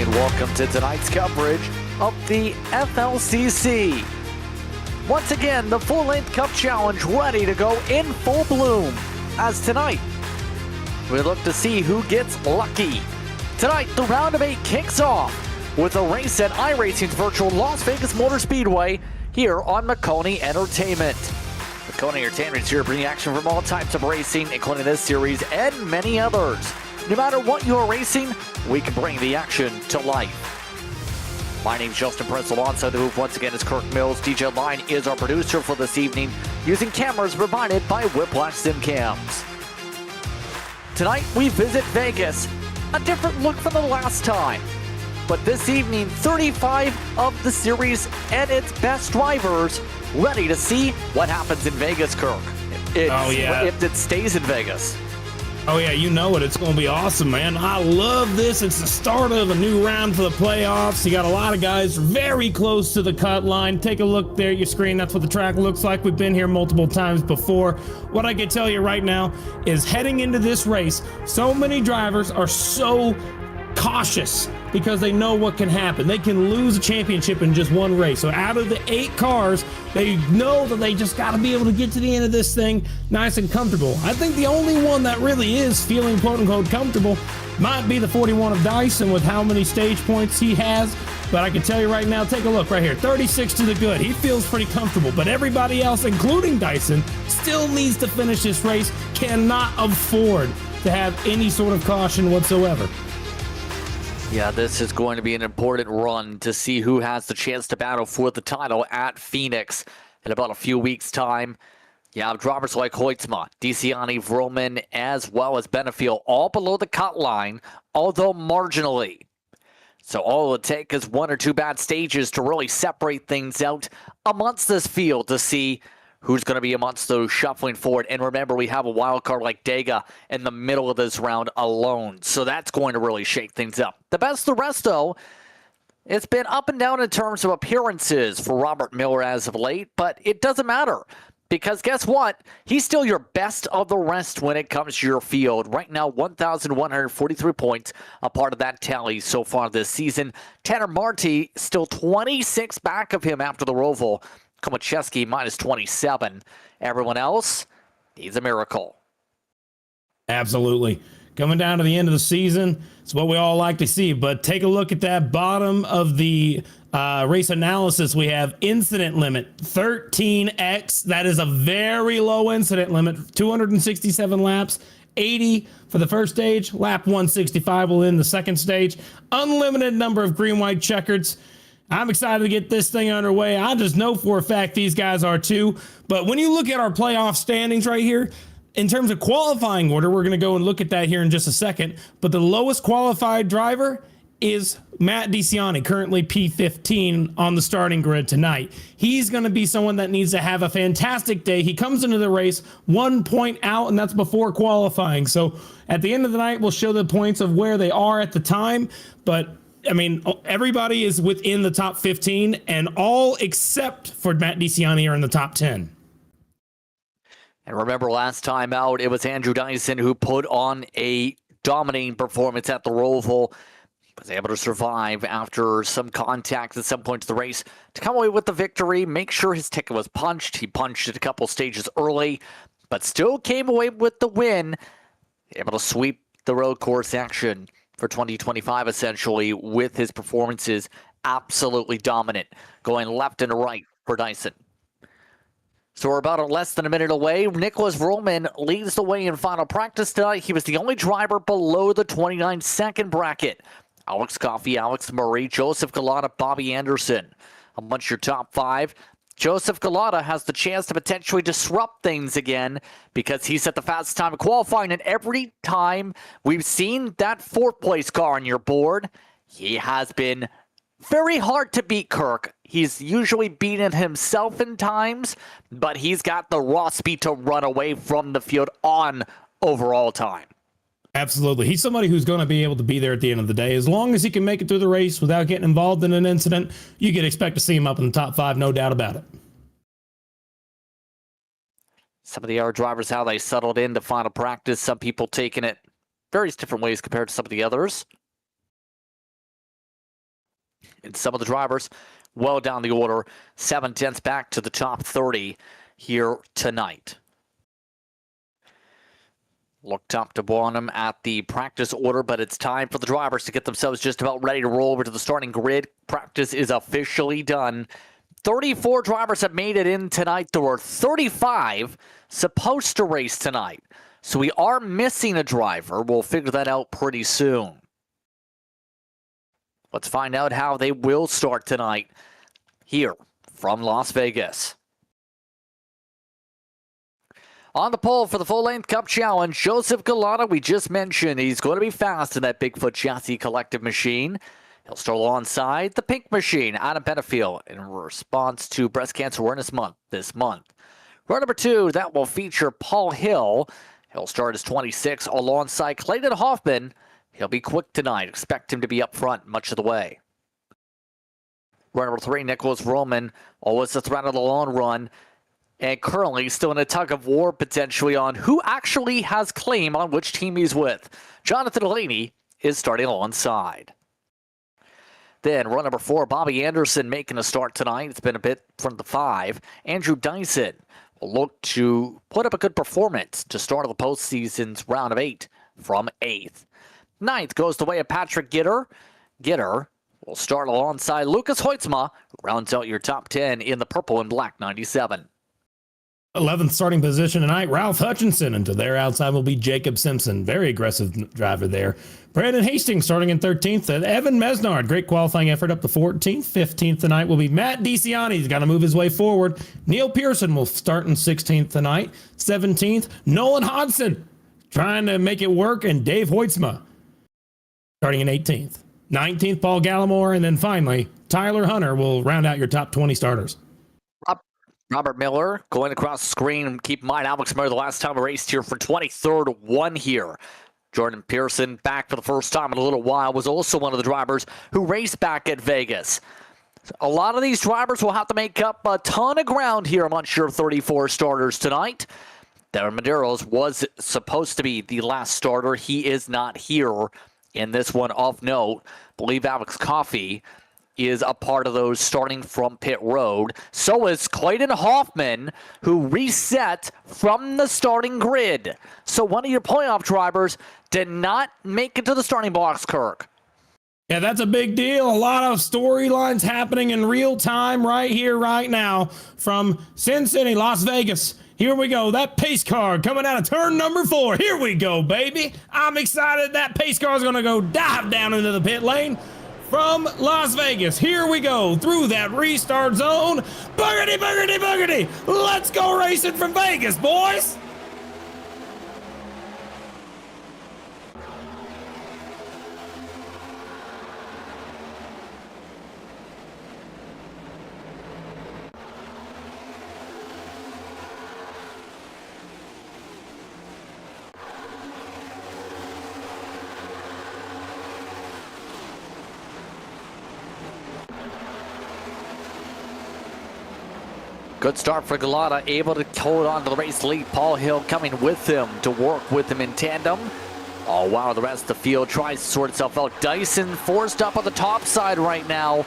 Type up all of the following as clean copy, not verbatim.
and welcome to tonight's coverage of the FLCC. Once again, the full-length Cup Challenge ready to go in full bloom. As tonight, we look to see who gets lucky. Tonight, the round of 8 kicks off with a race at iRacing's virtual Las Vegas Motor Speedway here on Maconi Entertainment. Maconi Entertainment is here bringing action from all types of racing, including this series and many others. No matter what you're racing, we can bring the action to life. My name's Justin Prince. Alongside the booth once again is Kirk Mills. DJ Line is our producer for this evening, using cameras provided by Whiplash SimCams. Tonight we visit Vegas, a different look from the last time. But this evening, 35 of the series and its best drivers ready to see what happens in Vegas, Kirk. If it stays in Vegas. Oh, yeah, you know it. It's going to be awesome, man. I love this. It's the start of a new round for the playoffs. You got a lot of guys very close to the cut line. Take a look there at your screen. That's what the track looks like. We've been here multiple times before. What I can tell you right now is heading into this race, so many drivers are so cautious because they know what can happen. They can lose a championship in just one race. So out of the 8 cars, they know that they just got to be able to get to the end of this thing nice and comfortable. I think the only one that really is feeling quote-unquote comfortable might be the 41 of Dyson with how many stage points he has. But I can tell you right now, take a look right here, 36 to the good. He feels pretty comfortable, but everybody else, including Dyson, still needs to finish this race, cannot afford to have any sort of caution whatsoever. Yeah, this is going to be an important run to see who has the chance to battle for the title at Phoenix in about a few weeks' time. You have drivers like Hoytsma, DeCiani, Vroman, as well as Benefiel, all below the cut line, although marginally. So all it would take is 1 or 2 bad stages to really separate things out amongst this field to see who's going to be amongst those shuffling forward. And remember, we have a wild card like Dega in the middle of this round alone. So that's going to really shake things up. The best of the rest, though, it's been up and down in terms of appearances for Robert Miller as of late. But it doesn't matter. Because guess what? He's still your best of the rest when it comes to your field. Right now, 1,143 points, a part of that tally so far this season. Tanner Marti still 26 back of him after the Roval. Komacheski minus 27. Everyone else needs a miracle. Absolutely. Coming down to the end of the season, it's what we all like to see. But take a look at that bottom of the race analysis. We have incident limit 13x. That is a very low incident limit. 267 laps. 80 for the first stage. Lap 165 will end the second stage. Unlimited number of green-white checkers. I'm excited to get this thing underway. I just know for a fact these guys are too. But when you look at our playoff standings right here, in terms of qualifying order, we're going to go and look at that here in just a second. But the lowest qualified driver is Matt DeCiani, currently P15 on the starting grid tonight. He's going to be someone that needs to have a fantastic day. He comes into the race 1 point out, and that's before qualifying. So at the end of the night, we'll show the points of where they are at the time. But I mean, everybody is within the top 15, and all except for Matt DeCiani are in the top 10. And remember, last time out, it was Andrew Dyson who put on a dominating performance at the Roval. Was able to survive after some contact at some point of the race to come away with the victory, make sure his ticket was punched. He punched it a couple stages early, but still came away with the win, able to sweep the road course action for 2025, essentially, with his performances absolutely dominant, going left and right for Dyson. So we're about less than a minute away. Nicholas Vroman leads the way in final practice tonight. He was the only driver below the 29-second bracket. Alex Coffey, Alex Murray, Joseph Galata, Bobby Anderson. Amongst your top 5, Joseph Galata has the chance to potentially disrupt things again because he set the fastest time of qualifying, and every time we've seen that 4th place car on your board, he has been very hard to beat, Kirk. He's usually beaten himself in times, but he's got the raw speed to run away from the field on overall time. Absolutely. He's somebody who's going to be able to be there at the end of the day. As long as he can make it through the race without getting involved in an incident, you can expect to see him up in the top 5, no doubt about it. Some of the other drivers, how they settled into final practice. Some people taking it various different ways compared to some of the others. And some of the drivers well down the order, 7/10 back to the top 30 here tonight. Look top to bottom at the practice order, but it's time for the drivers to get themselves just about ready to roll over to the starting grid. Practice is officially done. 34 drivers have made it in tonight. There were 35 supposed to race tonight. So we are missing a driver. We'll figure that out pretty soon. Let's find out how they will start tonight here from Las Vegas. On the pole for the full-length Cup Challenge, Joseph Galata, we just mentioned he's going to be fast in that Bigfoot Chassis Collective machine. He'll start alongside the Pink Machine, Adam Pettifield, in response to Breast Cancer Awareness Month this month. Row number 2, that will feature Paul Hill. He'll start as 26 alongside Clayton Hoffman. He'll be quick tonight. Expect him to be up front much of the way. Row number 3, Nicholas Roman, always the threat of the long run, and currently still in a tug of war potentially on who actually has claim on which team he's with. Jonathan Delaney is starting alongside. Then row number 4, Bobby Anderson making a start tonight. It's been a bit from the 5. Andrew Dyson will look to put up a good performance to start the postseason's round of 8 from 8th. 9th goes the way of Patrick Gitter. Gitter will start alongside Lucas Hoitzma, who rounds out your top 10 in the purple and black 97. 11th starting position tonight, Ralph Hutchinson, and to their outside will be Jacob Simpson. Very aggressive driver there. Brandon Hastings starting in 13th. And Evan Mesnard, great qualifying effort up to 14th. 15th tonight will be Matt DeCiani. He's got to move his way forward. Neil Pearson will start in 16th tonight. 17th, Nolan Hodson trying to make it work, and Dave Hoitzma starting in 18th. 19th, Paul Gallimore, and then finally, Tyler Hunter will round out your top 20 starters. Robert Miller going across the screen. Keep in mind, Alex Miller, the last time we raced here for 23rd, won here. Jordan Pearson, back for the first time in a little while, was also one of the drivers who raced back at Vegas. A lot of these drivers will have to make up a ton of ground here amongst your 34 starters tonight. Darren Medeiros was supposed to be the last starter. He is not here in this one of note. I believe Alex Coffey is a part of those starting from pit road. So is Clayton Hoffman, who reset from the starting grid. So one of your playoff drivers did not make it to the starting blocks, Kirk. Yeah, that's a big deal. A lot of storylines happening in real time right here, right now from Sin City, Las Vegas. Here we go. That pace car coming out of turn number 4. Here we go, baby. I'm excited. That pace car is going to go dive down into the pit lane. From Las Vegas, here we go through that restart zone. Boogity, boogity, boogity. Let's go racing from Vegas, boys. Good start for Galata, able to hold on to the race lead. Paul Hill coming with him to work with him in tandem. Oh, wow, the rest of the field tries to sort itself out. Dyson forced up on the top side right now.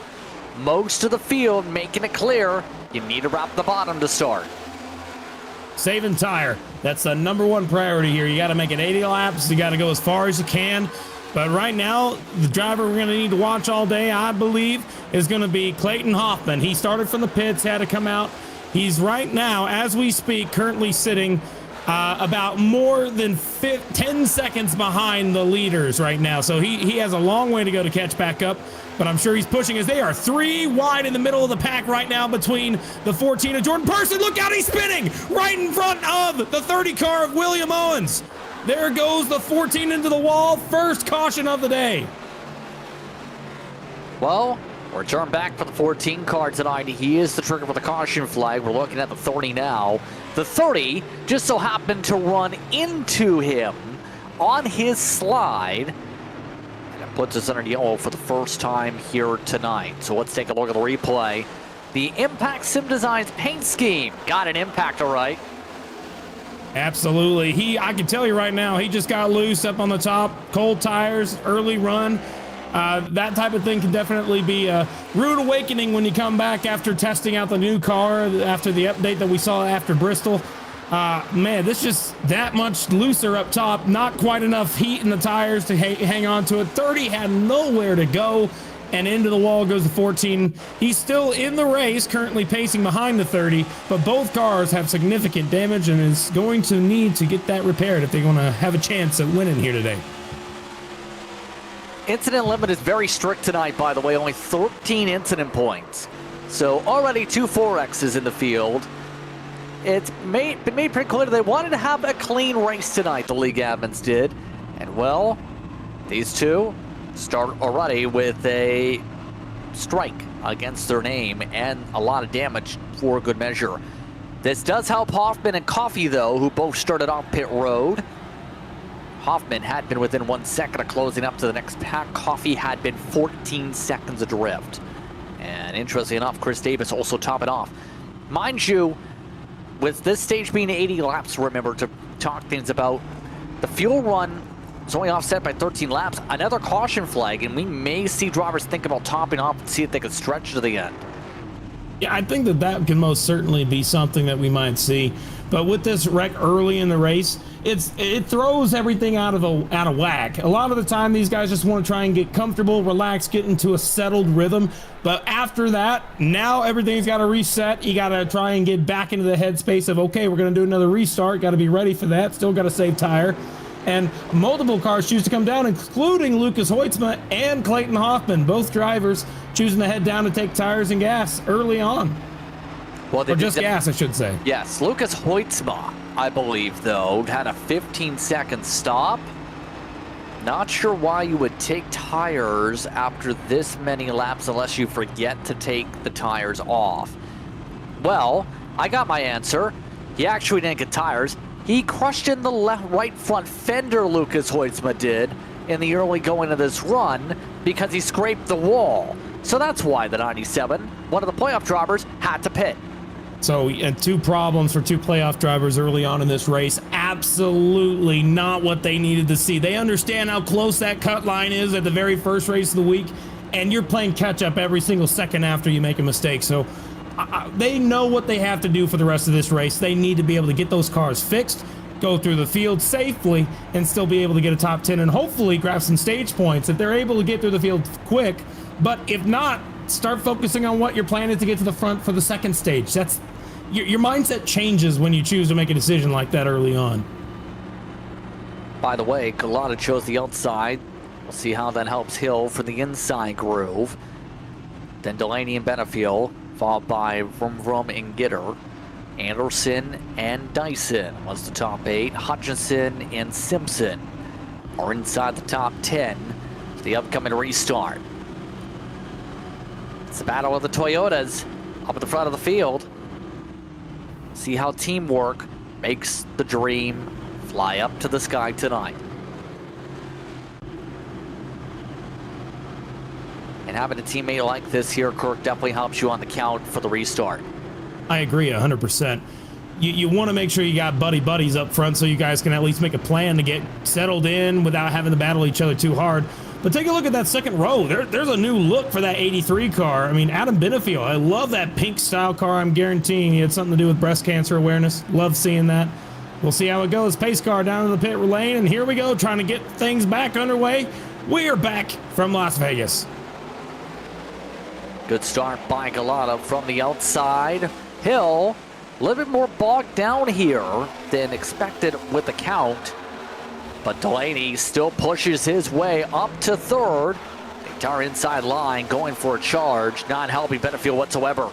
Most of the field making it clear you need to wrap the bottom to start. Saving tire. That's the number one priority here. You got to make it 80 laps. You got to go as far as you can. But right now, the driver we're going to need to watch all day, I believe, is going to be Clayton Hoffman. He started from the pits, had to come out. He's right now, as we speak, currently sitting about more than 10 seconds behind the leaders right now. So he has a long way to go to catch back up, but I'm sure he's pushing as they are 3 wide in the middle of the pack right now between the 14 of Jordan Pearson. Look out, he's spinning right in front of the 30 car of William Owens. There goes the 14 into the wall. First caution of the day. Well, return back for the 14 car tonight. He is the trigger for the caution flag. We're looking at the 30 now. The 30 just so happened to run into him on his slide. And it puts us under yellow for the first time here tonight. So let's take a look at the replay. The Impact Sim Designs paint scheme got an impact, all right. Absolutely. I can tell you right now, he just got loose up on the top. Cold tires, early run. That type of thing can definitely be a rude awakening when you come back after testing out the new car, after the update that we saw after Bristol. Man, this just that much looser up top, not quite enough heat in the tires to hang on to it. 30 had nowhere to go, and into the wall goes the 14. He's still in the race, currently pacing behind the 30, but both cars have significant damage and is going to need to get that repaired if they want to have a chance at winning here today. Incident limit is very strict tonight, by the way, only 13 incident points. So already 2 4Xs in the field. It's been made pretty clear they wanted to have a clean race tonight, the league admins did. And well, these two start already with a strike against their name and a lot of damage for good measure. This does help Hoffman and Coffey, though, who both started off pit road. Hoffman had been within 1 second of closing up to the next pack. Coffey had been 14 seconds adrift. And interestingly enough, Chris Davis also topping off. Mind you, with this stage being 80 laps, remember to talk things about the fuel run is only offset by 13 laps. Another caution flag, and we may see drivers think about topping off and see if they can stretch to the end. Yeah, I think that can most certainly be something that we might see. But with this wreck early in the race, it throws everything out of whack. A lot of the time, these guys just want to try and get comfortable, relax, get into a settled rhythm. But after that, now everything's got to reset. You got to try and get back into the headspace of, okay, we're going to do another restart. Got to be ready for that. Still got to save tire. And multiple cars choose to come down, including Lucas Hoytsma and Clayton Hoffman, both drivers choosing to head down to take tires and gas early on. Well, or just gas, I should say. Yes, Lucas Hoytsma, I believe, though, had a 15-second stop. Not sure why you would take tires after this many laps unless you forget to take the tires off. Well, I got my answer. He actually didn't get tires. He crushed in the right front fender, Lucas Hoytsma did, in the early going of this run because he scraped the wall. So that's why the 97, one of the playoff drivers, had to pit. So, and 2 problems for 2 playoff drivers early on in this race. Absolutely not what they needed to see. They understand how close that cut line is at the very first race of the week, and you're playing catch up every single second after you make a mistake. So they know what they have to do for the rest of this race. They need to be able to get those cars fixed, go through the field safely, and still be able to get a top 10 and hopefully grab some stage points if they're able to get through the field quick. But if not, start focusing on what you're planning to get to the front for the second stage. That's your mindset changes when you choose to make a decision like that early on. By the way, Collada chose the outside. We'll see how that helps Hill for the inside groove. Then Delaney and Benefield, followed by Vroom and Gitter. Anderson and Dyson was the top 8. Hutchinson and Simpson are inside the top 10 for the upcoming restart. It's the battle of the Toyotas up at the front of the field. See how teamwork makes the dream fly up to the sky tonight. And having a teammate like this here, Kirk, definitely helps you on the count for the restart. I agree 100%. You want to make sure you got buddies up front so you guys can at least make a plan to get settled in without having to battle each other too hard. But take a look at that second row. There's a new look for that 83 car. I mean, Adam Benefield, I love that pink style car. I'm guaranteeing he had something to do with breast cancer awareness. Love seeing that. We'll see how it goes. Pace car down in the pit lane, and here we go, trying to get things back underway. We are back from Las Vegas. Good start by Collada from the outside. Hill, a little bit more bogged down here than expected with the count. But Delaney still pushes his way up to third. The entire inside line going for a charge, not helping Benefield whatsoever.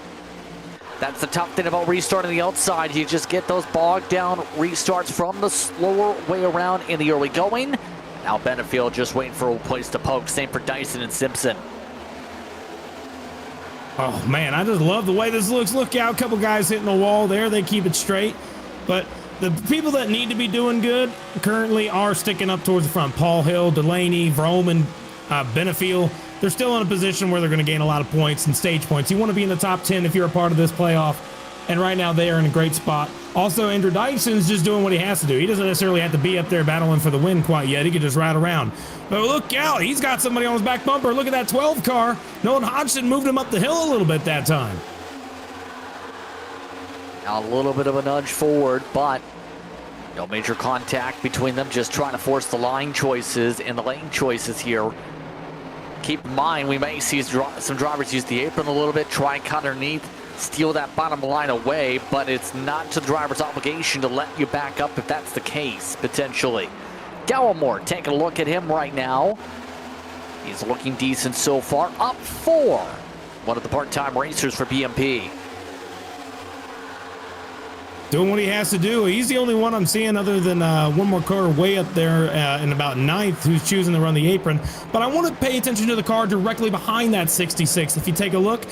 That's the tough thing about restarting the outside. You just get those bogged down restarts from the slower way around in the early going. Now Benefield just waiting for a place to poke. Same for Dyson and Simpson. Oh man, I just love the way this looks. Look out, a couple guys hitting the wall there. They keep it straight. But the people that need to be doing good currently are sticking up towards the front. Paul Hill, Delaney, Vroom, and Benefield. They're still in a position where they're going to gain a lot of points and stage points. You want to be in the top 10 if you're a part of this playoff. and right now they are in a great spot. Also, Andrew Dyson's just doing what he has to do. He doesn't necessarily have to be up there battling for the win quite yet. He can just ride around. But look out, he's got somebody on his back bumper. Look at that 12 car. Nolan Hodgson moved him up the hill a little bit that time. A little bit of a nudge forward, but no major contact between them. Just trying to force the line choices and the lane choices here. Keep in mind, we may see some drivers use the apron a little bit, try and cut underneath, steal that bottom line away, but it's not to the driver's obligation to let you back up if that's the case, potentially. Gallimore, take a look at him right now. He's looking decent so far. Up 4. One of the part-time racers for BMP. Doing what he has to do. He's the only one I'm seeing other than one more car way up there in about 9th who's choosing to run the apron. But I want to pay attention to the car directly behind that 66. If you take a look,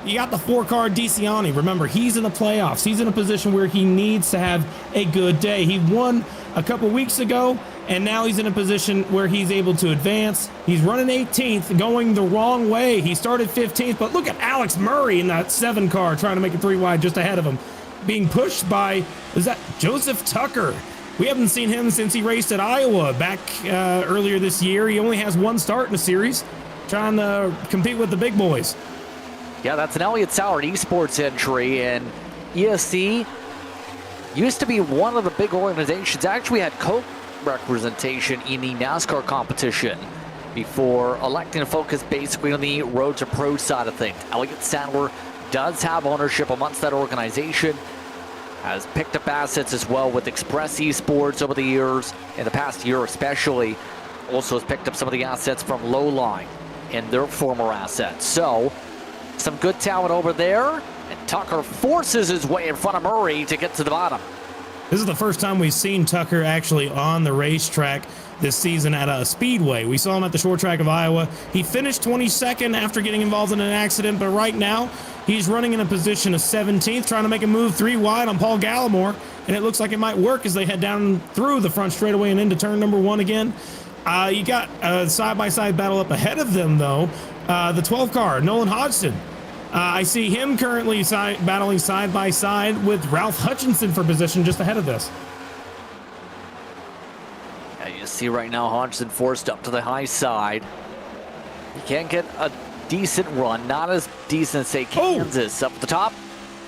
you got the 4-car DeCiani. Remember, he's in the playoffs. He's in a position where he needs to have a good day. He won a couple weeks ago, and now he's in a position where he's able to advance. He's running 18th, going the wrong way. He started 15th, but look at Alex Murray in that 7 car trying to make it 3 wide just ahead of him. Being pushed by, is that Joseph Tucker? We haven't seen him since he raced at Iowa back earlier this year. He only has 1 start in the series, trying to compete with the big boys. Yeah, that's an Elliott Sourd Esports entry, and ESC used to be one of the big organizations. Actually had co-representation in the NASCAR competition before electing to focus basically on the road to pro side of things. Elliott Sadler does have ownership amongst that organization, has picked up assets as well with Express Esports over the years, in the past year especially. Also has picked up some of the assets from Lowline and their former assets. So, some good talent over there, and Tucker forces his way in front of Murray to get to the bottom. This is the first time we've seen Tucker actually on the racetrack this season at a speedway. We saw him at the short track of Iowa. He finished 22nd after getting involved in an accident, but right now he's running in a position of 17th, trying to make a move 3 wide on Paul Gallimore, and it looks like it might work as they head down through the front straightaway and into turn number 1 again. You got a side-by-side battle up ahead of them, though. The 12 car, Nolan Hodgson. I see him currently battling side-by-side with Ralph Hutchinson for position just ahead of this. Yeah, you see right now Hodgson forced up to the high side. He can't get a decent run, not as decent as, say, Kansas up at the top.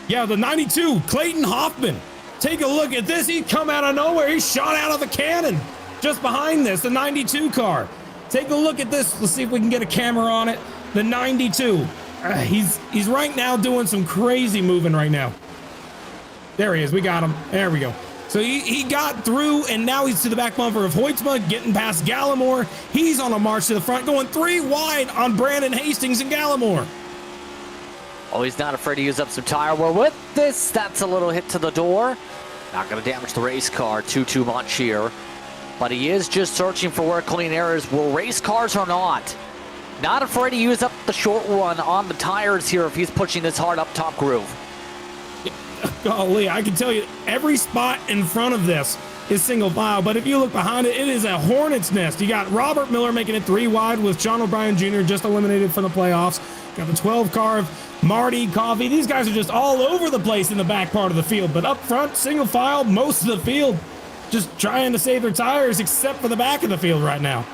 Yeah, the 92, Clayton Hoffman. Take a look at this. He come out of nowhere. He shot out of the cannon just behind this, the 92 car. Take a look at this. Let's see if we can get a camera on it. The 92. He's right now doing some crazy moving right now. There he is. We got him. There we go. So he got through, and now he's to the back bumper of Hoytsma, getting past Gallimore. He's on a march to the front, going 3 wide on Brandon Hastings and Gallimore. Oh, he's not afraid to use up some tire wear with this. That's a little hit to the door. Not going to damage the race car too much here. But he is just searching for where clean air is. Will race cars or not? Not afraid to use up the short run on the tires here if he's pushing this hard up top groove. Golly, I can tell you every spot in front of this is single file, but if you look behind it, it is a hornet's nest. You got Robert Miller making it 3 wide with Sean O'Brien Jr. just eliminated from the playoffs. Got the 12 car of Marty, Coffey. These guys are just all over the place in the back part of the field, but up front, single file, most of the field just trying to save their tires except for the back of the field right now.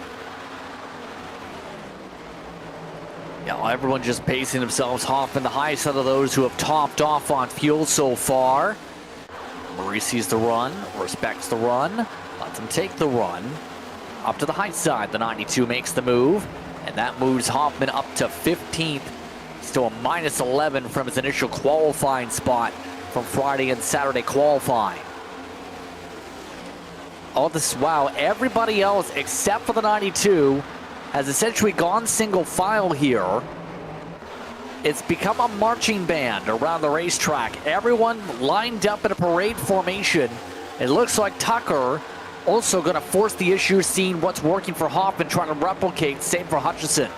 Yeah, everyone just pacing themselves. Hoffman, the highest out of those who have topped off on fuel so far. Murray sees the run, respects the run, lets him take the run. Up to the high side, the 92 makes the move, and that moves Hoffman up to 15th. Still a minus 11 from his initial qualifying spot from Friday and Saturday qualifying. All this while, everybody else except for the 92 has essentially gone single file here. It's become a marching band around the racetrack. Everyone lined up in a parade formation. It looks like Tucker also going to force the issue, seeing what's working for Hoffman, trying to replicate. Same for Hutchison.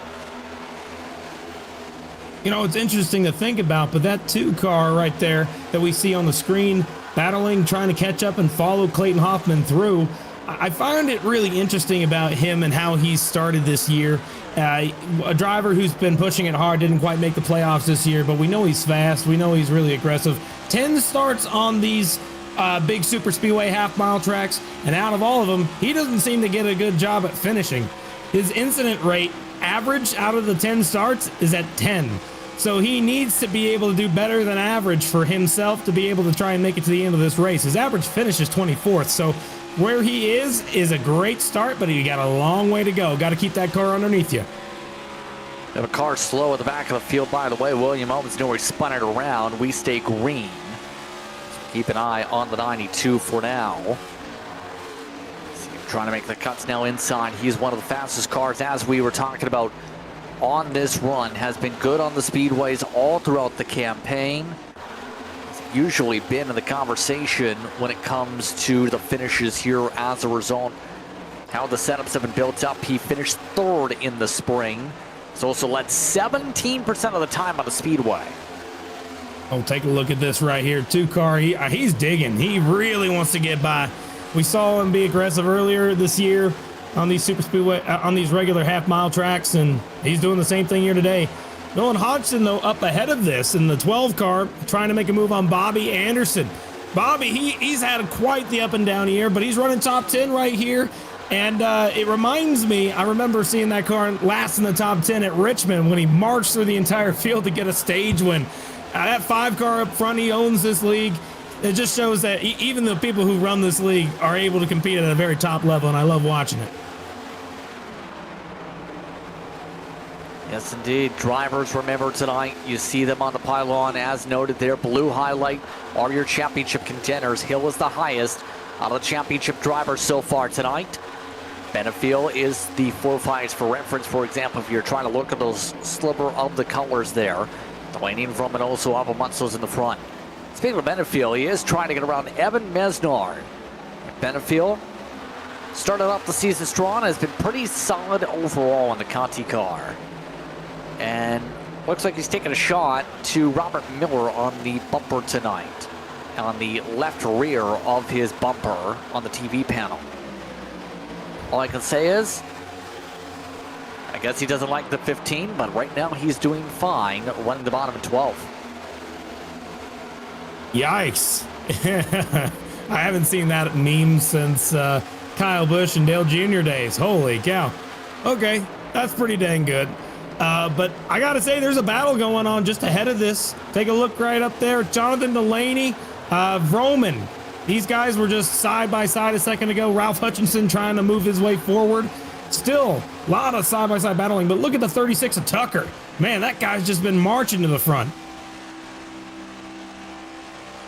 You know, it's interesting to think about, but that 2 car right there that we see on the screen, battling, trying to catch up and follow Clayton Hoffman through, I find it really interesting about him and how he's started this year. A driver who's been pushing it hard, didn't quite make the playoffs this year, but we know he's fast. We know he's really aggressive. 10 starts on these big super speedway half-mile tracks, and out of all of them, he doesn't seem to get a good job at finishing. His incident rate average out of the 10 starts is at 10. So he needs to be able to do better than average for himself to be able to try and make it to the end of this race. His average finish is 24th, so where he is a great start, but he got a long way to go. Got to keep that car underneath you. We have a car slow at the back of the field, by the way. William Owens knew he spun it around. We stay green. So keep an eye on the 92 for now. Trying to make the cuts now inside. He's one of the fastest cars, as we were talking about, on this run. Has been good on the speedways all throughout the campaign. He's usually been in the conversation when it comes to the finishes here as a result. How the setups have been built up. He finished third in the spring. He's also led 17% of the time on the speedway. Oh, take a look at this right here. Two car, he's digging. He really wants to get by. We saw him be aggressive earlier this year on these super speedway, on these regular half-mile tracks, and he's doing the same thing here today. Nolan Hodgson, though, up ahead of this in the 12 car, trying to make a move on Bobby Anderson. Bobby, he's had quite the up and down year, but he's running top 10 right here. And it reminds me, I remember seeing that car last in the top 10 at Richmond when he marched through the entire field to get a stage win. That 5 car up front, he owns this league. It just shows that even the people who run this league are able to compete at a very top level, and I love watching it. Yes, indeed. Drivers, remember tonight, you see them on the pylon. As noted there, blue highlight are your championship contenders. Hill is the highest out of the championship drivers so far tonight. Benefiel is the 4-5s for reference. For example, if you're trying to look at those sliver of the colors there, Delaney and Vroman also have amongst those in the front. Speaking of Benefiel, he is trying to get around Evan Mesnard. Benefiel started off the season strong, has been pretty solid overall in the Conti car. And looks like he's taking a shot to Robert Miller on the bumper tonight, on the left rear of his bumper on the TV panel. All I can say is, I guess he doesn't like the 15, but right now he's doing fine, running the bottom of 12. Yikes. I haven't seen that meme since Kyle Busch and Dale Jr. days. Holy cow. Okay, that's pretty dang good. But I gotta say, there's a battle going on just ahead of this. Take a look right up there. Jonathan Delaney, Vroman. These guys were just side by side a second ago. Ralph Hutchinson trying to move his way forward. Still, a lot of side by side battling, but look at the 36 of Tucker. Man, that guy's just been marching to the front.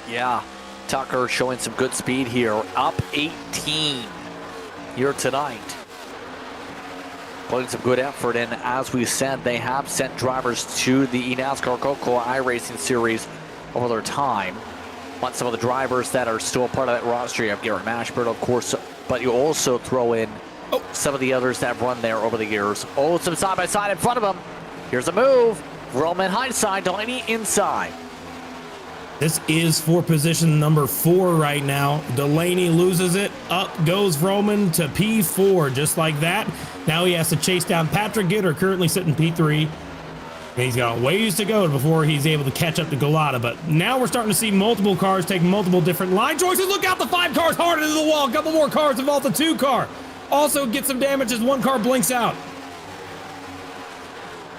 Yeah, Tucker showing some good speed here. Up 18 here tonight. Putting some good effort in. As we said, they have sent drivers to the NASCAR Cup iRacing Series over their time. But some of the drivers that are still part of that roster, you have Garrett Mashburn, of course, but you also throw in some of the others that have run there over the years. Oh, some side-by-side in front of them. Here's a move. Roman high side, Delaney inside. This is for position number 4 right now. Delaney loses it. Up goes Roman to P4, just like that. Now he has to chase down Patrick Gitter, currently sitting P3. And he's got ways to go before he's able to catch up to Galata. But now we're starting to see multiple cars take multiple different line choices. Look out, the 5 cars hard into the wall. A couple more cars involve the 2 car. Also get some damage as 1 car blinks out.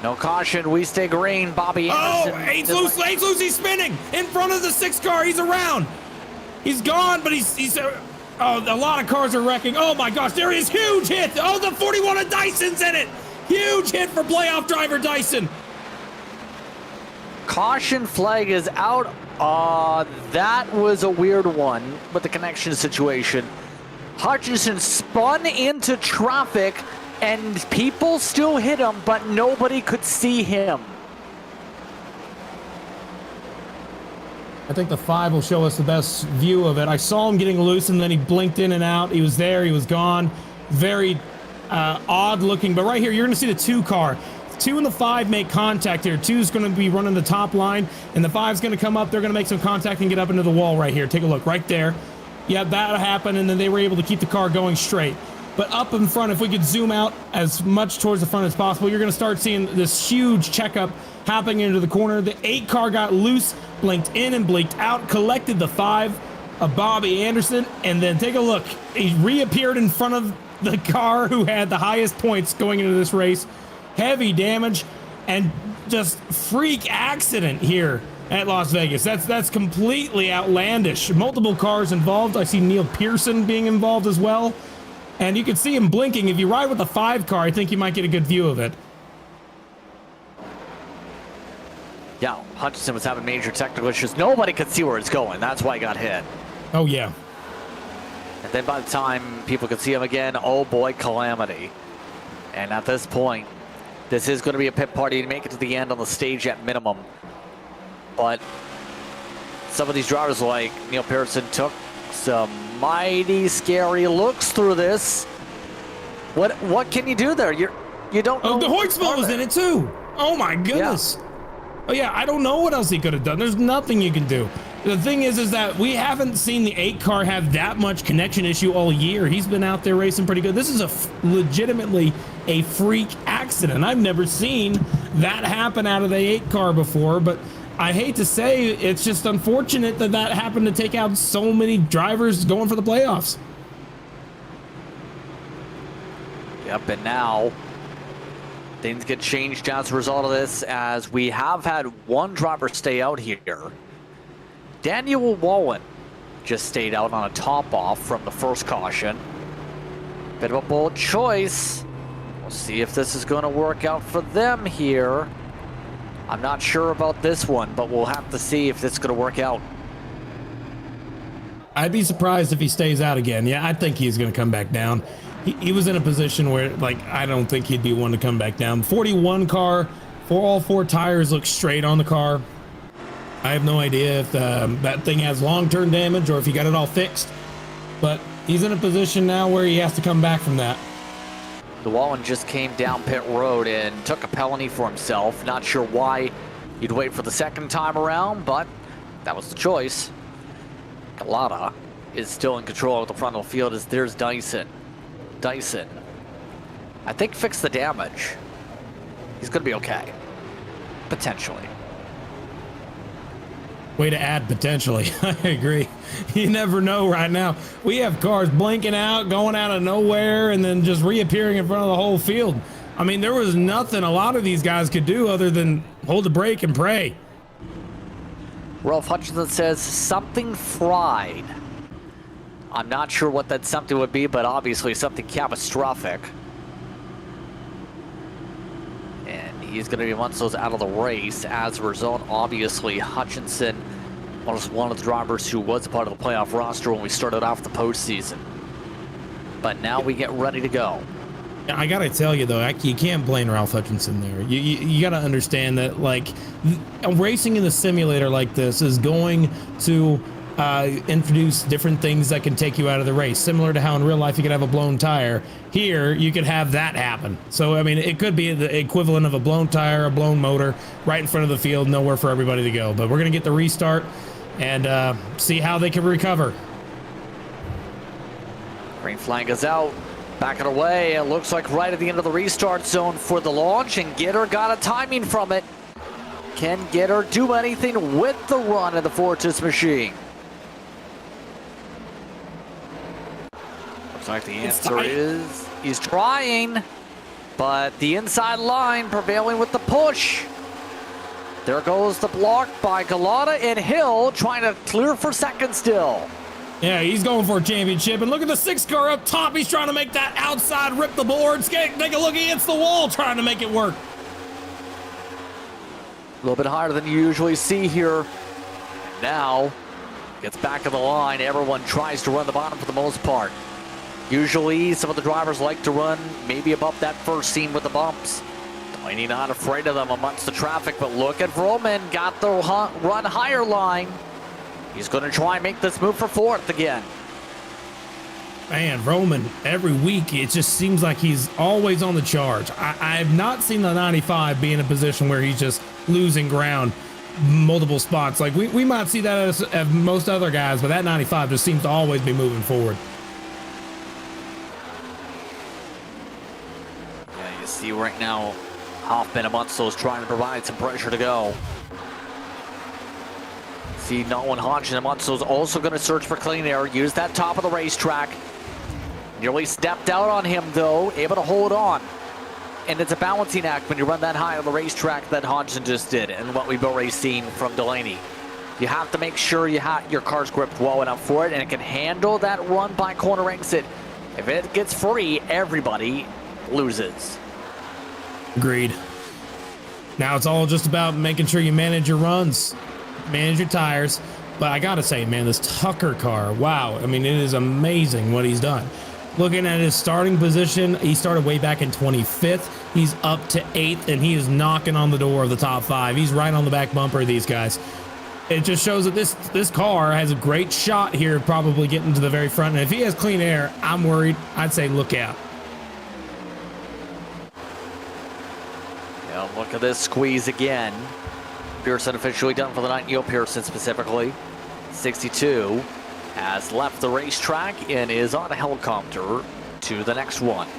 No caution, we stay green. Bobby Anderson. Oh, Eight's loose, he's spinning in front of the 6 car. He's around. He's gone, but he's oh, a lot of cars are wrecking. Oh my gosh, there is huge hit. Oh, the 41 of Dyson's in it. Huge hit for playoff driver Dyson. Caution flag is out. That was a weird one with the connection situation. Hutchinson spun into traffic and people still hit him, but nobody could see him. I think the 5 will show us the best view of it. I saw him getting loose and then he blinked in and out. He was there, he was gone. Very odd looking, but right here, you're gonna see the 2 car. 2 and the 5 make contact here. 2's gonna be running the top line and the 5's gonna come up. They're gonna make some contact and get up into the wall right here. Take a look right there. Yeah, that happened and then they were able to keep the car going straight. But up in front, if we could zoom out as much towards the front as possible, you're going to start seeing this huge checkup happening into the corner. The 8 car got loose blinked in and blinked out, collected the 5 of Bobby Anderson, and then take a look. He reappeared in front of the car who had the highest points going into this race. Heavy damage and just freak accident here at Las Vegas. That's completely outlandish. Multiple cars involved. I see Neil Pearson being involved as well. And you can see him blinking. If you ride with the 5 car, I think you might get a good view of it. Yeah, Hutchinson was having major technical issues. Nobody could see where it's going. That's why he got hit. Oh, yeah. And then by the time people could see him again, oh boy, calamity. And at this point, this is going to be a pit party to make it to the end on the stage at minimum. But some of these drivers like Neil Pearson took some mighty scary looks through this. What can you do there? You don't know. Oh, the Hoytsville was in it too. Oh my goodness. Yeah. Oh yeah, I don't know what else he could have done. There's nothing you can do. The thing is that we haven't seen the 8 car have that much connection issue all year. He's been out there racing pretty good. This is legitimately a freak accident. I've never seen that happen out of the 8 car before, but I hate to say it's just unfortunate that happened to take out so many drivers going for the playoffs. Yep, and now things get changed as a result of this, as we have had one driver stay out here. Daniel Wallen just stayed out on a top off from the first caution. Bit of a bold choice. We'll see if this is going to work out for them here. I'm not sure about this one, but we'll have to see if this is going to work out. I'd be surprised if he stays out again. Yeah, I think he's going to come back down. He was in a position where, like, I don't think he'd be one to come back down. 41 car, all 4 tires look straight on the car. I have no idea if that thing has long-term damage or if he got it all fixed. But he's in a position now where he has to come back from that. The Wallen just came down pit road and took a penalty for himself. Not sure why you'd wait for the second time around, but that was the choice. Galata is still in control of the front of the field as there's Dyson. Dyson, I think, fixed the damage. He's going to be okay. Potentially. Way to add potentially. I agree. You never know right now. We have cars blinking out, going out of nowhere, and then just reappearing in front of the whole field. I mean, there was nothing a lot of these guys could do other than hold the brake and pray. Ralph Hutchinson says something fried. I'm not sure what that something would be, but obviously something catastrophic. And he's going to be amongst those out of the race. As a result, obviously, Hutchinson was one of the drivers who was a part of the playoff roster when we started off the postseason. But now we get ready to go. I gotta tell you though, you can't blame Ralph Hutchinson there. You gotta understand that, like, racing in the simulator like this is going to introduce different things that can take you out of the race. Similar to how in real life you could have a blown tire. Here, you could have that happen. So, I mean, it could be the equivalent of a blown tire, a blown motor, right in front of the field, nowhere for everybody to go. But we're gonna get the restart and see how they can recover. Green flag is out. Back it away. It looks like right at the end of the restart zone for the launch, and Gitter got a timing from it. Can Gitter do anything with the run of the Fortis machine? Looks like the answer is he's trying, but the inside line prevailing with the push. There goes the block by Galata and Hill, trying to clear for second still. Yeah, he's going for a championship. And look at the 6 car up top. He's trying to make that outside rip the boards. Take a look against the wall, trying to make it work. A little bit higher than you usually see here. Now, gets back of the line. Everyone tries to run the bottom for the most part. Usually, some of the drivers like to run maybe above that first seam with the bumps. Delaney not afraid of them amongst the traffic, but look at Vroman. Got the run higher line. He's going to try and make this move for 4th again. Man, Roman, every week, it just seems like he's always on the charge. I have not seen the 95 be in a position where he's just losing ground multiple spots. Like, we might see that as most other guys, but that 95 just seems to always be moving forward. Yeah, you see right now, Hoffman amongst those trying to provide some pressure to go. See Nolan Hodgson is also going to search for clean air. Use that top of the racetrack. Nearly stepped out on him, though. Able to hold on. And it's a balancing act when you run that high on the racetrack that Hodgson just did, and what we've already seen from Delaney. You have to make sure your car's gripped well enough for it, and it can handle that run by corner exit. If it gets free, everybody loses. Agreed. Now it's all just about making sure you manage your runs, manage your tires. But I gotta say, man, this Tucker car, wow. I mean, it is amazing what he's done. Looking at his starting position, he started way back in 25th. He's up to 8th, and he is knocking on the door of the top 5. He's right on the back bumper of these guys. It just shows that this car has a great shot here of probably getting to the very front. And if he has clean air, I'm worried. I'd say look out. Yeah, look at this squeeze again. Pearson officially done for the night. Neil Pearson specifically. 62 has left the racetrack and is on a helicopter to the next one.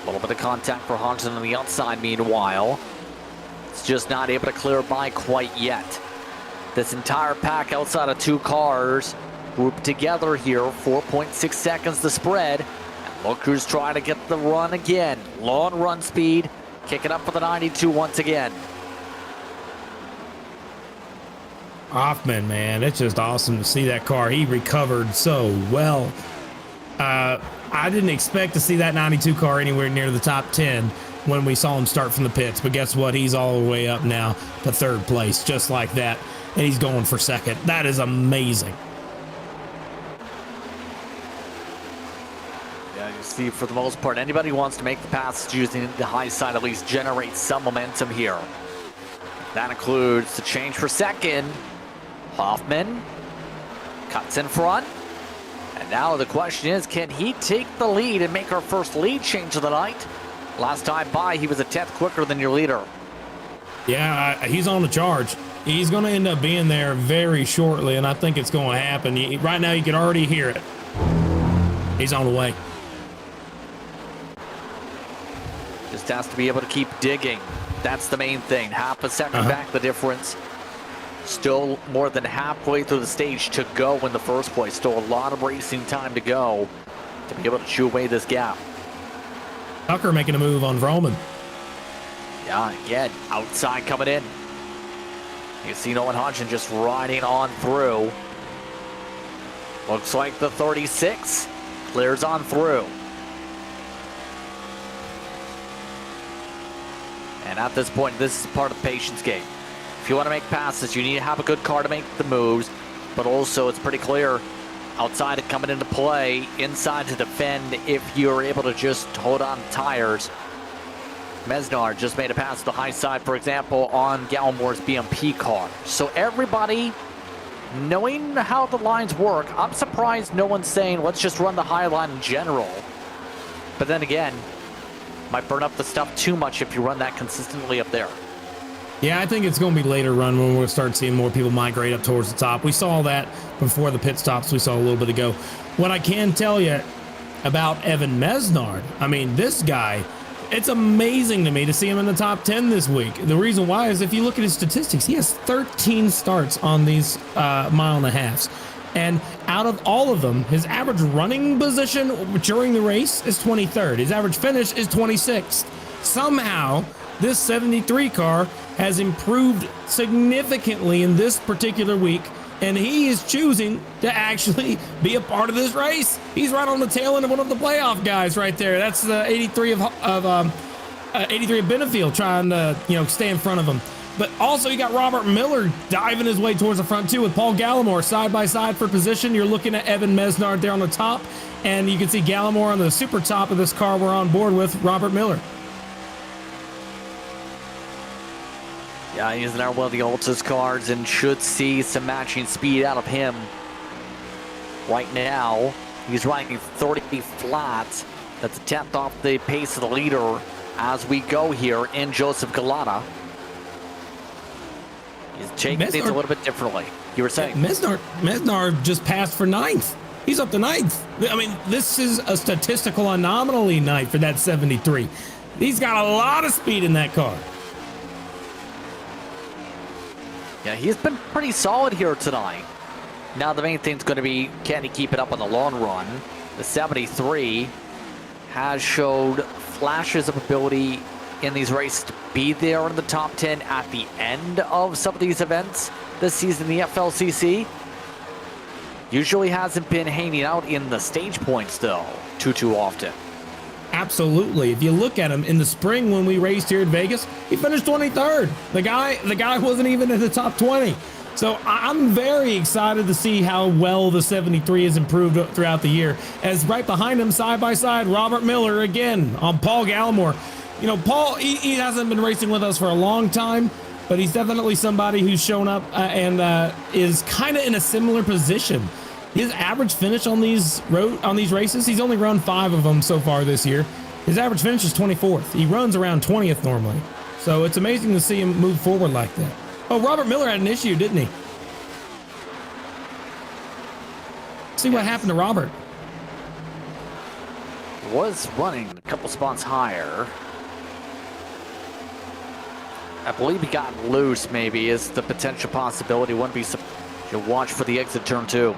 A little bit of contact for Hodgson on the outside meanwhile. It's just not able to clear by quite yet. This entire pack outside of 2 cars grouped together here. 4.6 seconds the spread. And look who's trying to get the run again. Long run speed. Kicking up for the 92 once again. Hoffman, man, it's just awesome to see that car. He recovered so well. I didn't expect to see that 92 car anywhere near the top 10 when we saw him start from the pits. But guess what? He's all the way up now to 3rd place, just like that. And he's going for 2nd. That is amazing. Yeah, you see, for the most part, anybody who wants to make the passes using the high side at least generate some momentum here. That includes the change for 2nd. Hoffman cuts in front. And now the question is, can he take the lead and make our first lead change of the night? Last time by, he was a 10th quicker than your leader. Yeah, he's on the charge. He's going to end up being there very shortly, and I think it's going to happen. Right now, you can already hear it. He's on the way. Just has to be able to keep digging. That's the main thing. Half a second back the difference. Still more than halfway through the stage to go in the first place. Still a lot of racing time to go to be able to chew away this gap. Tucker making a move on Vroman. Yeah, again, outside coming in. You see Nolan Hodgson just riding on through. Looks like the 36 clears on through. And at this point, this is part of the patience game. If you want to make passes, you need to have a good car to make the moves, but also it's pretty clear outside it coming into play, inside to defend if you're able to just hold on to tires. Mesnard just made a pass to the high side, for example, on Galmore's BMP car. So everybody, knowing how the lines work, I'm surprised no one's saying, let's just run the high line in general. But then again, might burn up the stuff too much if you run that consistently up there. Yeah, I think it's going to be later run when we'll start seeing more people migrate up towards the top. We saw that before the pit stops we saw a little bit ago. What I can tell you about Evan Mesnard, I mean, this guy, it's amazing to me to see him in the top 10 this week. The reason why is if you look at his statistics, he has 13 starts on these mile and a halves. And out of all of them, his average running position during the race is 23rd. His average finish is 26th. Somehow, this 73 car has improved significantly in this particular week, and he is choosing to actually be a part of this race. He's right on the tail end of one of the playoff guys right there. That's the 83 of 83 of Benefield trying to stay in front of him. But also you got Robert Miller diving his way towards the front too with Paul Gallimore side by side for position. You're looking at Evan Mesnard there on the top, and you can see Gallimore on the super top of this car we're on board with, Robert Miller. Yeah, he's in one of the Altus cars and should see some matching speed out of him. Right now, he's riding 30 flat. That's a 10th off the pace of the leader as we go here in Joseph Galata. He's taking things a little bit differently. You were saying? Mesnard just passed for 9th. He's up to 9th. I mean, this is a statistical anomaly night for that 73. He's got a lot of speed in that car. Yeah, he's been pretty solid here tonight. Now the main thing's going to be, can he keep it up on the long run? The 73 has showed flashes of ability in these races to be there in the top 10 at the end of some of these events this season in the FLCC. Usually hasn't been hanging out in the stage points though too often. Absolutely. If you look at him in the spring when we raced here at Vegas, he finished 23rd. The guy wasn't even in the top 20. So I'm very excited to see how well the 73 has improved throughout the year. As right behind him, side by side, Robert Miller again on Paul Gallimore. You know, Paul, he hasn't been racing with us for a long time, but he's definitely somebody who's shown up and is kind of in a similar position. His average finish on these races, he's only run 5 of them so far this year. His average finish is 24th. He runs around 20th normally. So it's amazing to see him move forward like that. Oh, Robert Miller had an issue, didn't he? See what happened to Robert. Was running a couple spots higher. I believe he got loose, maybe, is the potential possibility. Wouldn't be you'll watch for the exit turn 2.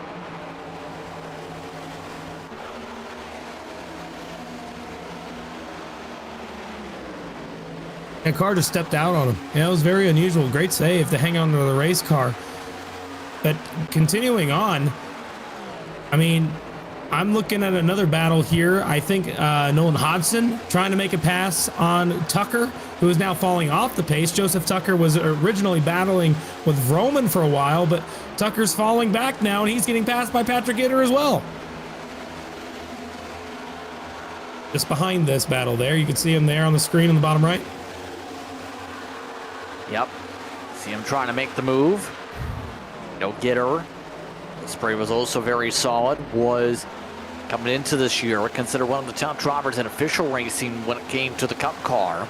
And car just stepped out on him. Yeah, it was very unusual. Great save to hang on to the race car. But continuing on, I mean, I'm looking at another battle here. I think Nolan Hodgson trying to make a pass on Tucker, who is now falling off the pace. Joseph Tucker was originally battling with Roman for a while, but Tucker's falling back now, and he's getting passed by Patrick Gitter as well. Just behind this battle there, you can see him there on the screen on the bottom right. Yep. See him trying to make the move. No Gitter. The spray was also very solid. Was coming into this year considered one of the top drivers in official racing when it came to the Cup car.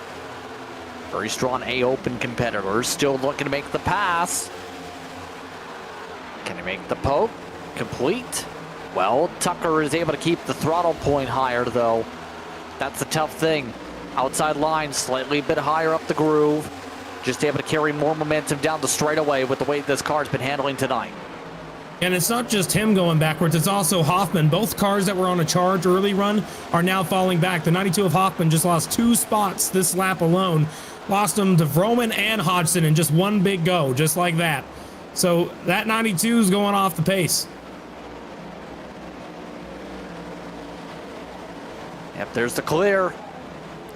Very strong A-Open competitors. Still looking to make the pass. Can he make the poke? Complete. Well, Tucker is able to keep the throttle point higher, though. That's the tough thing. Outside line, slightly a bit higher up the groove. Just able to carry more momentum down the straightaway with the way this car's been handling tonight. And it's not just him going backwards, it's also Hoffman. Both cars that were on a charge early run are now falling back. The 92 of Hoffman just lost 2 spots this lap alone. Lost them to Vroman and Hodgson in just one big go, just like that. So that 92 is going off the pace. Yep, there's the clear.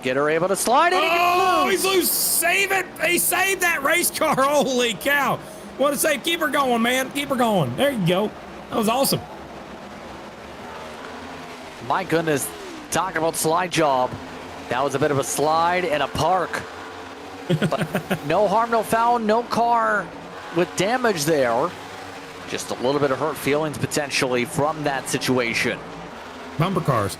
Get her able to slide it. Oh, he's loose. Save it. He saved that race car. Holy cow. What a save. Keep her going, man. Keep her going. There you go. That was awesome. My goodness. Talk about slide job. That was a bit of a slide and a park. But no harm, no foul, no car with damage there. Just a little bit of hurt feelings potentially from that situation. Bumper cars.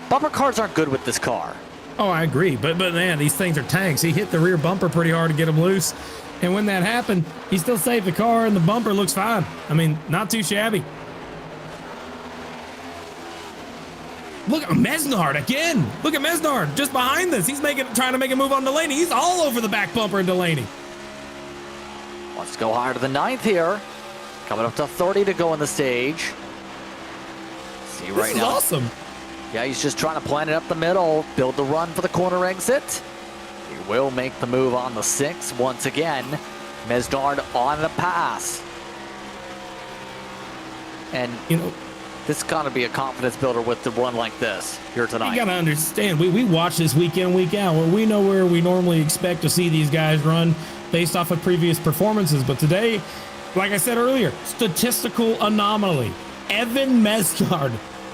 Bumper cars aren't good with this car. Oh, I agree. But man, these things are tanks. He hit the rear bumper pretty hard to get him loose. And when that happened, he still saved the car and the bumper looks fine. I mean, not too shabby. Look at Mesnard again. Look at Mesnard just behind this. He's trying to make a move on Delaney. He's all over the back bumper of Delaney. Let's go higher to the 9th here. Coming up to 30 to go on the stage. See right now. This is awesome. Yeah, he's just trying to plan it up the middle, build the run for the corner exit. He will make the move on the 6th once again. Mesnard on the pass. And, you know, this got to be a confidence builder with the run like this here tonight. You got to understand, we watch this week in, week out, where we know where we normally expect to see these guys run based off of previous performances. But today, like I said earlier, statistical anomaly. Evan Mesnard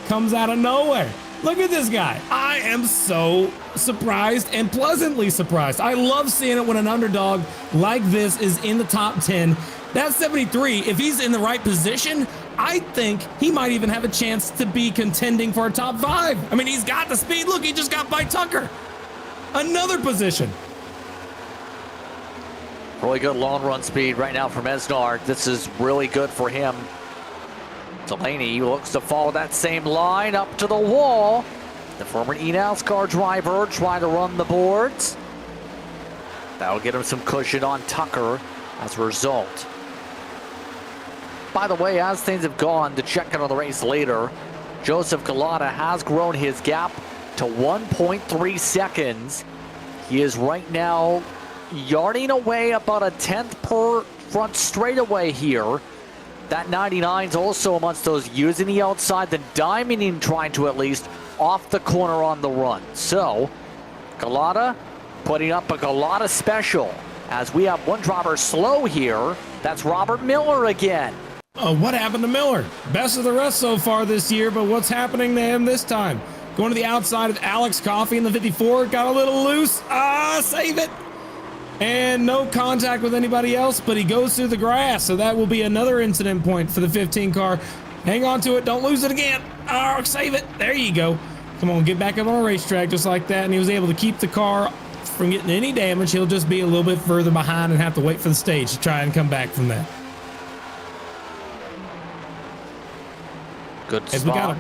comes out of nowhere. Look at this guy. I am so surprised and pleasantly surprised. I love seeing it when an underdog like this is in the top 10. That 73, if he's in the right position, I think he might even have a chance to be contending for a top 5. I mean, he's got the speed. Look, he just got by Tucker. Another position. Really good long run speed right now for Mesnard. This is really good for him. Delaney looks to follow that same line up to the wall. The former NASCAR driver trying to run the boards. That'll get him some cushion on Tucker. as a result. By the way, as things have gone, to check in on the race later, Joseph Galata has grown his gap to 1.3 seconds. He is right now yarding away about a tenth per front straightaway here. That 99 is also amongst those using the outside, then diamonding, trying to at least off the corner on the run. So, Galata putting up a Galata special as we have one driver slow here. That's Robert Miller again. What happened to Miller? Best of the rest so far this year, but what's happening to him this time? Going to the outside of Alex Coffey in the 54, got a little loose. Save it. And no contact with anybody else, but he goes through the grass, so that will be another incident point for the 15 car. Hang on to it, don't lose it again. Save it. There you go. Come on, get back up on a racetrack just like that, and he was able to keep the car from getting any damage. He'll just be a little bit further behind and have to wait for the stage to try and come back from that. Good spot.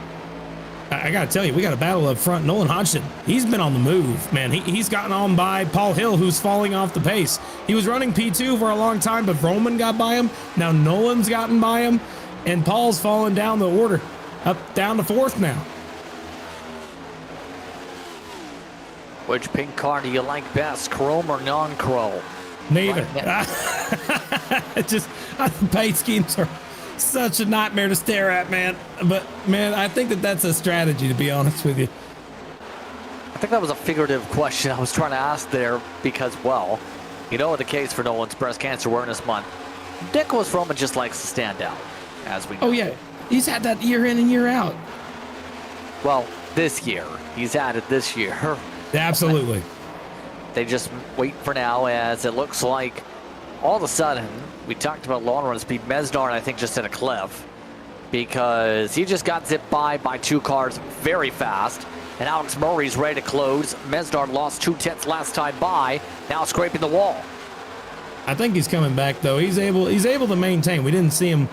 I gotta tell you, we got a battle up front. Nolan Hodgson, he's been on the move, man. He's gotten on by Paul Hill, who's falling off the pace. He was running P2 for a long time, but Roman got by him. Now Nolan's gotten by him, and Paul's fallen down the order, down to fourth now. Which pink car do you like best, chrome or non-chrome? Neither. Paint schemes are such a nightmare to stare at, man. But man, I think that's a strategy, to be honest with you. I think that was a figurative question I was trying to ask there because, well, you know, the case for Nolan's Breast Cancer Awareness Month, Nicholas Roman just likes to stand out, as we know. Oh yeah, he's had that year in and year out. Well, this year. He's had it this year. Absolutely. They just wait for now, as it looks like all of a sudden, we talked about long run speed. Mesnard, I think, just hit a cliff because he just got zipped by two cars very fast. And Alex Murray's ready to close. Mesnard lost 2/10 last time by, now scraping the wall. I think he's coming back though. He's able to maintain. We didn't see him,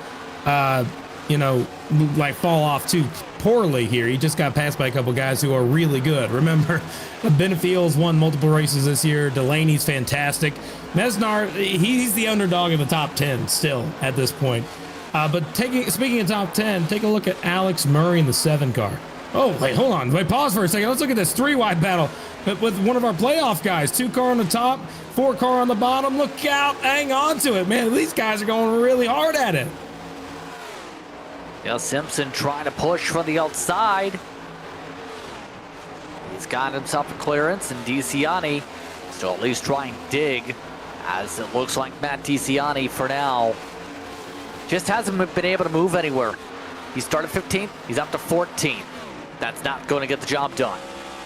like fall off too poorly here. He just got passed by a couple guys who are really good. Remember, Benefield's won multiple races this year. Delaney's fantastic. Mesnard, he's the underdog in the top 10 still at this point. But speaking of top 10, take a look at Alex Murray in the 7 car. Oh, wait, hold on. Wait, pause for a second. Let's look at this 3-wide battle with one of our playoff guys. 2 car on the top, 4 car on the bottom. Look out. Hang on to it, man. These guys are going really hard at it. Yeah, Simpson trying to push from the outside. He's got himself a clearance, and DeCiani still at least trying to dig, as it looks like Matt DeCiani for now just hasn't been able to move anywhere. He started 15th, he's up to 14th. That's not going to get the job done.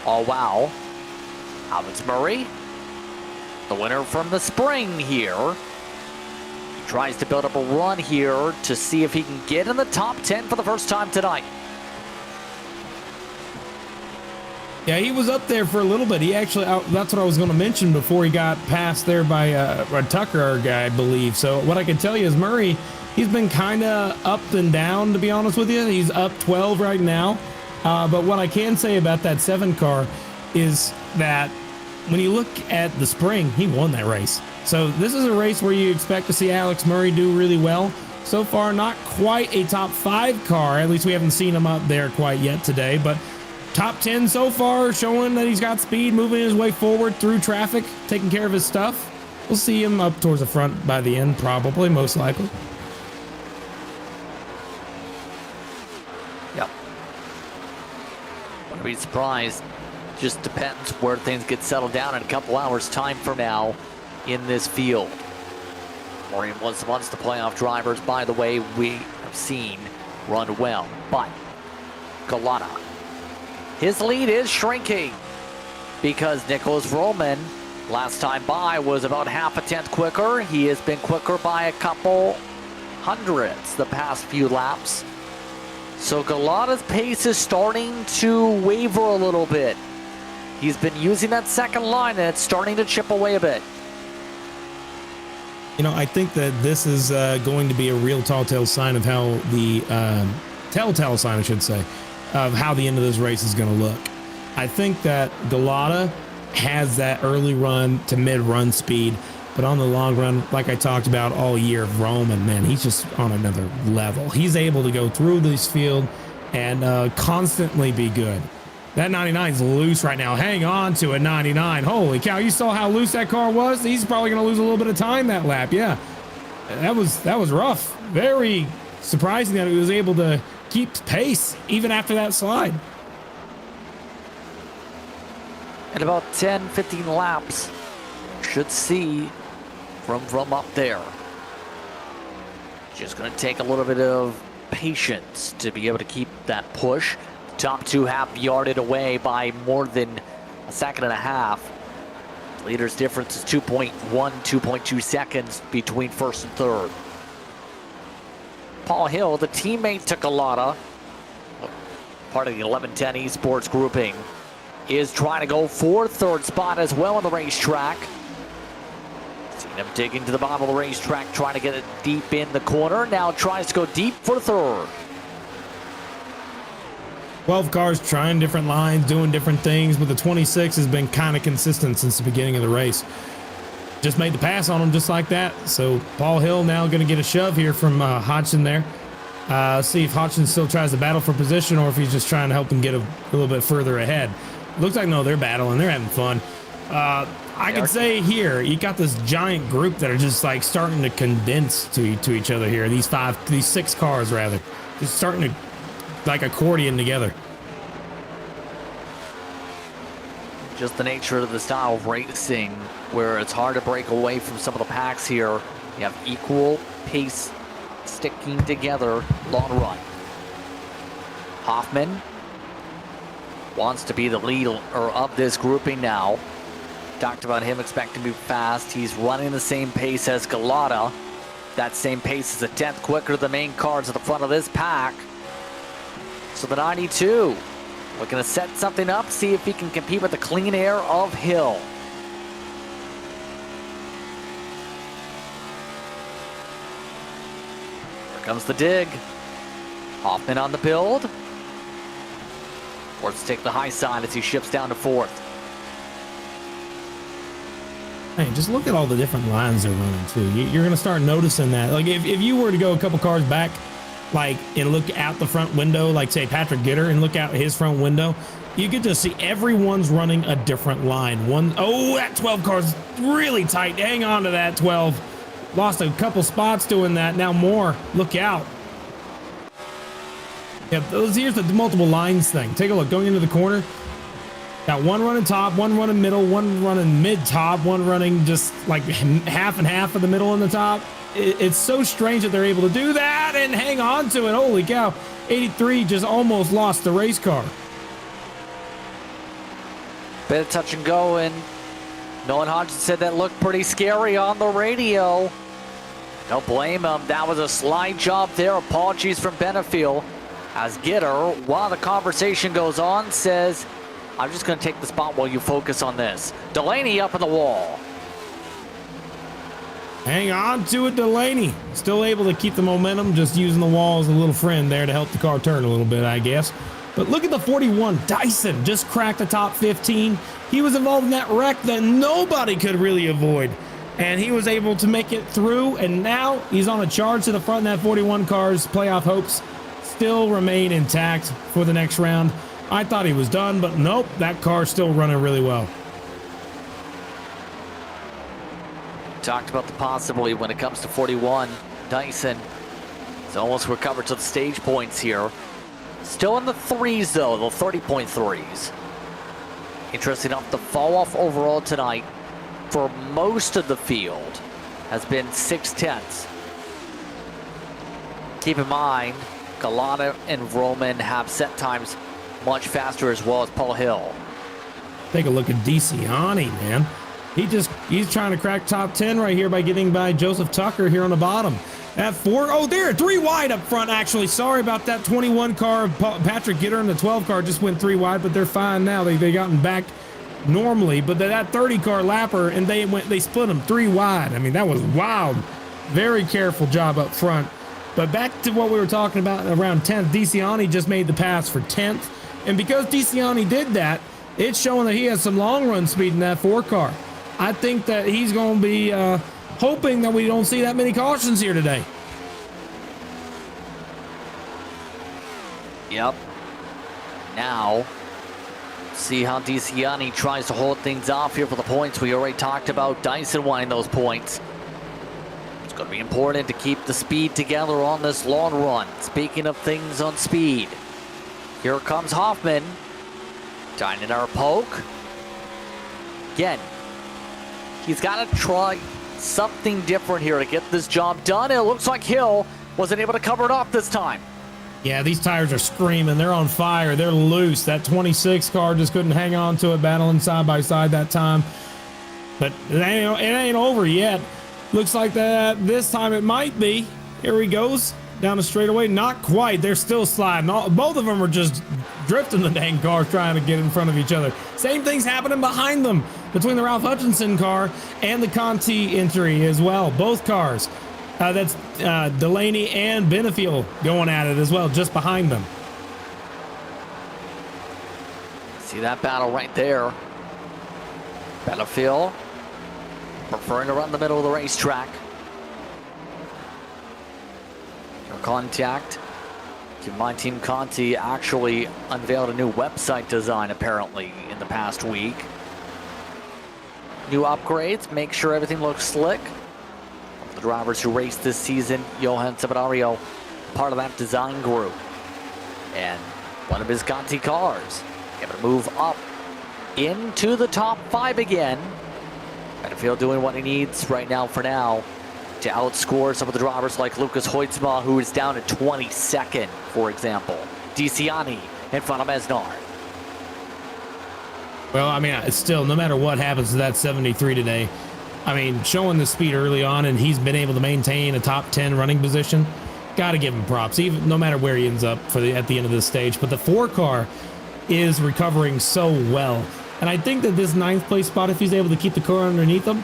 Oh, wow. Alex Murray, the winner from the spring here. He tries to build up a run here to see if he can get in the top 10 for the first time tonight. Yeah, he was up there for a little bit. He actually, that's what I was going to mention before he got passed there by Tucker, our guy, I believe. So what I can tell you is Murray, he's been kind of up and down, to be honest with you. He's up 12 right now. But what I can say about that 7 car is that when you look at the spring, he won that race. So this is a race where you expect to see Alex Murray do really well. So far, not quite a top 5 car. At least we haven't seen him up there quite yet today. But top 10 so far, showing that he's got speed, moving his way forward through traffic, taking care of his stuff. We'll see him up towards the front by the end, probably, most likely. Yep. Wouldn't be surprised. Just depends where things get settled down in a couple hours time from now in this field. Maureen was once the playoff drivers, by the way, we have seen run well. But Galata, his lead is shrinking because Nicholas Roman last time by was about half a tenth quicker. He has been quicker by a couple hundredths the past few laps. So Galata's pace is starting to waver a little bit. He's been using that second line and it's starting to chip away a bit. You know, I think that this is going to be a real telltale sign of how the telltale sign, I should say, of how the end of this race is going to look. I think that Galata has that early run to mid run speed. But on the long run, like I talked about all year, Roman, man, he's just on another level. He's able to go through this field and constantly be good. That 99 is loose right now. Hang on to a 99. Holy cow, you saw how loose that car was? He's probably going to lose a little bit of time that lap. Yeah, that was rough. Very surprising that he was able to keep pace even after that slide. In about 10, 15 laps, should see from up there. Just going to take a little bit of patience to be able to keep that push. Top two have yarded away by more than a second and a half. Leader's difference is 2.1, 2.2 seconds between first and third. Paul Hill, the teammate to Galata, part of the 1110 Esports grouping, is trying to go for third spot as well on the racetrack. Seen him dig into the bottom of the racetrack, trying to get it deep in the corner. Now tries to go deep for third. 12 cars trying different lines, doing different things, but the 26 has been kind of consistent since the beginning of the race. Just made the pass on him just like that. So Paul Hill now going to get a shove here from Hodgson there. See if Hodgson still tries to battle for position or if he's just trying to help him get a little bit further ahead. Looks like, no, they're battling. They're having fun. I could say here, you got this giant group that are just like starting to condense to each other here. These six cars rather, just starting to like accordion together. Just the nature of the style of racing where it's hard to break away from some of the packs here. You have equal pace sticking together long run. Hoffman wants to be the leader of this grouping now. Talked about him expecting to be fast. He's running the same pace as Galata. That same pace is a tenth quicker than the main cars at the front of this pack. So the 92 looking to set something up, see if he can compete with the clean air of Hill. Here comes the dig. Hoffman on the build. Forced to take the high side as he shifts down to fourth. Hey, just look at all the different lines they're running too. You're going to start noticing that. Like if you were to go a couple cars back, like and look out the front window, like say Patrick Gitter, and look out his front window, you get to see everyone's running a different line. That 12 car's really tight. Hang on to that 12. Lost a couple spots doing that. Now more. Look out. Yeah, here's the multiple lines thing. Take a look. Going into the corner. Got one running top, one running middle, one running mid-top, one running just like half and half of the middle and the top. It's so strange that they're able to do that and hang on to it. Holy cow. 83 just almost lost the race car. Bit of touch and go, and Nolan Hodgson said that looked pretty scary on the radio. Don't blame him. That was a slide job there. Apologies from Benefield. As Gitter, while the conversation goes on, says, I'm just going to take the spot while you focus on this. Delaney up in the wall. Hang on to it, Delaney. Still able to keep the momentum, just using the wall as a little friend there to help the car turn a little bit, I guess. But look at the 41. Dyson just cracked the top 15. He was involved in that wreck that nobody could really avoid. And he was able to make it through, and now he's on a charge to the front. That 41 car's playoff hopes still remain intact for the next round. I thought he was done, but nope, that car's still running really well. Talked about the possibility when it comes to 41. Dyson has almost recovered to the stage points here. Still in the threes, though, the 30-point threes. Interesting enough, the fall off overall tonight for most of the field has been 6/10. Keep in mind, Galata and Roman have set times much faster as well as Paul Hill. Take a look at DeCiani, man. He's trying to crack top 10 right here by getting by Joseph Tucker here on the bottom. At 4, oh, there, 3 wide up front, actually. Sorry about that 21 car. Patrick Gitter and the 12 car just went 3 wide, but they're fine now. They gotten back normally, but that 30 car lapper, and they split them 3 wide. I mean, that was wild. Very careful job up front. But back to what we were talking about around 10th, DeCiani just made the pass for 10th. And because DeCiani did that, it's showing that he has some long run speed in that 4 car. I think that he's going to be hoping that we don't see that many cautions here today. Yep. Now, see how DeCiani tries to hold things off here for the points. We already talked about Dyson wanting those points. It's going to be important to keep the speed together on this long run. Speaking of things on speed, here comes Hoffman. Trying in our poke. Again, he's got to try something different here to get this job done. It looks like Hill wasn't able to cover it off this time. Yeah, these tires are screaming. They're on fire. They're loose. That 26 car just couldn't hang on to it, battling side by side that time. But it ain't over yet. Looks like that this time it might be. Here he goes down the straightaway. Not quite. They're still sliding. Both of them are just drifting the dang cars trying to get in front of each other. Same thing's happening behind them between the Ralph Hutchinson car and the Conti entry as well. Both cars. That's Delaney and Benefiel going at it as well, just behind them. See that battle right there. Benefiel preferring to run the middle of the racetrack. No contact. Keep in mind, Team Conti actually unveiled a new website design apparently in the past week. New upgrades, make sure everything looks slick. The drivers who raced this season, Johan Seminario, part of that design group. And one of his Conti cars able to move up into the top 5 again. Benefiel doing what he needs right now for now to outscore some of the drivers like Lucas Hoytsma, who is down at 22nd, for example. DeCiani in front of Mesnar. Well, I mean, it's still, no matter what happens to that 73 today, I mean, showing the speed early on, and he's been able to maintain a top 10 running position. Got to give him props, even no matter where he ends up at the end of this stage. But the 4 car is recovering so well, and I think that this 9th place spot, if he's able to keep the car underneath him,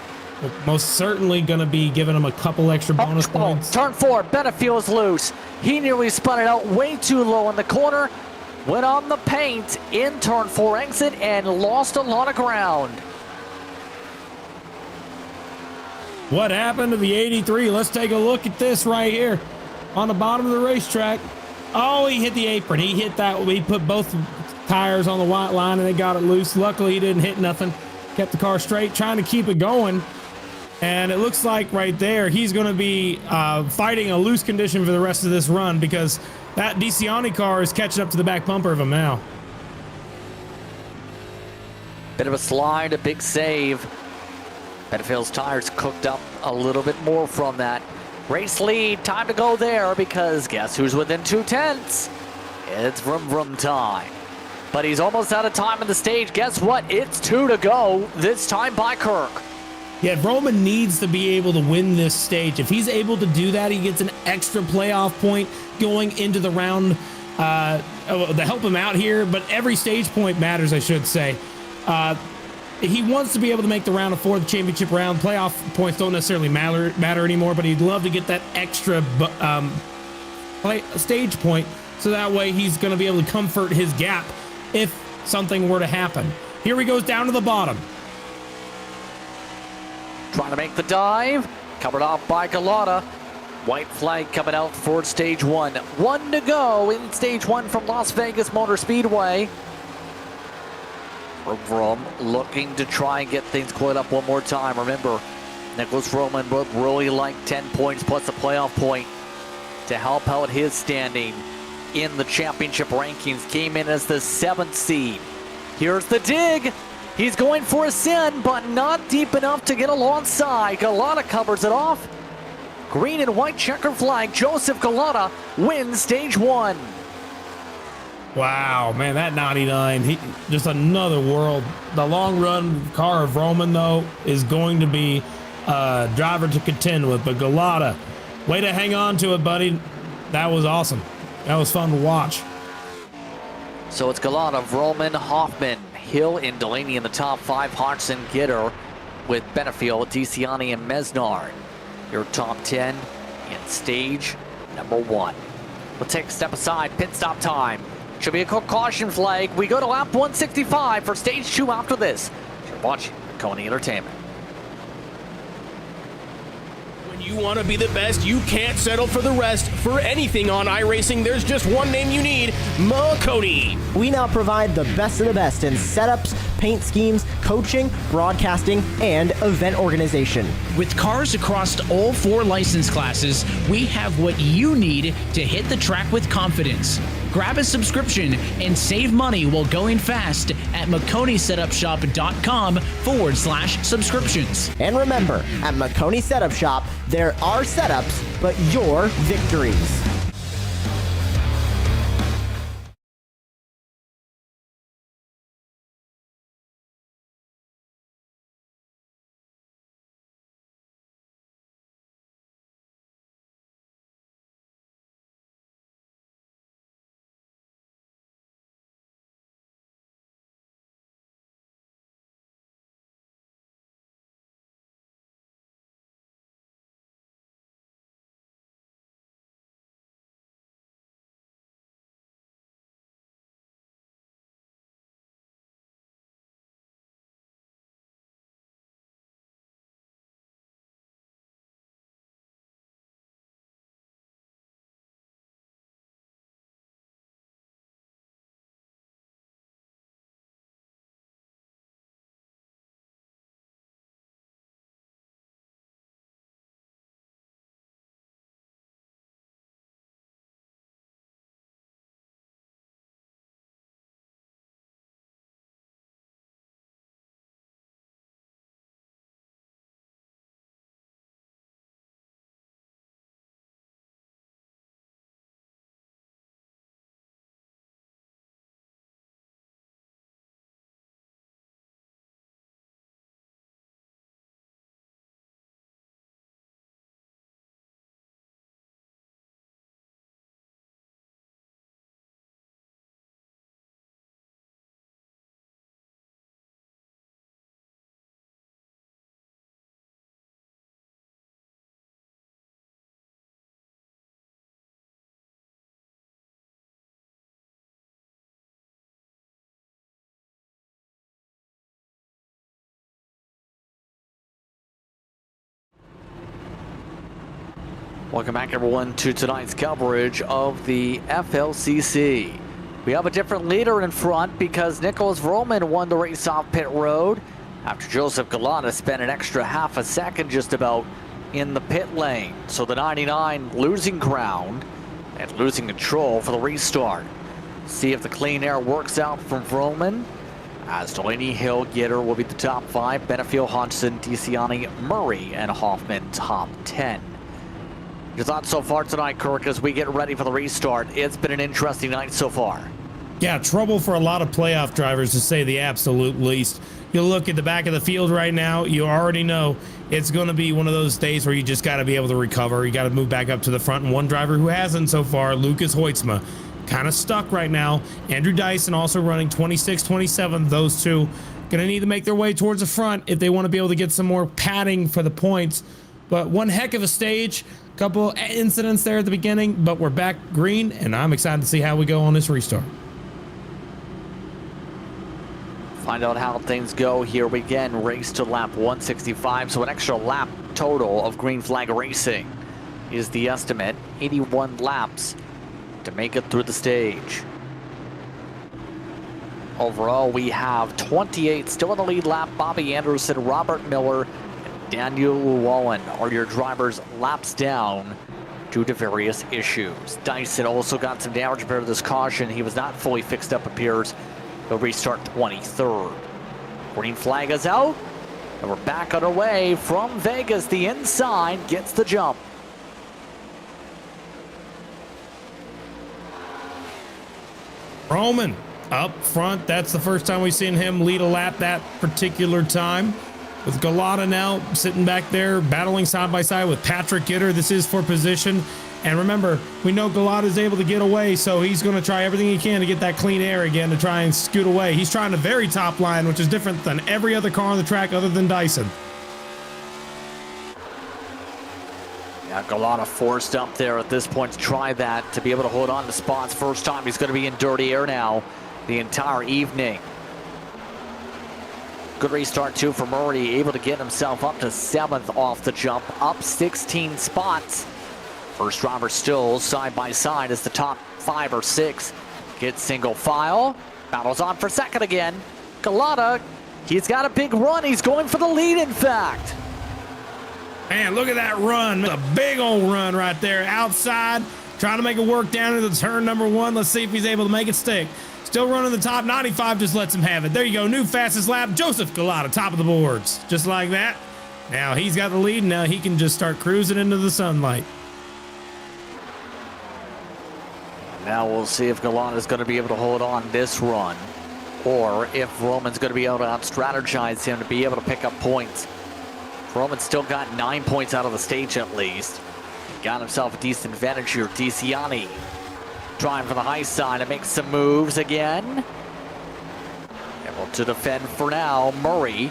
most certainly going to be giving him a couple extra bonus points. Turn 4, Benefiel is loose. He nearly spun it out way too low in the corner. Went on the paint in turn 4 exit and lost a lot of ground. What happened to the 83? Let's take a look at this right here on the bottom of the racetrack. Oh, he hit the apron. He hit that. He put both tires on the white line and they got it loose. Luckily, he didn't hit nothing. Kept the car straight, trying to keep it going. And it looks like right there, he's going to be fighting a loose condition for the rest of this run because that DeCiani car is catching up to the back bumper of him now. Bit of a slide, a big save. Benefiel's tires cooked up a little bit more from that. Race lead, time to go there because guess who's within 2/10? It's vroom vroom time. But he's almost out of time in the stage. Guess what? It's 2 to go, this time by Kirk. Yeah, Roman needs to be able to win this stage. If he's able to do that, he gets an extra playoff point going into the round to help him out here. But every stage point matters, I should say. He wants to be able to make the round of 4, the championship round. Playoff points don't necessarily matter anymore, but he'd love to get that extra stage point so that way he's going to be able to comfort his gap if something were to happen. Here he goes down to the bottom. Trying to make the dive. Covered off by Galata. White flag coming out for stage 1. 1 to go in stage 1 from Las Vegas Motor Speedway. Vroom looking to try and get things cleared up one more time. Remember, Nicholas Roman would really like 10 points plus a playoff point to help out his standing in the championship rankings. Came in as the 7th seed. Here's the dig. He's going for a sin, but not deep enough to get alongside. Galata covers it off. Green and white checker flag. Joseph Galata wins stage 1. Wow, man, that 99, just another world. The long run car of Roman, though, is going to be a driver to contend with. But Galata, way to hang on to it, buddy. That was awesome. That was fun to watch. So it's Galata, Roman, Hoffman, Hill, and Delaney in the top 5. Hodgson, Gitter with Benefiel, DeCiani, and Mesnard. Your top 10 in stage number 1. We'll take a step aside. Pit stop time. Should be a quick caution flag. We go to lap 165 for stage 2 after this. You're watching Maconi Entertainment. You want to be the best, you can't settle for the rest. For anything on iRacing, there's just one name you need, Maconi. We now provide the best of the best in setups, paint schemes, coaching, broadcasting, and event organization. With cars across all 4 license classes, we have what you need to hit the track with confidence. Grab a subscription and save money while going fast at MaconiSetupShop.com/subscriptions. And remember, at Maconi Setup Shop, there are setups, but your victories. Welcome back, everyone, to tonight's coverage of the FLCC. We have a different leader in front because Nicholas Vroman won the race off pit road after Joseph Galata spent an extra half a second just about in the pit lane. So the 99 losing ground and losing control for the restart. See if the clean air works out from Vroman, as Delaney, Hill, Gitter will be the top 5. Benefield, Hodgson, DeCiani, Murray, and Hoffman top 10. Your thoughts so far tonight, Kirk, as we get ready for the restart? It's been an interesting night so far. Yeah, trouble for a lot of playoff drivers, to say the absolute least. You look at the back of the field right now, you already know it's going to be one of those days where you just got to be able to recover. You got to move back up to the front. And one driver who hasn't so far, Lucas Hoytsma, kind of stuck right now. Andrew Dyson also running 26-27. Those two going to need to make their way towards the front if they want to be able to get some more padding for the points. But one heck of a stage. Couple incidents there at the beginning, but we're back green, and I'm excited to see how we go on this restart. Find out how things go here. We again race to lap 165, so an extra lap total of green flag racing is the estimate. 81 laps to make it through the stage. Overall, we have 28 still in the lead lap. Bobby Anderson, Robert Miller, Daniel Wallen are your drivers laps down due to various issues. Dyson also got some damage compared to this caution. He was not fully fixed up, appears. He'll restart 23rd. Green flag is out, and we're back on our way from Vegas. The inside gets the jump. Roman up front. That's the first time we've seen him lead a lap that particular time. With Galata now sitting back there, battling side by side with Patrick Gitter. This is for position. And remember, we know Galata is able to get away, so he's going to try everything he can to get that clean air again to try and scoot away. He's trying the very top line, which is different than every other car on the track other than Dyson. Yeah, Galata forced up there at this point to try that, to be able to hold on to spots. First time he's going to be in dirty air now the entire evening. Good restart too for Murray, able to get himself up to 7th off the jump, up 16 spots. First driver still side by side as the top 5 or 6 get single file. Battles on for 2nd again. Galata, he's got a big run. He's going for the lead, in fact. Man, look at that run. A big old run right there. Outside, trying to make it work down into the turn number 1. Let's see if he's able to make it stick. Still running the top. 95 just lets him have it. There you go. New fastest lap. Joseph Galata, top of the boards. Just like that. Now he's got the lead. Now he can just start cruising into the sunlight. Now we'll see if Galata is going to be able to hold on this run, or if Roman's going to be able to out-strategize him to be able to pick up points. Roman's still got 9 points out of the stage at least. He got himself a decent advantage here. DeCiani trying for the high side and make some moves again. Able to defend for now. Murray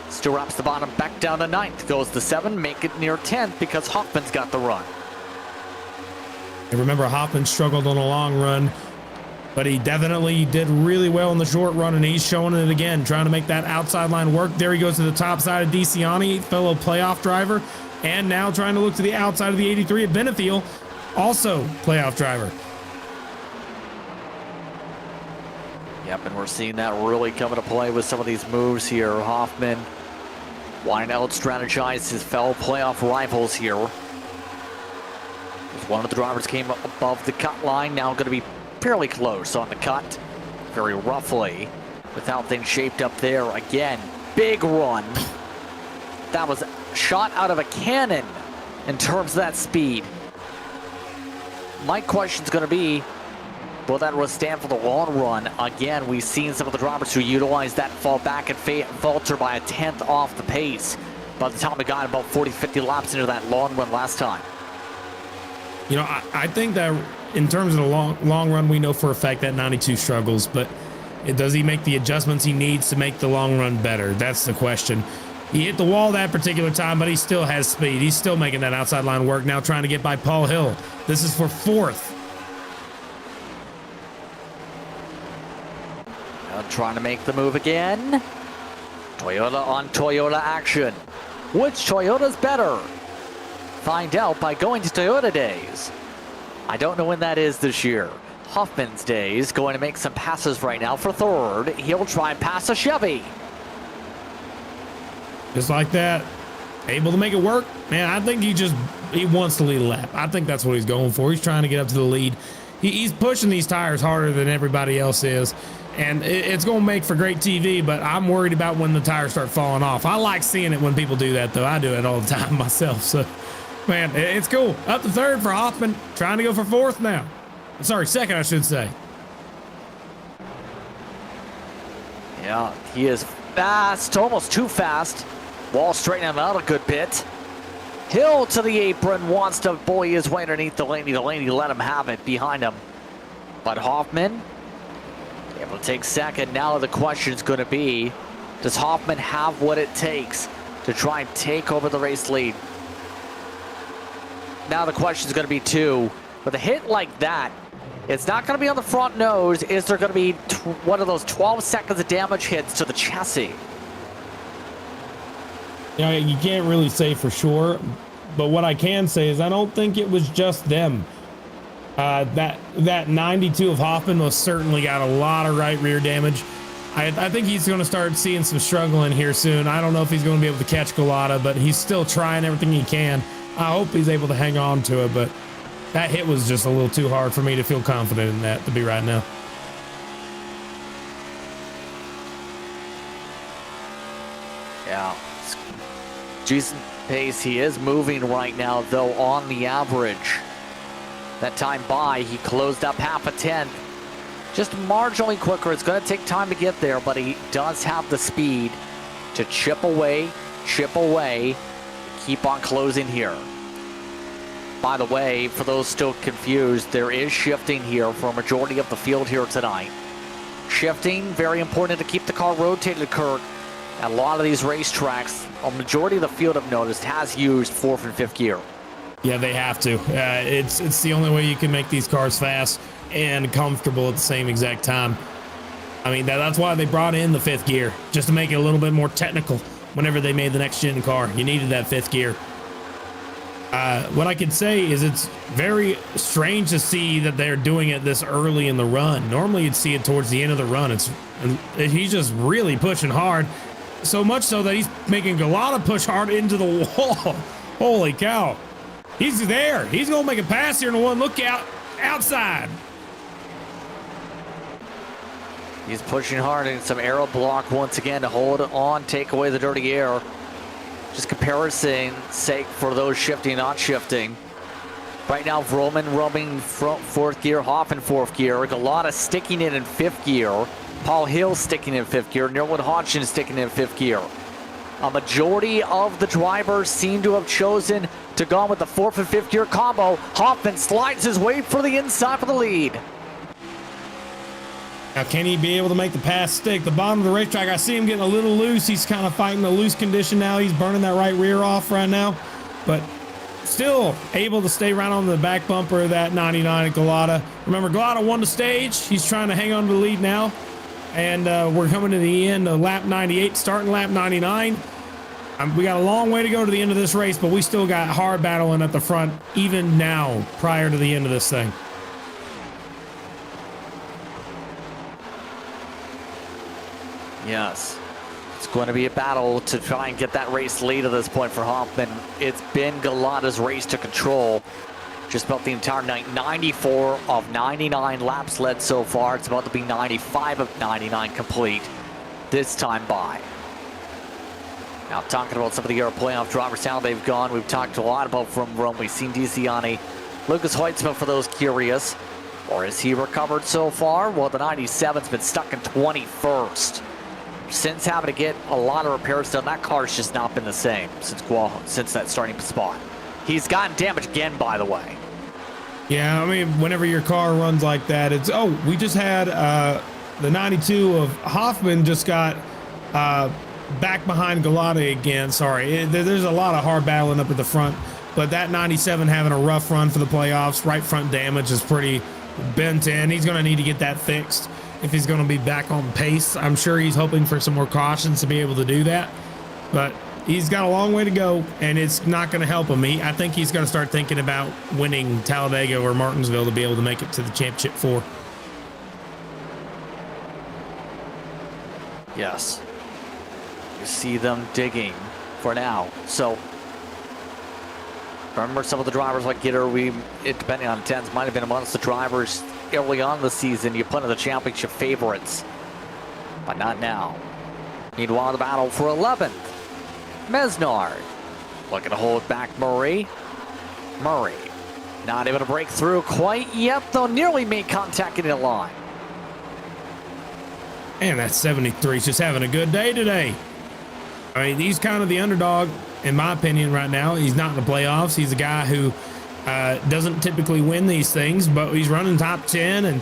still wraps the bottom back down to 9th. Goes to 7, make it near 10th because Hoffman's got the run. And remember, Hoffman struggled on a long run, but he definitely did really well in the short run, and he's showing it again, trying to make that outside line work. There he goes to the top side of DeCiani, fellow playoff driver, and now trying to look to the outside of the 83 at Benefiel, also playoff driver. Yep, and we're seeing that really come into play with some of these moves here. Hoffman wanting to out-strategize his fellow playoff rivals here. One of the drivers came up above the cut line, now going to be fairly close on the cut, very roughly, without things shaped up there. Again, big run. That was shot out of a cannon in terms of that speed. My question's going to be, will that withstand for the long run? Again, we've seen some of the drivers who utilize that fall back and falter by a 10th off the pace by the time we got about 40-50 laps into that long run last time. You know, I think that in terms of the long run, we know for a fact that 92 struggles, but does he make the adjustments he needs to make the long run better? That's the question. He hit the wall that particular time, but he still has speed. He's still making that outside line work, now trying to get by Paul Hill. This is for 4th. Now trying to make the move again. Toyota on Toyota action. Which Toyota's better? Find out by going to Toyota Days. I don't know when that is this year. Hoffman's Days going to make some passes right now for 3rd. He'll try and pass a Chevy. Just like that. Able to make it work. Man, I think he wants to lead a lap. I think that's what he's going for. He's trying to get up to the lead. He's pushing these tires harder than everybody else is. And it's going to make for great TV, but I'm worried about when the tires start falling off. I like seeing it when people do that, though. I do it all the time myself, so... Man, it's cool. Up to 3rd for Hoffman. Trying to go for 4th now. Sorry, 2nd, I should say. Yeah, he is fast. Almost too fast. Wall straightening him out a good bit. Hill to the apron. Wants to bully his way underneath Delaney. Delaney let him have it behind him. But Hoffman able to take 2nd. Now the question is going to be, does Hoffman have what it takes to try and take over the race lead? Now the question is going to be, too, with a hit like that, it's not going to be on the front nose. Is there going to be one of those 12 seconds of damage hits to the chassis? You know, you can't really say for sure, but what I can say is I don't think it was just them. That 92 of Hoffman most certainly got a lot of right rear damage. I think he's going to start seeing some struggling here soon. I don't know if he's going to be able to catch Galata, but he's still trying everything he can. I hope he's able to hang on to it, but that hit was just a little too hard for me to feel confident in that to be right now. Yeah. Decent pace. He is moving right now, though, on the average. That time by, he closed up half a 10th. Just marginally quicker. It's going to take time to get there, but he does have the speed to chip away, keep on closing here. By the way, for those still confused, there is shifting here for a majority of the field here tonight. Shifting, very important to keep the car rotated, Kirk. At a lot of these racetracks, a majority of the field, I've noticed, has used 4th and 5th gear. Yeah, they have to. It's the only way you can make these cars fast and comfortable at the same exact time. I mean, that's why they brought in the 5th gear, just to make it a little bit more technical whenever they made the next gen car. You needed that 5th gear. What I can say is it's very strange to see that they're doing it this early in the run. Normally you'd see it towards the end of the run. He's just really pushing hard, so much so that he's making Galata push hard into the wall. Holy cow. He's there. He's going to make a pass here in the one. Look out. Outside. He's pushing hard in some aero block once again to hold on, take away the dirty air. Just comparison sake for those shifting, not shifting. Right now, Vroman rubbing front 4th gear, Hoff in 4th gear. Galata sticking it in 5th gear. Paul Hill sticking in 5th gear. Nerwood Hodgson sticking in 5th gear. A majority of the drivers seem to have chosen to go with the 4th and 5th gear combo. Hoffman slides his way for the inside for the lead. Now, can he be able to make the pass stick? The bottom of the racetrack, I see him getting a little loose. He's kind of fighting the loose condition now. He's burning that right rear off right now, but still able to stay right on the back bumper of that 99 at Galata. Remember, Galata won the stage. He's trying to hang on to the lead now, and we're coming to the end of lap 98, starting lap 99. We got a long way to go to the end of this race, but we still got hard battling at the front, even now, prior to the end of this thing. Yes, it's going to be a battle to try and get that race lead at this point for Hoffman. It's been Galata's race to control just about the entire night. 94 of 99 laps led so far. It's about to be 95 of 99 complete this time by. Now, talking about some of the Euro playoff drivers, how they've gone. We've talked a lot about from Rome. We've seen DeCiani, Lucas Hoitzman for those curious. Or has he recovered so far? Well, the 97's been stuck in 21st. Since having to get a lot of repairs done, that car's just not been the same since that starting spot. He's gotten damaged again, by the way. Yeah, I mean, whenever your car runs like that, it's, oh, we just had the 92 of Hoffman just got back behind Galata again. Sorry, there's a lot of hard battling up at the front, but that 97 having a rough run for the playoffs. Right front damage is pretty bent in. He's going to need to get that fixed if he's going to be back on pace. I'm sure he's hoping for some more cautions to be able to do that, but he's got a long way to go, and it's not going to help him. I think he's going to start thinking about winning Talladega or Martinsville to be able to make it to the championship 4. Yes. You see them digging for now. So remember, some of the drivers like Gitter, depending on tens, might have been amongst the drivers early on in the season you put in the championship favorites, but not now. Meanwhile, the battle for 11th, Mesnard looking to hold back Murray. Murray not able to break through quite yet, though nearly made contact in the line. And that 73 is just having a good day today. I mean, he's kind of the underdog, in my opinion, right now. He's not in the playoffs. He's a guy who doesn't typically win these things, but he's running top 10, and,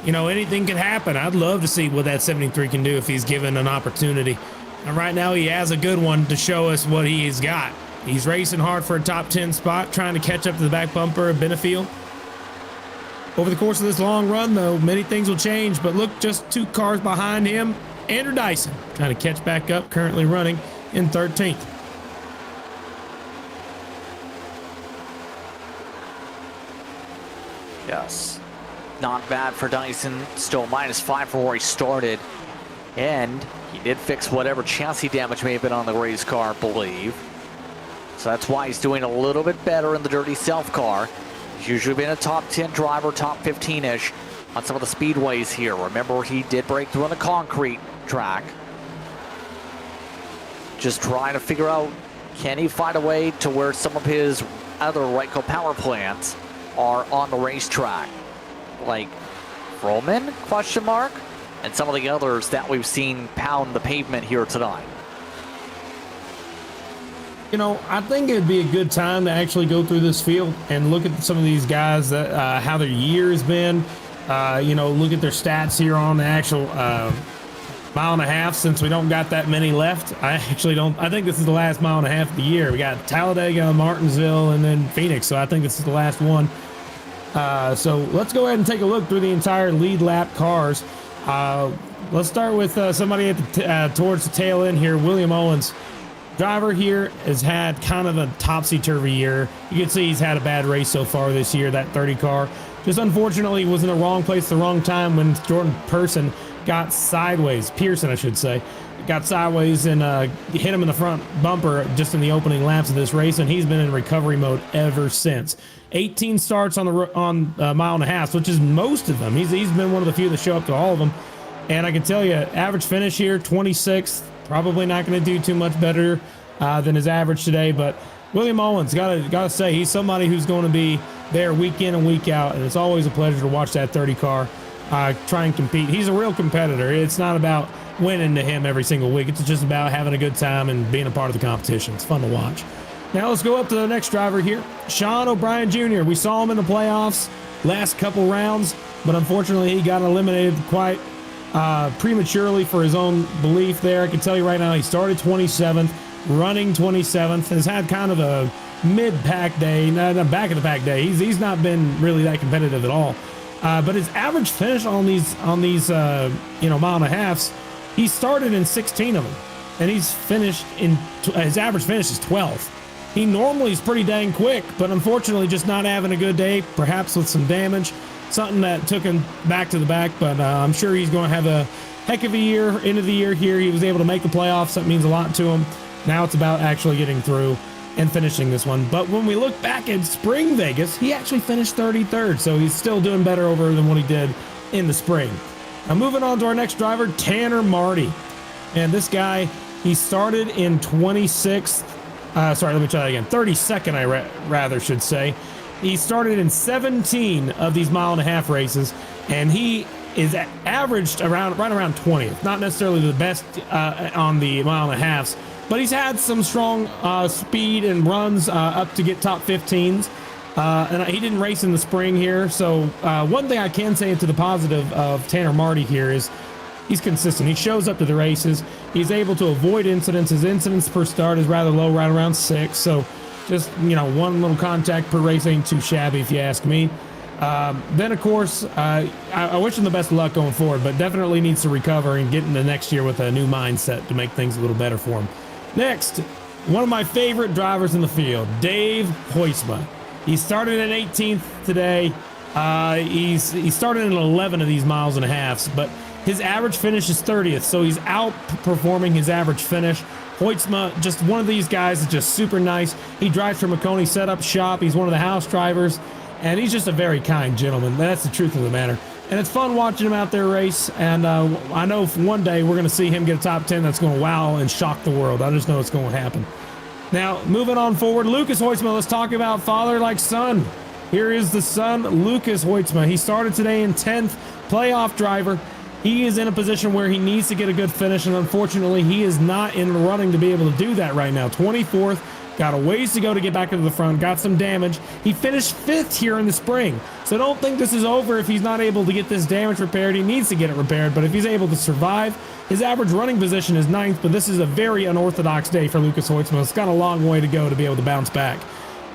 you know, anything can happen. I'd love to see what that 73 can do if he's given an opportunity. And right now, he has a good one to show us what he's got. He's racing hard for a top 10 spot, trying to catch up to the back bumper of Benefield. Over the course of this long run, though, many things will change, but look, just 2 cars behind him, Andrew Dyson trying to catch back up, currently running in 13th. Yes, not bad for Dyson. Still -5 from where he started, and he did fix whatever chassis damage may have been on the race car, I believe. So that's why he's doing a little bit better in the Dirty South car. He's usually been a top 10 driver, top 15-ish on some of the speedways here. Remember, he did break through on the concrete track. Just trying to figure out, can he find a way to where some of his other Ryco power plants are on the racetrack, like Roman, question mark, and some of the others that we've seen pound the pavement here tonight. You know, I think it'd be a good time to actually go through this field and look at some of these guys, that how their year has been. You know, look at their stats here on the actual mile and a half, since we don't got that many left. I think this is the last mile and a half of the year. We got Talladega, Martinsville, and then Phoenix, so I think this is the last one. So let's go ahead and take a look through the entire lead lap cars. let's start with somebody at the towards the tail end here. William Owens, driver here, has had kind of a topsy-turvy year. You can see he's had a bad race so far this year, that 30 car. Just unfortunately was in the wrong place at the wrong time when Jordan Pearson got sideways. Pearson, I should say. Got sideways and hit him in the front bumper just in the opening laps of this race, and he's been in recovery mode ever since. 18 starts on the mile and a half, which is most of them. He's been one of the few that show up to all of them. And I can tell you, average finish here, 26th. Probably not going to do too much better than his average today. But William Owens, gotta say, he's somebody who's going to be there week in and week out, and it's always a pleasure to watch that 30 car try and compete. He's a real competitor. It's not about winning to him every single week. It's just about having a good time and being a part of the competition. It's fun to watch. Now let's go up to the next driver here, Sean O'Brien Jr. We saw him in the playoffs last couple rounds, but unfortunately he got eliminated quite prematurely for his own belief there. I can tell you right now, he started 27th, running 27th, has had kind of a mid-pack day, not back of the pack day. He's not been really that competitive at all. But his average finish on these mile and a halves, he started in 16 of them, and he's finished in his average finish is 12th. He normally is pretty dang quick, but unfortunately just not having a good day, perhaps with some damage, something that took him back to the back. But I'm sure he's going to have a heck of a year, end of the year here. He was able to make the playoffs. That means a lot to him. Now it's about actually getting through and finishing this one. But when we look back at spring Vegas, he actually finished 33rd, so he's still doing better over than what he did in the spring. Now moving on to our next driver, Tanner Marty. And this guy, he started in 26th. Sorry, let me try that again. 32nd, I rather should say. He started in 17 of these mile and a half races, and he is averaged right around 20th. Not necessarily the best on the mile and a halves, but he's had some strong speed and runs up to get top 15s. And he didn't race in the spring here. So one thing I can say to the positive of Tanner Marty here is he's consistent. He shows up to the races. He's able to avoid incidents. His incidents per start is rather low, right around 6. So just, one little contact per race ain't too shabby if you ask me. Then, of course, I wish him the best of luck going forward, but definitely needs to recover and get into next year with a new mindset to make things a little better for him. Next, one of my favorite drivers in the field, Dave Huisma. He started in 18th today. He started in 11 of these miles and a halves, but his average finish is 30th, so he's outperforming his average finish. Huisma, just one of these guys that's just super nice. He drives for Maconi Setup Shop. He's one of the house drivers, and he's just a very kind gentleman. That's the truth of the matter. And it's fun watching him out there race, and I know one day we're going to see him get a top 10 that's going to wow and shock the world. I just know it's going to happen. Now, moving on forward, Lucas Huisma. Let's talk about father like son. Here is the son, Lucas Huisma. He started today in 10th, playoff driver. He is in a position where he needs to get a good finish, and unfortunately, he is not in the running to be able to do that right now. 24th, got a ways to go to get back into the front, got some damage. He finished 5th here in the spring, so don't think this is over if he's not able to get this damage repaired. He needs to get it repaired, but if he's able to survive, his average running position is 9th, but this is a very unorthodox day for Lucas Huisma. It's got a long way to go to be able to bounce back.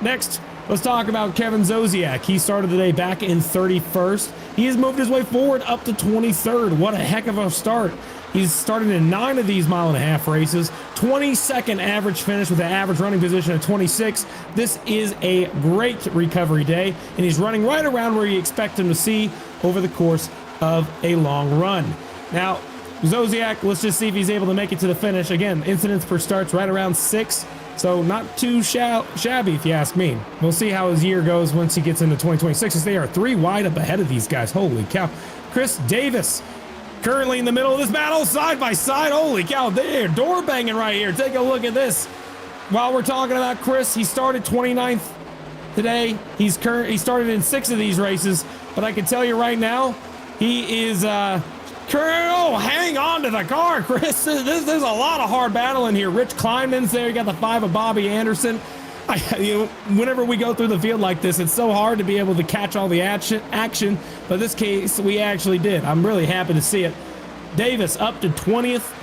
Next, let's talk about Kevin Zosiak. He started the day back in 31st. He has moved his way forward up to 23rd. What a heck of a start. He's started in 9 of these mile and a half races. 22nd average finish with an average running position of 26. This is a great recovery day, and he's running right around where you expect him to see over the course of a long run. Now, Zosiak, let's just see if he's able to make it to the finish. Again, incidents per start's right around 6. So not too shabby, if you ask me. We'll see how his year goes once he gets into 2026, as they are 3 wide up ahead of these guys. Holy cow. Chris Davis, currently in the middle of this battle, side by side. Holy cow, they're door banging right here. Take a look at this. While we're talking about Chris, he started 29th today. He started in 6 of these races, but I can tell you right now, he is hang on to the car, Chris. There's a lot of hard battle in here. Rich Kleinman's there. You got the 5 of Bobby Anderson. Whenever we go through the field like this, it's so hard to be able to catch all the action. But in this case, we actually did. I'm really happy to see it. Davis up to 20th.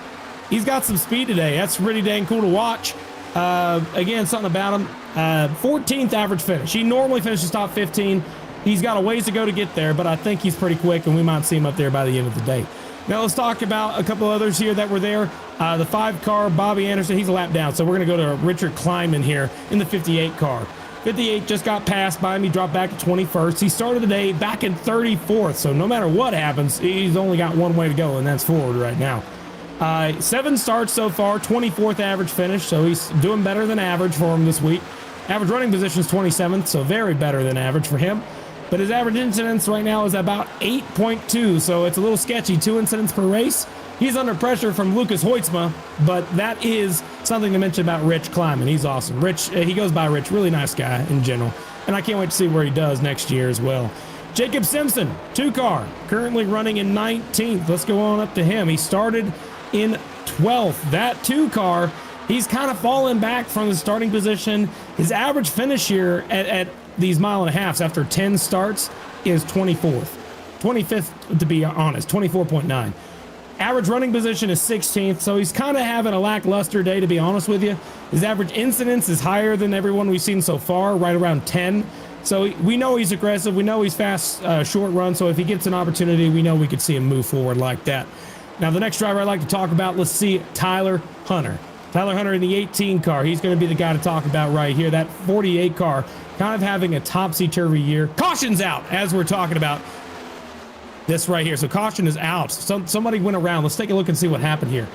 He's got some speed today. That's pretty dang cool to watch. Again, something about him. 14th average finish. He normally finishes top 15. He's got a ways to go to get there, but I think he's pretty quick, and we might see him up there by the end of the day. Now let's talk about a couple others here that were there. The 5 car, Bobby Anderson, he's a lap down. So we're going to go to Richard Kleinman here in the 58 car. 58 just got passed by him. He dropped back to 21st. He started the day back in 34th. So no matter what happens, he's only got one way to go, and that's forward right now. 7 starts so far, 24th average finish. So he's doing better than average for him this week. Average running position is 27th, so very better than average for him. But his average incidence right now is about 8.2, so it's a little sketchy. 2 incidents per race. He's under pressure from Lucas Hoitzma, but that is something to mention about Rich Kleiman. He's awesome. Rich, he goes by Rich, really nice guy in general. And I can't wait to see where he does next year as well. Jacob Simpson, 2 car, currently running in 19th. Let's go on up to him. He started in 12th. That 2 car, he's kind of fallen back from the starting position. His average finish here at these mile and a halves after 10 starts is 24th. 25th, to be honest, 24.9. Average running position is 16th, so he's kind of having a lackluster day, to be honest with you. His average incidence is higher than everyone we've seen so far, right around 10. So we know he's aggressive. We know he's fast, short run. So if he gets an opportunity, we know we could see him move forward like that. Now, the next driver I'd like to talk about, let's see Tyler Hunter. Tyler Hunter in the 18 car. He's going to be the guy to talk about right here. That 48 car kind of having a topsy-turvy year. Caution's out as we're talking about this right here. So caution is out. Somebody went around. Let's take a look and see what happened here.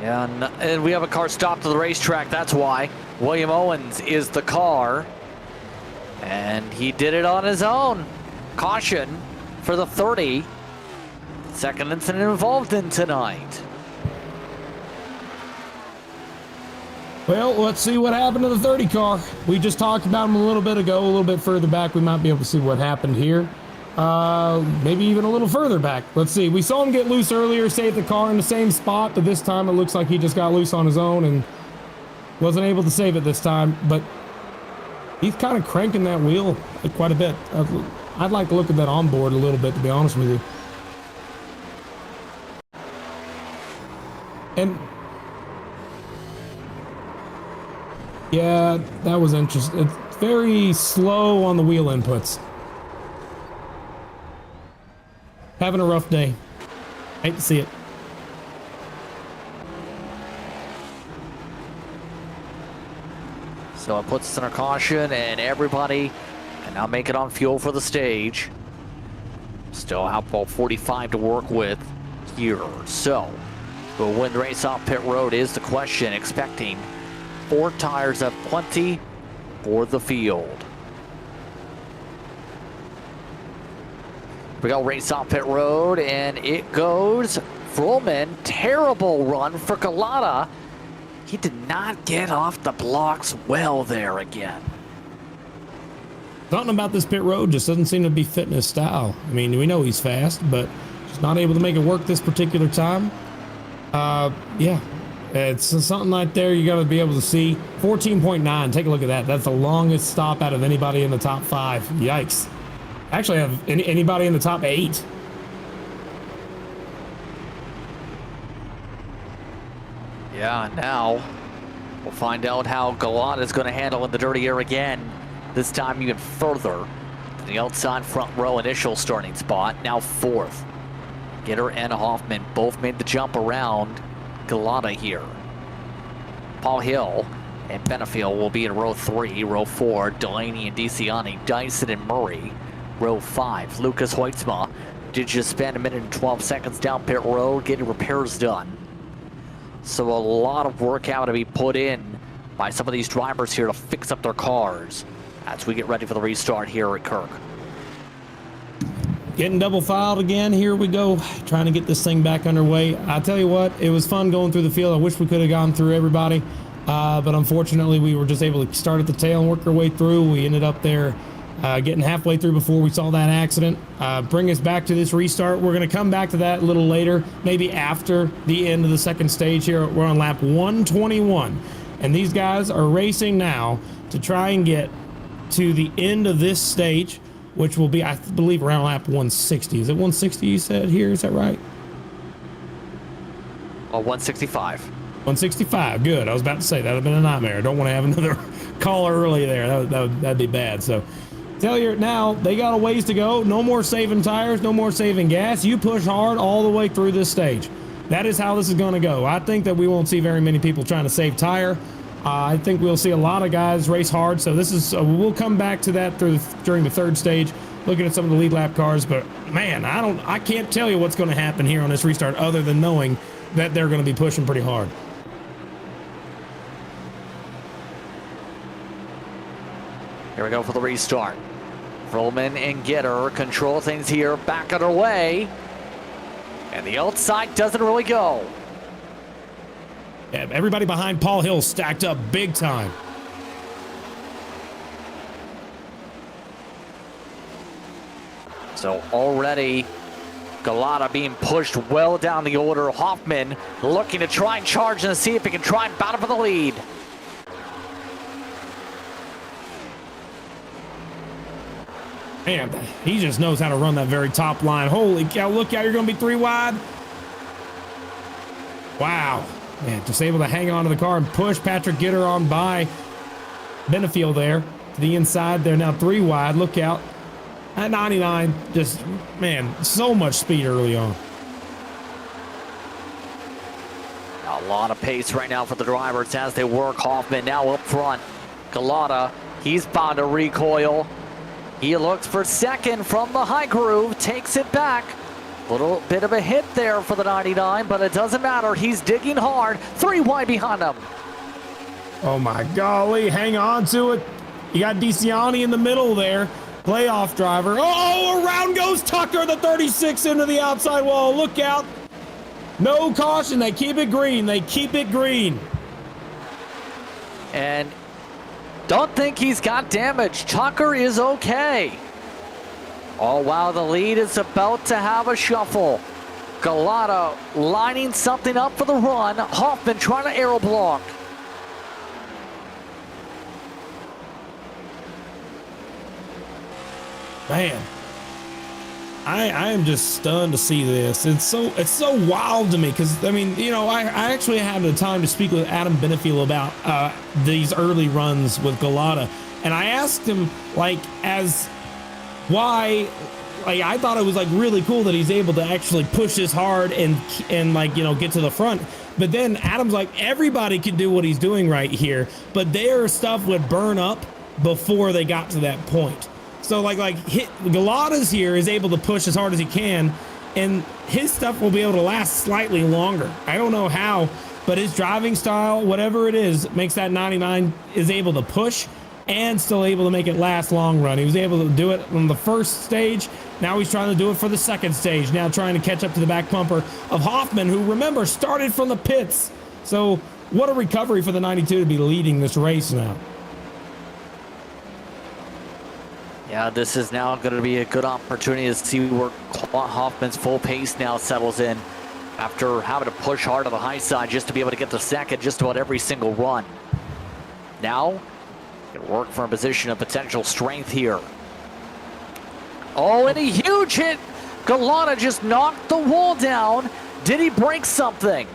Yeah, and we have a car stopped to the racetrack. That's why. William Owens is the car. And he did it on his own. Caution for the 30. Second incident involved in tonight. Well, let's see what happened to the 30 car. We just talked about him a little bit ago. A little bit further back, we might be able to see what happened here. Maybe even a little further back. Let's see. We saw him get loose earlier, save the car in the same spot, but this time it looks like he just got loose on his own and wasn't able to save it this time. But he's kind of cranking that wheel quite a bit. I'd like to look at that onboard a little bit, to be honest with you. And yeah, that was interesting. It's very slow on the wheel inputs. Having a rough day. Hate to see it. So it puts us in a caution, and everybody can now make it on fuel for the stage. Still have about 45 to work with here. So, we'll win the race off pit road is the question. Expecting 4 tires of plenty for the field. We go race off pit road, and it goes Frohlman. Terrible run for Galata. He did not get off the blocks well there again. Something about this pit road just doesn't seem to be fitting his style. I mean, we know he's fast, but just not able to make it work this particular time. Yeah, it's something right there you got to be able to see. 14.9, take a look at that. That's the longest stop out of anybody in the top 5. Yikes. Actually, have anybody in the top 8. Yeah, now we'll find out how Galata is going to handle in the dirty air again. This time even further to the outside front row initial starting spot. Now 4th. Gitter and Hoffman both made the jump around Galata here. Paul Hill and Benefield will be in row 3. Row 4, Delaney and DeCiani, Dyson and Murray. Row 5, Lucas Hoitzma did just spend 1 minute and 12 seconds down pit road getting repairs done. So a lot of work having to be put in by some of these drivers here to fix up their cars as we get ready for the restart here at Kirk. Getting double filed again. Here we go, trying to get this thing back underway. I tell you what, it was fun going through the field. I wish we could have gone through everybody, but unfortunately we were just able to start at the tail and work our way through. We ended up there getting halfway through before we saw that accident. Bring us back to this restart. We're going to come back to that a little later, maybe after the end of the second stage here. We're on lap 121, and these guys are racing now to try and get to the end of this stage, which will be, I believe, around lap 160. Is it 160 you said here? Is that right? 165. 165. Good. I was about to say that would have been a nightmare. I don't want to have another caller early there. That'd be bad. So Tell you now, they got a ways to go. No more saving tires, no more saving gas. You push hard all the way through this stage. That is how this is going to go. I think that we won't see very many people trying to save tire. I think we'll see a lot of guys race hard. So this is we'll come back to that during the third stage, looking at some of the lead lap cars. But man, I can't tell you what's going to happen here on this restart other than knowing that they're going to be pushing pretty hard. Here we go for the restart. Vroman and Gitter control things here, back underway. And the outside doesn't really go. Yeah, everybody behind Paul Hill stacked up big time. So already Galata being pushed well down the order. Hoffman looking to try and charge and see if he can try and battle for the lead. Man, he just knows how to run that very top line. Holy cow, look out, you're going to be 3 wide. Wow. Man, just able to hang on to the car and push Patrick Gitter on by Benefield there to the inside. They're now 3 wide. Look out. At 99, just, man, so much speed early on. A lot of pace right now for the drivers as they work. Hoffman now up front. Galata, he's bound to recoil. He looks for second from the high groove, takes it back. Little bit of a hit there for the 99, but it doesn't matter. He's digging hard. 3 wide behind him. Oh my golly, hang on to it. You got DeCiani in the middle there. Playoff driver. Oh, around goes Tucker, the 36 into the outside wall. Look out. No caution. They keep it green. They keep it green. And don't think he's got damage. Tucker is okay. Oh, wow, the lead is about to have a shuffle. Galata lining something up for the run. Hoffman trying to aero block. Man, I am just stunned to see this. It's so wild to me because, I mean, you know, I actually had the time to speak with Adam Benefield about these early runs with Galata, and I asked him, like, why, like, I thought it was, like, really cool that he's able to actually push this hard and like, you know, get to the front. But then Adam's like, everybody can do what he's doing right here, but their stuff would burn up before they got to that point. So Galata's here is able to push as hard as he can, and his stuff will be able to last slightly longer. I don't know how, but his driving style, whatever it is, makes that 99 is able to push and still able to make it last long run. He was able to do it on the first stage. Now he's trying to do it for the second stage. Now trying to catch up to the back bumper of Hoffman, who, remember, started from the pits. So what a recovery for the 92 to be leading this race now. Yeah, this is now going to be a good opportunity to see where Hoffman's full pace now settles in after having to push hard on the high side just to be able to get to second just about every single run. Now, can work from a position of potential strength here. Oh, and a huge hit. Galata just knocked the wall down. Did he break something?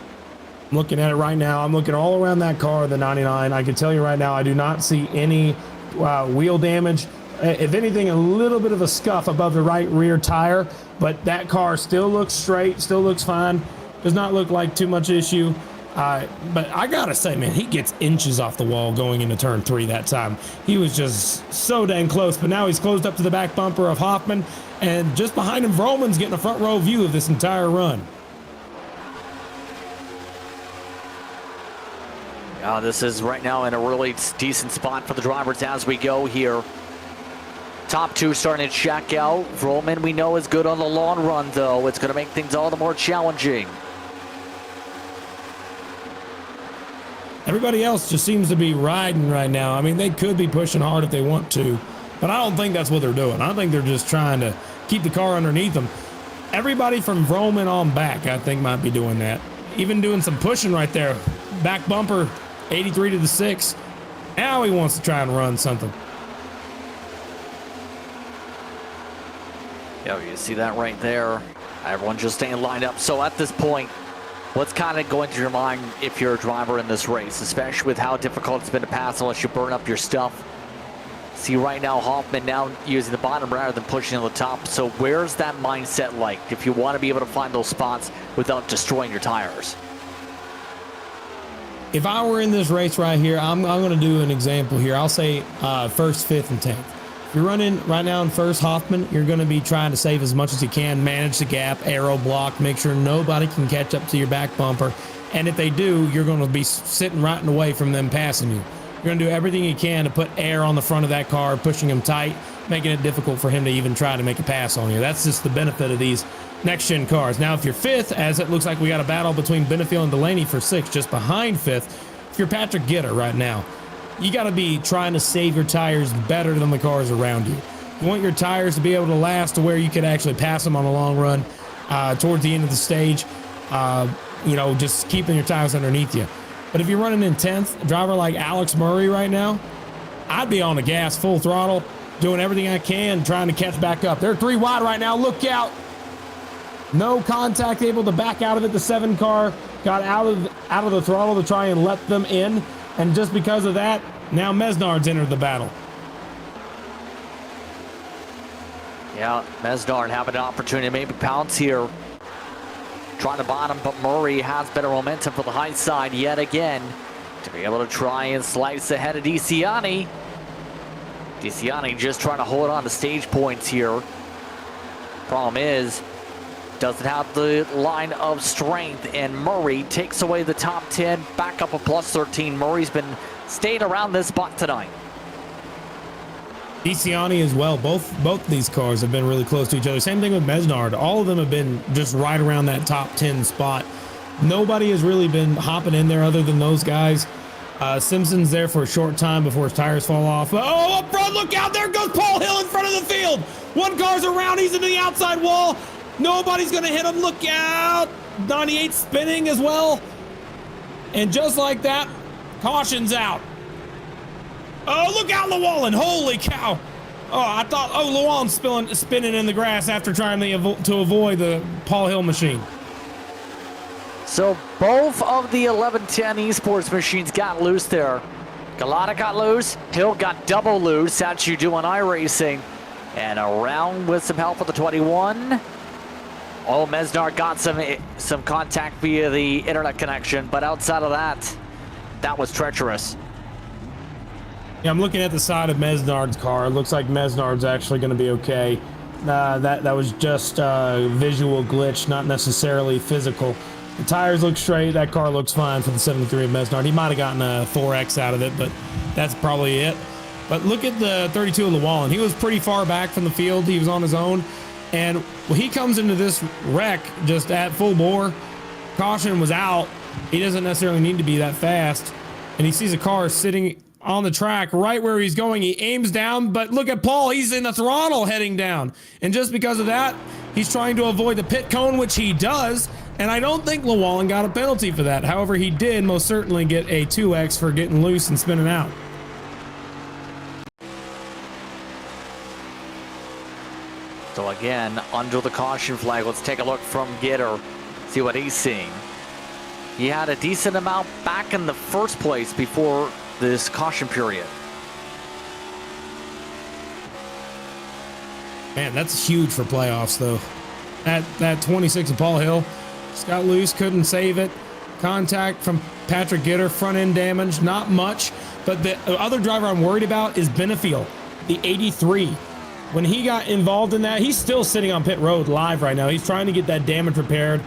I'm looking at it right now. I'm looking all around that car, the 99. I can tell you right now, I do not see any wheel damage. If anything, a little bit of a scuff above the right rear tire, but that car still looks straight, still looks fine. Does not look like too much issue. But I gotta say, man, he gets inches off the wall going into turn 3 that time. He was just so dang close, but now he's closed up to the back bumper of Hoffman, and just behind him, Vroman's getting a front row view of this entire run. This is right now in a really decent spot for the drivers as we go here. Top 2 starting to check out. Vroman, we know, is good on the long run, though. It's going to make things all the more challenging. Everybody else just seems to be riding right now. I mean, they could be pushing hard if they want to, but I don't think that's what they're doing. I think they're just trying to keep the car underneath them. Everybody from Vroman on back, I think, might be doing that. Even doing some pushing right there. Back bumper, 83 to the 6. Now he wants to try and run something. Yeah, you see that right there. Everyone just staying lined up. So at this point, what's kind of going through your mind if you're a driver in this race, especially with how difficult it's been to pass unless you burn up your stuff? See right now, Hoffman now using the bottom rather than pushing on the top. So where's that mindset like if you want to be able to find those spots without destroying your tires? If I were in this race right here, I'm going to do an example here. I'll say first, fifth, and 10th. If you're running right now in first, Hoffman, you're going to be trying to save as much as you can, manage the gap, aero block, make sure nobody can catch up to your back bumper. And if they do, you're going to be sitting right in the way from them passing you. You're going to do everything you can to put air on the front of that car, pushing him tight, making it difficult for him to even try to make a pass on you. That's just the benefit of these next-gen cars. Now, if you're fifth, as it looks like we got a battle between Benefield and Delaney for sixth, just behind fifth, if you're Patrick Gitter right now, you got to be trying to save your tires better than the cars around you. You want your tires to be able to last to where you could actually pass them on a long run towards the end of the stage, just keeping your tires underneath you. But if you're running in 10th, a driver like Alex Murray right now, I'd be on the gas full throttle, doing everything I can, trying to catch back up. They're 3 wide right now. Look out. No contact, able to back out of it. The 7 car got out of the throttle to try and let them in. And just because of that, now Mesnard's entered the battle. Yeah, Mesnard having an opportunity to maybe pounce here. Trying to bottom, but Murray has better momentum for the high side yet again to be able to try and slice ahead of DeCiani. DeCiani just trying to hold on to stage points here. Problem is, doesn't have the line of strength, and Murray takes away the top 10, back up a plus 13. Murray's been staying around this spot tonight. DeCiani as well. Both of these cars have been really close to each other. Same thing with Mesnard. All of them have been just right around that top 10 spot. Nobody has really been hopping in there other than those guys. Simpson's there for a short time before his tires fall off. Oh, up front, look out. There goes Paul Hill in front of the field. One car's around. He's into the outside wall. Nobody's going to hit him. Look out. 98 spinning as well. And just like that, caution's out. Oh, look out, Llewellyn. Holy cow. Oh, I thought, Llewellyn's spinning in the grass after trying to avoid the Paul Hill machine. So both of the 1110 esports machines got loose there. Galata got loose. Hill got double loose. That's you do on iRacing. And around with some help with the 21. Oh, Mesnard got some contact via the internet connection. But outside of that, that was treacherous. Yeah, I'm looking at the side of Mesnard's car. It looks like Mesnard's actually going to be okay. That was just a visual glitch, not necessarily physical. The tires look straight. That car looks fine for the 73 of Mesnard. He might have gotten a 4X out of it, but that's probably it. But look at the 32 of Llewellyn. He was pretty far back from the field. He was on his own. And when he comes into this wreck just at full bore, caution was out. He doesn't necessarily need to be that fast. And he sees a car sitting on the track right where he's going. He aims down, but look at Paul. He's in the throttle heading down. And just because of that, he's trying to avoid the pit cone, which he does. And I don't think Llewellyn got a penalty for that. However, he did most certainly get a 2X for getting loose and spinning out. So again, under the caution flag, let's take a look from Gitter, see what he's seeing. He had a decent amount back in the first place before this caution period. Man, that's huge for playoffs, though. That 26 of Paul Hill just got loose, couldn't save it. Contact from Patrick Gitter, front end damage, not much. But the other driver I'm worried about is Benefield, the 83. When he got involved in that, he's still sitting on pit road live right now. He's trying to get that damage repaired.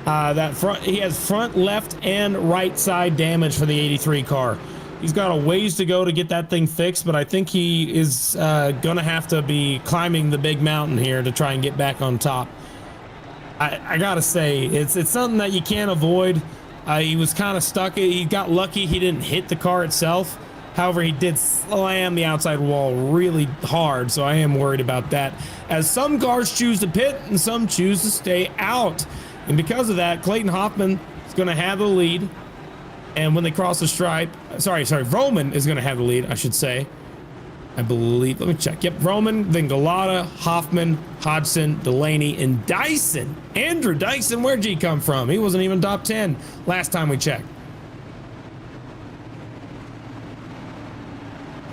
He has front, left, and right side damage for the 83 car. He's got a ways to go to get that thing fixed, but I think he is going to have to be climbing the big mountain here to try and get back on top. I got to say, it's something that you can't avoid. He was kind of stuck. He got lucky he didn't hit the car itself. However, he did slam the outside wall really hard, so I am worried about that. As some cars choose to pit and some choose to stay out. And because of that, Clayton Hoffman is going to have the lead. And when they cross the stripe, sorry, Roman is going to have the lead, I should say. I believe, let me check. Yep, Roman, then Galata, Hoffman, Hodgson, Delaney, and Dyson. Andrew Dyson, where'd he come from? He wasn't even top 10 last time we checked.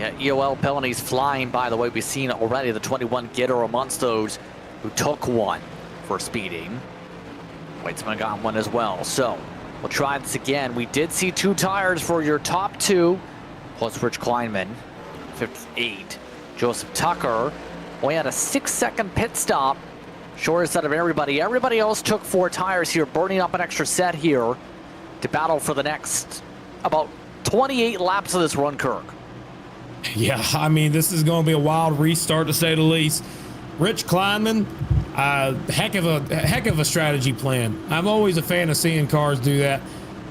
Yeah, EOL penalties flying, by the way. We've seen already the 21 getter amongst those who took one for speeding. Weitzman got one as well. So we'll try this again. We did see 2 tires for your top 2, plus Rich Kleinman, 58. Joseph Tucker only had a 6-second pit stop, shortest out of everybody. Everybody else took 4 tires here, burning up an extra set here to battle for the next about 28 laps of this run, Kirk. Yeah, I mean, this is going to be a wild restart to say the least. Rich Kleinman, heck of a strategy plan. I'm always a fan of seeing cars do that.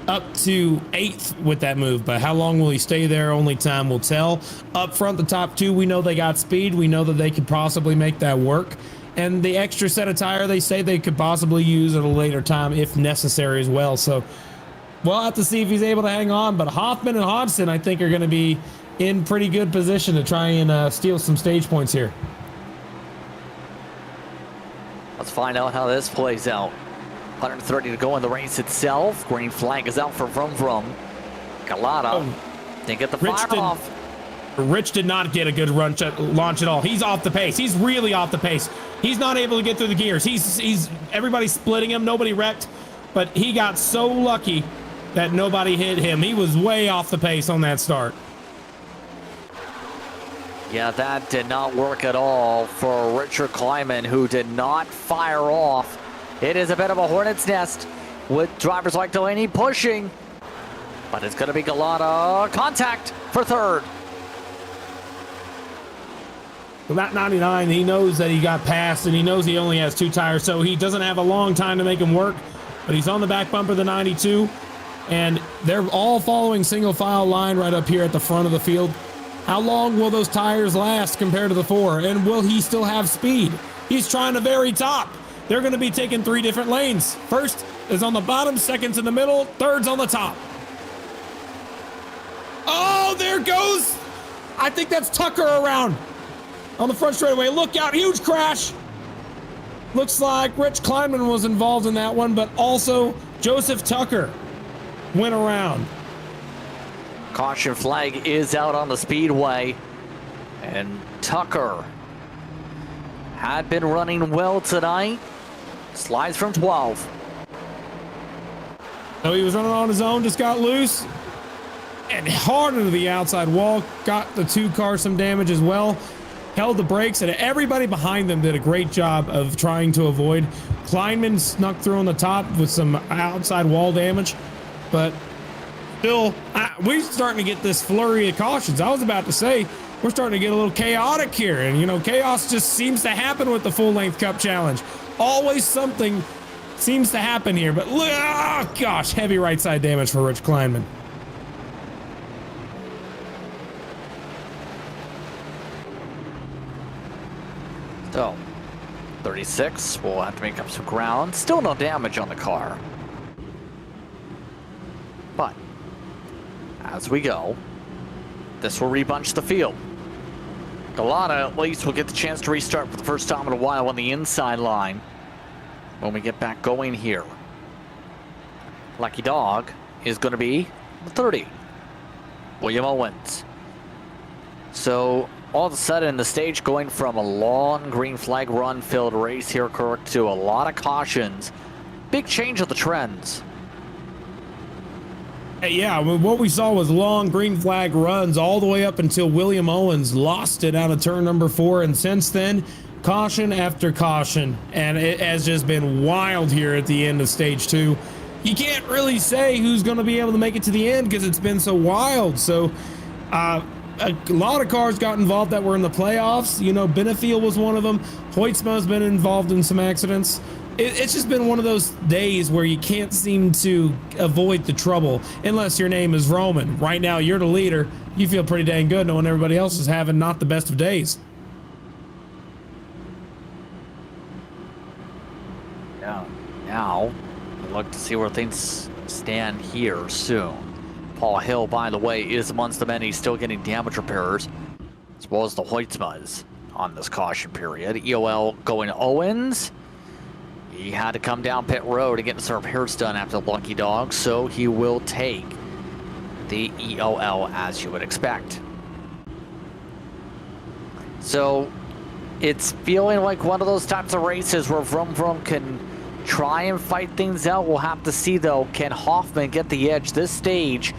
Up to 8th with that move, but how long will he stay there? Only time will tell. Up front, the top 2, we know they got speed. We know that they could possibly make that work. And the extra set of tire they say they could possibly use at a later time if necessary as well. So we'll have to see if he's able to hang on. But Hoffman and Hodgson, I think, are going to be in pretty good position to try and steal some stage points here. Let's find out how this plays out. 130 to go in the race itself. Green flag is out for Vroom. Galata didn't get the fire off. Rich did not get a good launch at all. He's off the pace. He's really off the pace. He's not able to get through the gears. He's everybody's splitting him. Nobody wrecked, but he got so lucky that nobody hit him. He was way off the pace on that start. Yeah, that did not work at all for Richard Kleiman, who did not fire off. It is a bit of a hornet's nest with drivers like Delaney pushing, but it's going to be Galata. Contact for 3rd. With that 99, he knows that he got passed, and he knows he only has 2 tires, so he doesn't have a long time to make him work, but he's on the back bumper of the 92, and they're all following single file line right up here at the front of the field. How long will those tires last compared to the 4, and will he still have speed? He's trying the very top. They're going to be taking 3 different lanes. First is on the bottom, second's in the middle, third's on the top. Oh, there goes. I think that's Tucker around on the front straightaway. Look out, huge crash. Looks like Rich Kleinman was involved in that one, but also Joseph Tucker went around. Caution flag is out on the speedway, and Tucker had been running well tonight. Slides from 12. So he was running on his own, just got loose and hard into the outside wall. Got the 2 cars some damage as well. Held the brakes, and everybody behind them did a great job of trying to avoid. Kleinman snuck through on the top with some outside wall damage, but still, we're starting to get this flurry of cautions. I was about to say, we're starting to get a little chaotic here, and, you know, chaos just seems to happen with the full-length Cup Challenge. Always something seems to happen here, but look, oh gosh, heavy right side damage for Rich Kleinman. So, 36 will have to make up some ground. Still no damage on the car. But, as we go, this will rebunch the field. Galata at least will get the chance to restart for the first time in a while on the inside line when we get back going here. Lucky Dog is going to be the 30. William Owens. So all of a sudden the stage going from a long green flag run filled race here, Kirk, to a lot of cautions. Big change of the trends. Yeah, what we saw was long green flag runs all the way up until William Owens lost it out of turn number 4, and since then, caution after caution, and it has just been wild here at the end of stage 2. You can't really say who's going to be able to make it to the end because it's been so wild. So a lot of cars got involved that were in the playoffs. You know, Benefiel was one of them. Hoytsma's been involved in some accidents. It's just been one of those days where you can't seem to avoid the trouble unless your name is Roman. Right now, you're the leader. You feel pretty dang good knowing everybody else is having not the best of days. Yeah. Now, we'll look to see where things stand here soon. Paul Hill, by the way, is amongst the men. He's still getting damage repairs, as well as the Hoytsmas on this caution period. EOL going Owens. He had to come down pit road to get some repairs done after the Lucky Dog, so he will take the EOL as you would expect. So it's feeling like one of those types of races where Vroom can try and fight things out. We'll have to see, though. Can Hoffman get the edge? This stage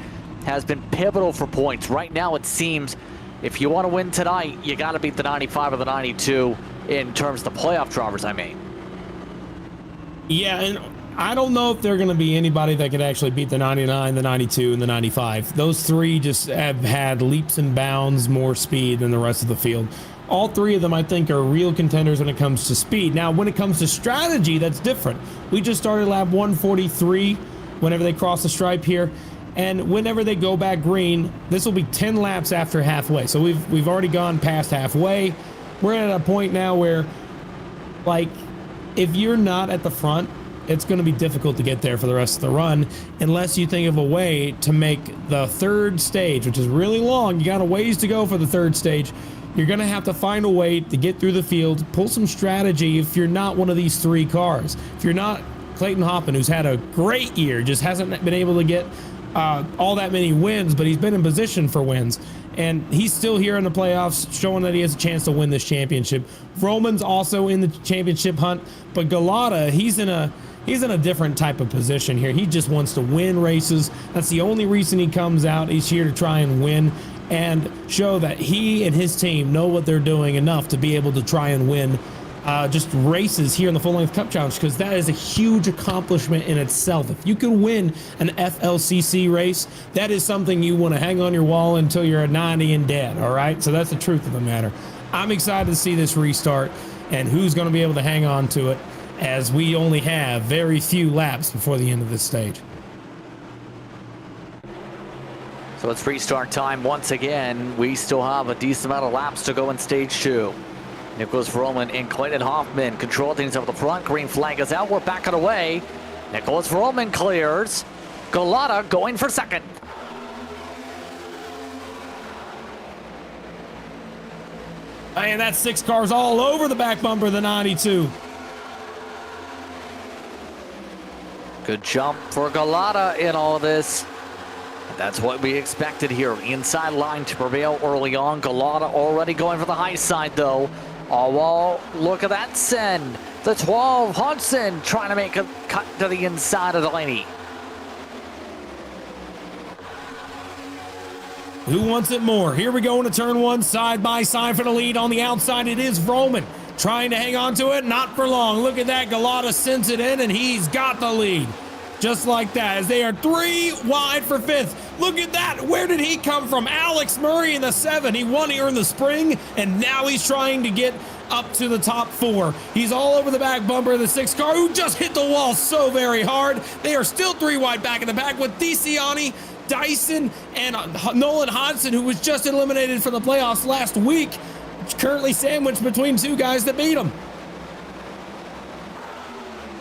has been pivotal for points. Right now, it seems if you want to win tonight, you got to beat the 95 or the 92 in terms of the playoff drivers, I mean. Yeah, and I don't know if they're going to be anybody that could actually beat the 99, the 92, and the 95. Those three just have had leaps and bounds more speed than the rest of the field. All three of them, I think, are real contenders when it comes to speed. Now, when it comes to strategy, that's different. We just started lap 143 whenever they cross the stripe here. And whenever they go back green, this will be 10 laps after halfway. So we've already gone past halfway. We're at a point now where, like, if you're not at the front, it's going to be difficult to get there for the rest of the run unless you think of a way to make the third stage, which is really long. You got a ways to go for the third stage. You're going to have to find a way to get through the field, pull some strategy if you're not one of these three cars. If you're not Clayton Hoffman, who's had a great year, just hasn't been able to get all that many wins, but he's been in position for wins. And he's still here in the playoffs, showing that he has a chance to win this championship. Roman's also in the championship hunt, but Galata, he's in a different type of position here. He just wants to win races. That's the only reason he comes out. He's here to try and win and show that he and his team know what they're doing enough to be able to try and win just races here in the Full Length Cup Challenge, because that is a huge accomplishment in itself. If you can win an FLCC race, that is something you want to hang on your wall until you're a 90 and dead, all right? So that's the truth of the matter. I'm excited to see this restart and who's going to be able to hang on to it, as we only have very few laps before the end of this stage. So it's restart time once again. We still have a decent amount of laps to go in stage 2. Nicholas Roman and Clayton Hoffman control things up the front. Green flag is out. We're backing away. Nicholas Roman clears. Galata going for second. And that's 6 cars all over the back bumper of the 92. Good jump for Galata in all of this. That's what we expected here. Inside line to prevail early on. Galata already going for the high side, though. Oh, well, look at that send. The 12, Hudson, trying to make a cut to the inside of the lane. Who wants it more? Here we go into turn 1, side by side for the lead. On the outside, it is Roman trying to hang on to it. Not for long. Look at that. Galata sends it in, and he's got the lead. Just like that, as they are 3 wide for 5th. Look at that. Where did he come from? Alex Murray in the 7. He won here in the spring, and now he's trying to get up to the top 4. He's all over the back bumper of the 6 car, who just hit the wall so very hard. They are still 3 wide back in the back with DeCiani, Dyson, and Nolan Hodgson, who was just eliminated from the playoffs last week, currently sandwiched between 2 guys that beat him.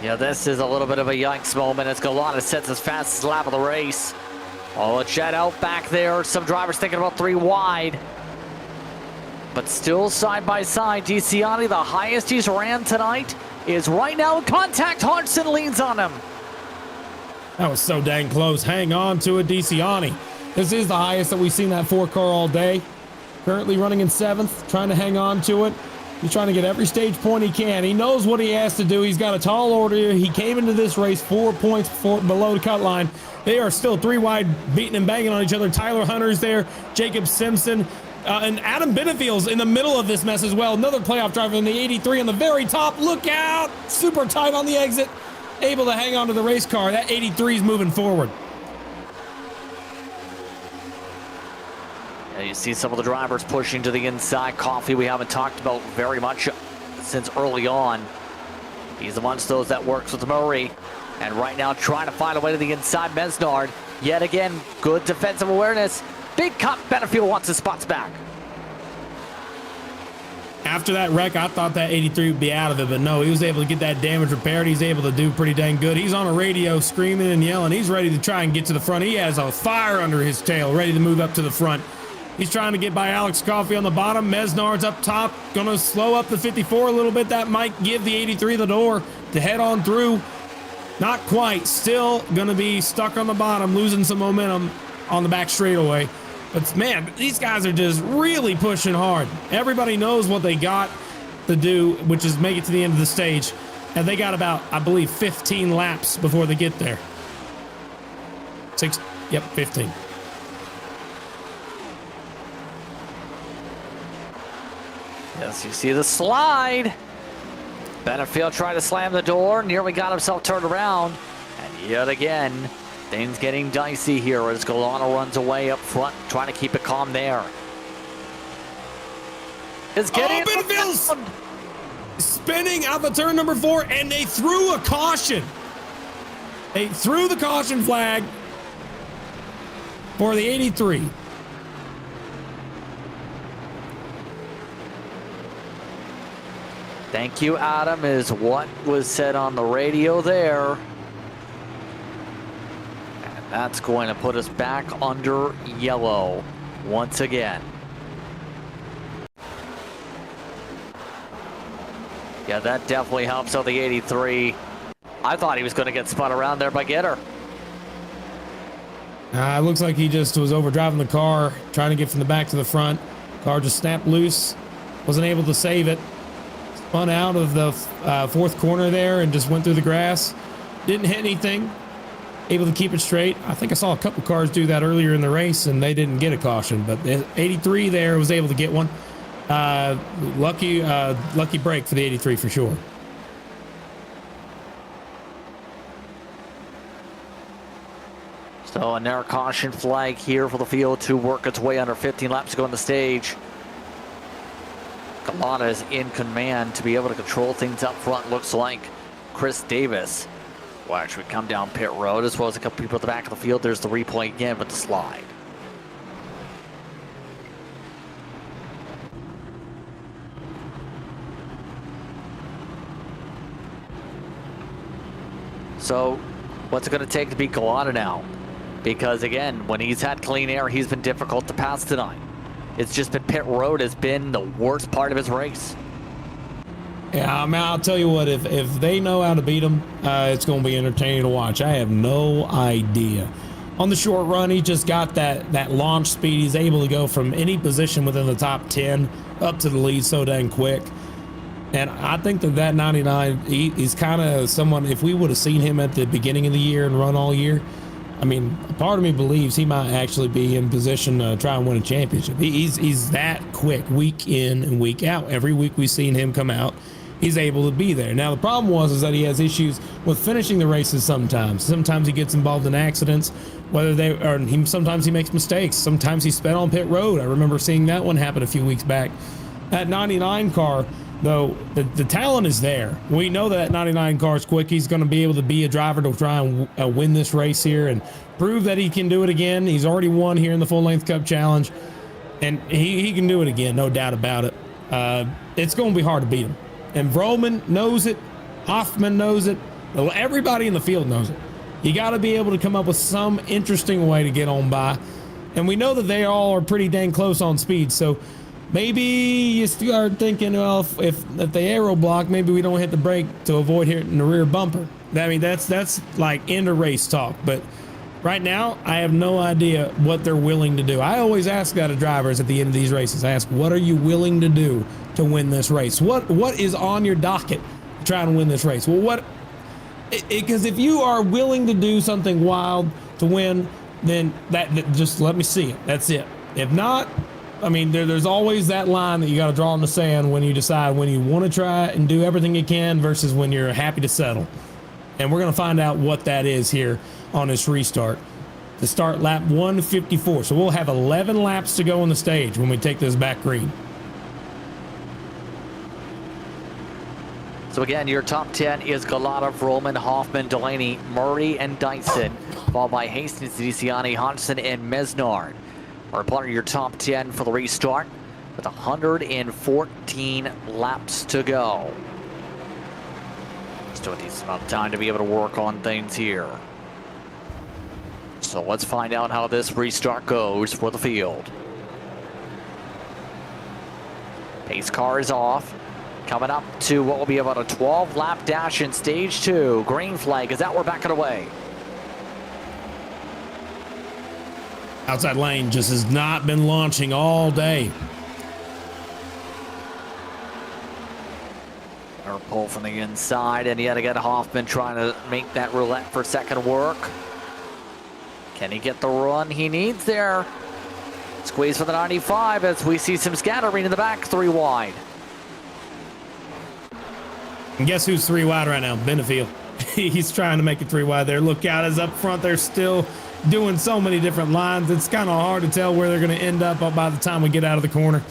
Yeah, this is a little bit of a yikes moment as Galata sets his fastest lap of the race. Oh, a jet out back there. Some drivers thinking about 3 wide. But still side by side. DeCiani, the highest he's ran tonight, is right now in contact. Hodgson leans on him. That was so dang close. Hang on to it, DeCiani. This is the highest that we've seen that 4 car all day. Currently running in 7th, trying to hang on to it. He's trying to get every stage point he can. He knows what he has to do. He's got a tall order. He came into this race 4 points below the cut line. They are still 3 wide, beating and banging on each other. Tyler Hunter's there, Jacob Simpson, and Adam Benefield's in the middle of this mess as well. Another playoff driver in the 83 on the very top. Look out! Super tight on the exit. Able to hang on to the race car. That 83 is moving forward. You see some of the drivers pushing to the inside. Coffee we haven't talked about very much since early on. He's amongst those that works with Murray. And right now trying to find a way to the inside. Mesnard, yet again, good defensive awareness. Big cut. Benefield wants his spots back. After that wreck, I thought that 83 would be out of it, but no, he was able to get that damage repaired. He's able to do pretty dang good. He's on a radio screaming and yelling. He's ready to try and get to the front. He has a fire under his tail, ready to move up to the front. He's trying to get by Alex Coffey on the bottom. Mesnard's up top, going to slow up the 54 a little bit. That might give the 83 the door to head on through. Not quite. Still going to be stuck on the bottom, losing some momentum on the back straightaway. But man, these guys are just really pushing hard. Everybody knows what they got to do, which is make it to the end of the stage. And they got about, I believe, 15 laps before they get there. 15. Yes, you see the slide. Benefield tried to slam the door, nearly got himself turned around. And yet again, things getting dicey here as Galano runs away up front, trying to keep it calm there. It's getting Benefield's spinning out the turn number 4, and they threw a caution. They threw the caution flag for the 83. Thank you, Adam, is what was said on the radio there. And that's going to put us back under yellow once again. Yeah, that definitely helps out the 83. I thought he was going to get spun around there by Gitter. It looks like he just was overdriving the car, trying to get from the back to the front. Car just snapped loose, wasn't able to save it. Spun out of the fourth corner there and just went through the grass. Didn't hit anything. Able to keep it straight. I think I saw a couple cars do that earlier in the race and they didn't get a caution, but the 83 there was able to get one. Lucky break for the 83 for sure. So a narrow caution flag here for the field to work its way under 15 laps to go on the stage. Galana is in command to be able to control things up front. Looks like Chris Davis will actually come down pit road, as well as a couple people at the back of the field. There's the replay again with the slide. So what's it going to take to beat Galana now? Because again, when he's had clean air, he's been difficult to pass tonight. It's just been pit road has been the worst part of his race. Yeah, I mean, I'll tell you what, if they know how to beat him, it's going to be entertaining to watch. I have no idea. On the short run, he just got that launch speed. He's able to go from any position within the top 10 up to the lead so dang quick. And I think that 99, he's kind of someone, if we would have seen him at the beginning of the year and run all year, I mean, part of me believes he might actually be in position to try and win a championship. He's that quick week in and week out. Every week we've seen him come out, he's able to be there. Now, the problem is that he has issues with finishing the races sometimes. Sometimes he gets involved in accidents, sometimes he makes mistakes. Sometimes he's sped on pit road. I remember seeing that one happen a few weeks back. That 99 car, though, the talent is there. We know that 99 car is quick. He's going to be able to be a driver to try and win this race here and prove that he can do it again. He's already won here in the Full Length Cup Challenge, and he can do it again, no doubt about it. It's going to be hard to beat him. And Vroman knows it. Hoffman knows it. Everybody in the field knows it. You got to be able to come up with some interesting way to get on by. And we know that they all are pretty dang close on speed, so maybe you start thinking, well, if the aero block, maybe we don't hit the brake to avoid hitting the rear bumper. I mean, that's like end of race talk. But right now, I have no idea what they're willing to do. I always ask that of drivers at the end of these races. I ask, what are you willing to do to win this race? What is on your docket to try and win this race? Well, because if you are willing to do something wild to win, then that just let me see it. That's it. If not, I mean, there's always that line that you got to draw in the sand when you decide when you want to try and do everything you can versus when you're happy to settle. And we're going to find out what that is here on this restart. To start lap 154. So we'll have 11 laps to go on the stage when we take this back green. So again, your top 10 is Galata, Vroman, Hoffman, Delaney, Murray, and Dyson, followed by Hastings, DeCiani, Hodgson, and Mesnard. Are part of your top 10 for the restart with 114 laps to go. Still a decent amount of time to be able to work on things here. So let's find out how this restart goes for the field. Pace car is off. Coming up to what will be about a 12-lap dash in stage 2. Green flag is out. We're backing away. Outside lane just has not been launching all day. Or pull from the inside, and yet again Hoffman trying to make that roulette for second work. Can he get the run he needs there? Squeeze for the 95 as we see some scattering in the back, 3 wide. And guess who's 3 wide right now? Benefield. He's trying to make it 3 wide there. Look out, as up front they're still doing so many different lines. It's kind of hard to tell where they're going to end up by the time we get out of the corner.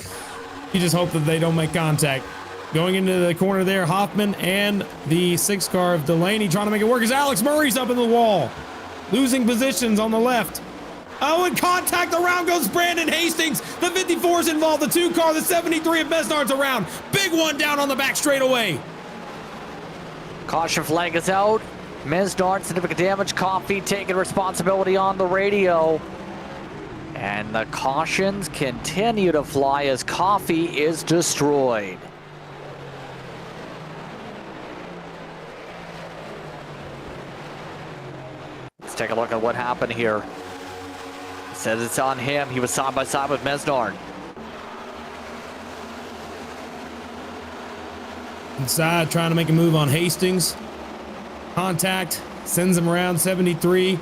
You just hope that they don't make contact. Going into the corner there, Hoffman and the 6 car of Delaney trying to make it work as Alex Murray's up in the wall. Losing positions on the left. Oh, and contact, around goes Brandon Hastings. The 54's involved, the 2 car, the 73 of Mesnard's around. Big one down on the back straightaway. Caution flag is out. Mesnard, significant damage. Coffee taking responsibility on the radio. And the cautions continue to fly as Coffee is destroyed. Let's take a look at what happened here. Says it's on him. He was side by side with Mesnard. Inside, trying to make a move on Hastings. Contact, sends him around. 73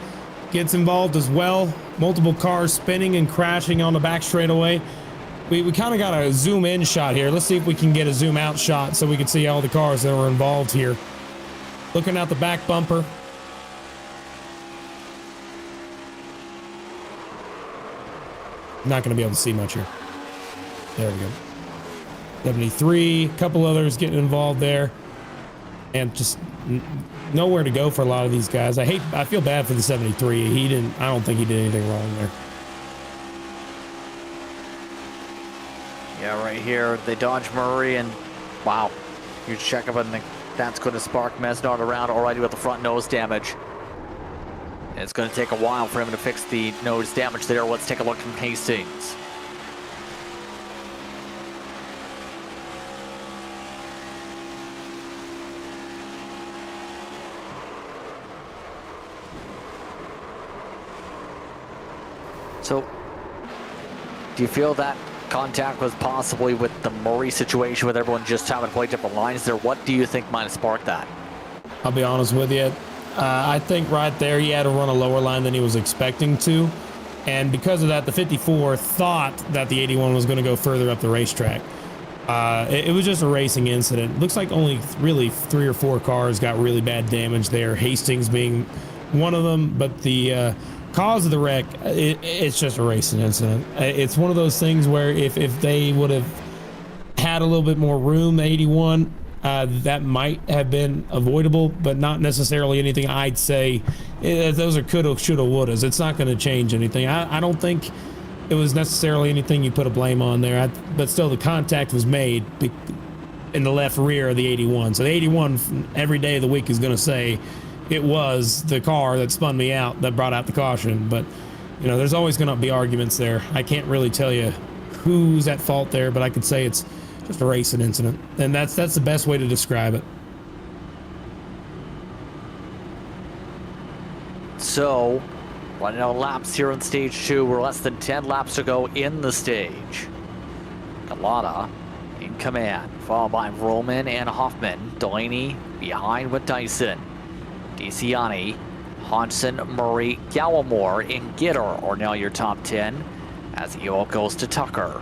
gets involved as well. Multiple cars spinning and crashing on the back straightaway. We kind of got a zoom in shot here. Let's see if we can get a zoom out shot so we can see all the cars that were involved here. Looking out the back bumper. Not going to be able to see much here. There we go. 73, a couple others getting involved there, and just nowhere to go for a lot of these guys. I feel bad for the 73. I don't think he did anything wrong there. Yeah, right here, they dodge Murray, and wow, huge checkup, and that's going to spark Mesnard around already with the front nose damage. And it's going to take a while for him to fix the nose damage there. Let's take a look from Hastings. So, do you feel that contact was possibly with the Murray situation with everyone just having played different lines there? What do you think might have sparked that? I'll be honest with you. I think right there he had to run a lower line than he was expecting to. And because of that, the 54 thought that the 81 was going to go further up the racetrack. It was just a racing incident. Looks like only really 3 or 4 cars got really bad damage there, Hastings being one of them. But the cause of the wreck, it's just a racing incident. It's one of those things where if they would have had a little bit more room, the 81, that might have been avoidable, but not necessarily anything I'd say. Those are coulda, shoulda, wouldas. It's not going to change anything. I don't think it was necessarily anything you put a blame on there. But still, the contact was made in the left rear of the 81. So the 81 every day of the week is going to say it was the car that spun me out that brought out the caution. But, you know, there's always going to be arguments there. I can't really tell you who's at fault there, but I could say it's just a racing incident, and that's the best way to describe it. So, running out of laps here in stage 2. We're less than 10 laps to go in the stage. Galata in command, followed by Roman and Hoffman. Delaney behind with Dyson. DeCiani, Hodgson, Murray, Gallimore, and Gitter are now your top 10 as Ewell goes to Tucker.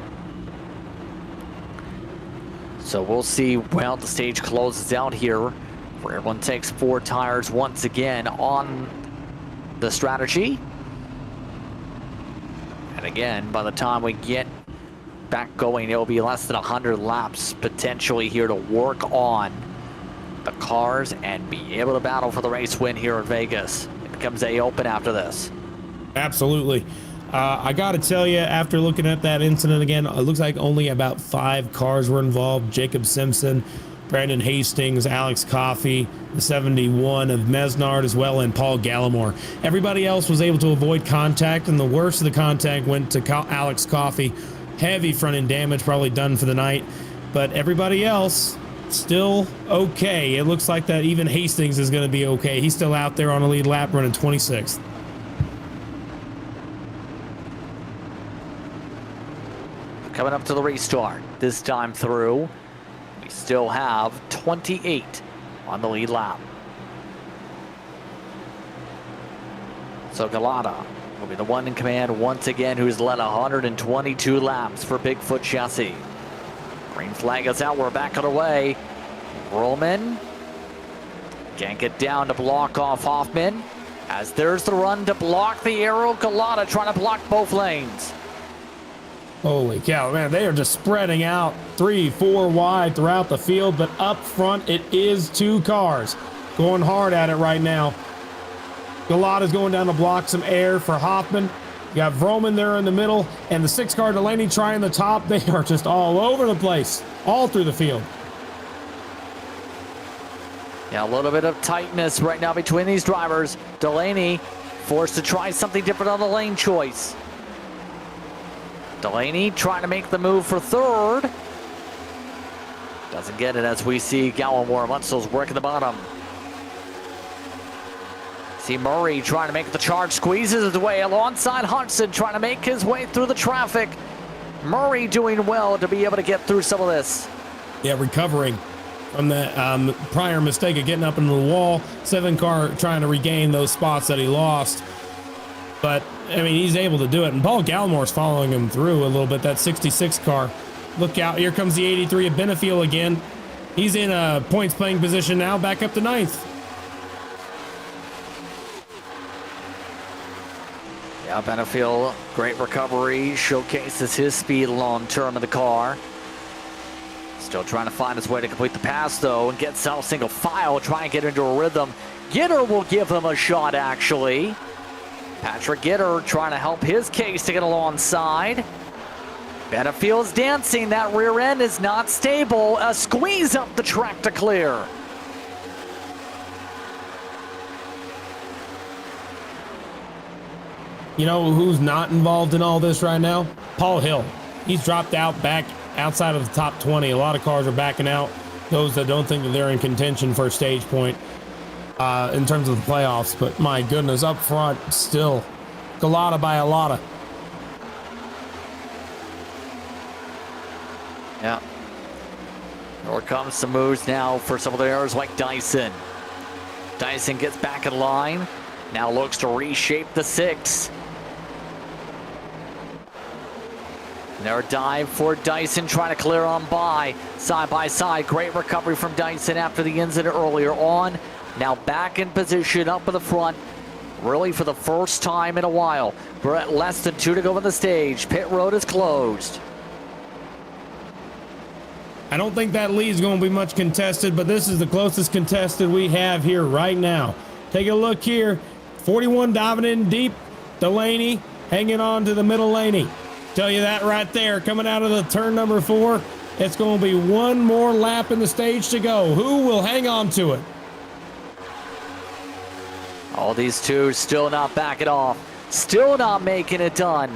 So we'll see when the stage closes out here, where everyone takes 4 tires once again on the strategy. And again, by the time we get back going, it'll be less than 100 laps potentially here to work on the cars and be able to battle for the race win here in Vegas. It becomes a open after this. Absolutely. I got to tell you, after looking at that incident again, it looks like only about 5 cars were involved. Jacob Simpson, Brandon Hastings, Alex Coffey, the 71 of Mesnard as well, and Paul Gallimore. Everybody else was able to avoid contact, and the worst of the contact went to Alex Coffey. Heavy front end damage, probably done for the night. But everybody else, still okay. It looks like that even Hastings is going to be okay. He's still out there on a lead lap running 26th. coming up to the restart. This time through, we still have 28 on the lead lap. So Galata will be the one in command once again, who's led 122 laps for Bigfoot Chassis. Green flag is out. We're back on the way. Roman can't get down to block off Hoffman, as there's the run to block the arrow. Galata trying to block both lanes. Holy cow, man, they are just spreading out 3-4 wide throughout the field, but up front it is 2 cars going hard at it right now. Galata's going down to block some air for Hoffman. You got Vroman there in the middle, and the 6-car Delaney trying the top. They are just all over the place, all through the field. Yeah, a little bit of tightness right now between these drivers. Delaney forced to try something different on the lane choice. Delaney trying to make the move for third. Doesn't get it, as we see Gallimore Mutzels working the bottom. See Murray trying to make the charge, squeezes his way alongside Hudson, trying to make his way through the traffic. Murray doing well to be able to get through some of this. Yeah, recovering from the prior mistake of getting up into the wall. 7-car trying to regain those spots that he lost. But, I mean, he's able to do it. And Paul Gallimore's following him through a little bit, that 66 car. Look out, here comes the 83 of Benefiel again. He's in a points playing position now, back up to 9th. Yeah, Benefiel, great recovery, showcases his speed long term in the car. Still trying to find his way to complete the pass, though, and get self single file, try and get into a rhythm. Gitter will give him a shot, actually. Patrick Gitter trying to help his case to get alongside. Benefield's dancing. That rear end is not stable. A squeeze up the track to clear. You know who's not involved in all this right now? Paul Hill. He's dropped out back outside of the top 20. A lot of cars are backing out. Those that don't think that they're in contention for a stage point in terms of the playoffs. But my goodness, up front, still Galata by a lotta. Yeah. Here comes some moves now for some of the errors like Dyson. Dyson gets back in line. Now looks to reshape the 6. Their dive for Dyson, trying to clear on by side. Great recovery from Dyson after the incident earlier on. Now back in position up in the front, really for the first time in a while. We're at less than 2 to go on the stage. Pit road is closed. I don't think that lead is going to be much contested, but this is the closest contested we have here right now. Take a look here. 41 diving in deep. Delaney hanging on to the middle laney. Tell you that right there. Coming out of the turn number 4. It's going to be one more lap in the stage to go. Who will hang on to it? All these two still not backing off. Still not making it done.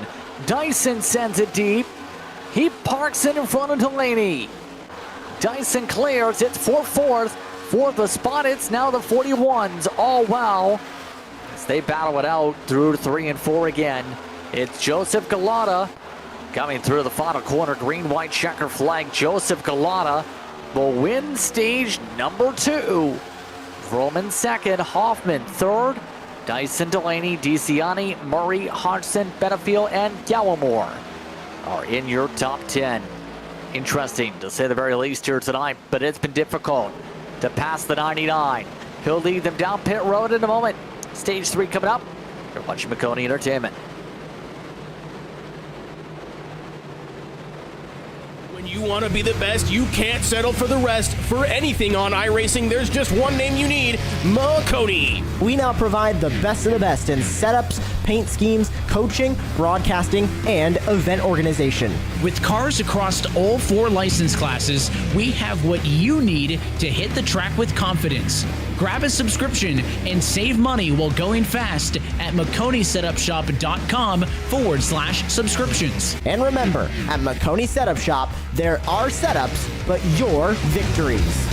Dyson sends it deep. He parks it in front of Delaney. Dyson clears. It's for fourth. For the spot, it's now the 41s. All well. As they battle it out through 3 and 4 again. It's Joseph Galata coming through the final corner. Green-white checker flag. Joseph Galata will win stage number 2. Vroman second, Hoffman third, Dyson, Delaney, DeCiani, Murray, Hodgson, Benefiel, and Gallimore are in your top 10. Interesting, to say the very least here tonight, but it's been difficult to pass the 99. He'll lead them down pit road in a moment. Stage 3 coming up. You're watching Maconi Entertainment. When you want to be the best, you can't settle for the rest. For anything on iRacing, there's just one name you need: Maconi. We now provide the best of the best in setups, paint schemes, coaching, broadcasting, and event organization. With cars across all 4 license classes, we have what you need to hit the track with confidence. Grab a subscription and save money while going fast at MaconiSetupShop.com/subscriptions. And remember, at Maconi Setup Shop, there are setups, but your victories.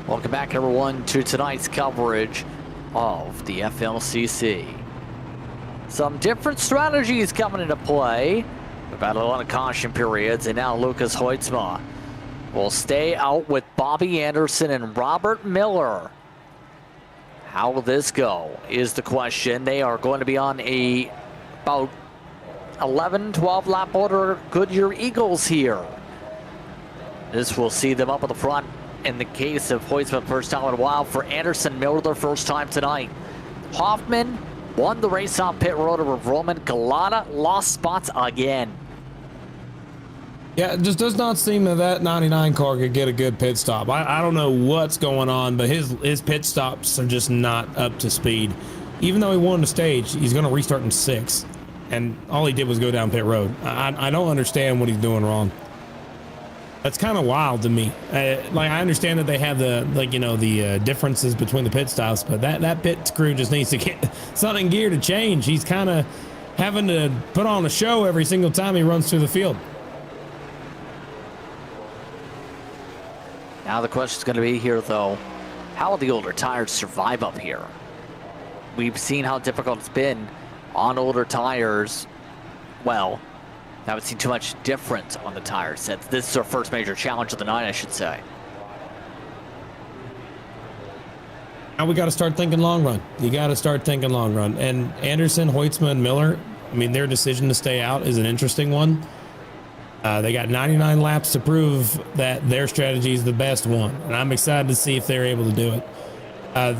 Welcome back, everyone, to tonight's coverage of the FLCC. Some different strategies coming into play. We've had a lot of caution periods, and now Lucas Hoytsma will stay out with Bobby Anderson and Robert Miller. How will this go is the question. They are going to be on about 11, 12 lap order Goodyear Eagles here. This will see them up at the front in the case of Hoytsma, first time in a while. For Anderson, Miller, their first time tonight. Hoffman won the race on pit road over Roman. Galata lost spots again. Yeah, it just does not seem that 99 car could get a good pit stop. I don't know what's going on, but his pit stops are just not up to speed. Even though he won the stage, he's going to restart in 6th. And all he did was go down pit road. I don't understand what he's doing wrong. That's kind of wild to me. Like, I understand that they have the differences between the pit stops, but that pit crew just needs to get something in gear to change. He's kind of having to put on a show every single time he runs through the field. Now the question's going to be here, though, how will the older tires survive up here? We've seen how difficult it's been on older tires. Well, I haven't seen too much difference on the tire sets. This is our first major challenge of the night, I should say. Now we got to start thinking long run. You got to start thinking long run. And Anderson, Hoytsma, and Miller, I mean, their decision to stay out is an interesting one. They got 99 laps to prove that their strategy is the best one. And I'm excited to see if they're able to do it.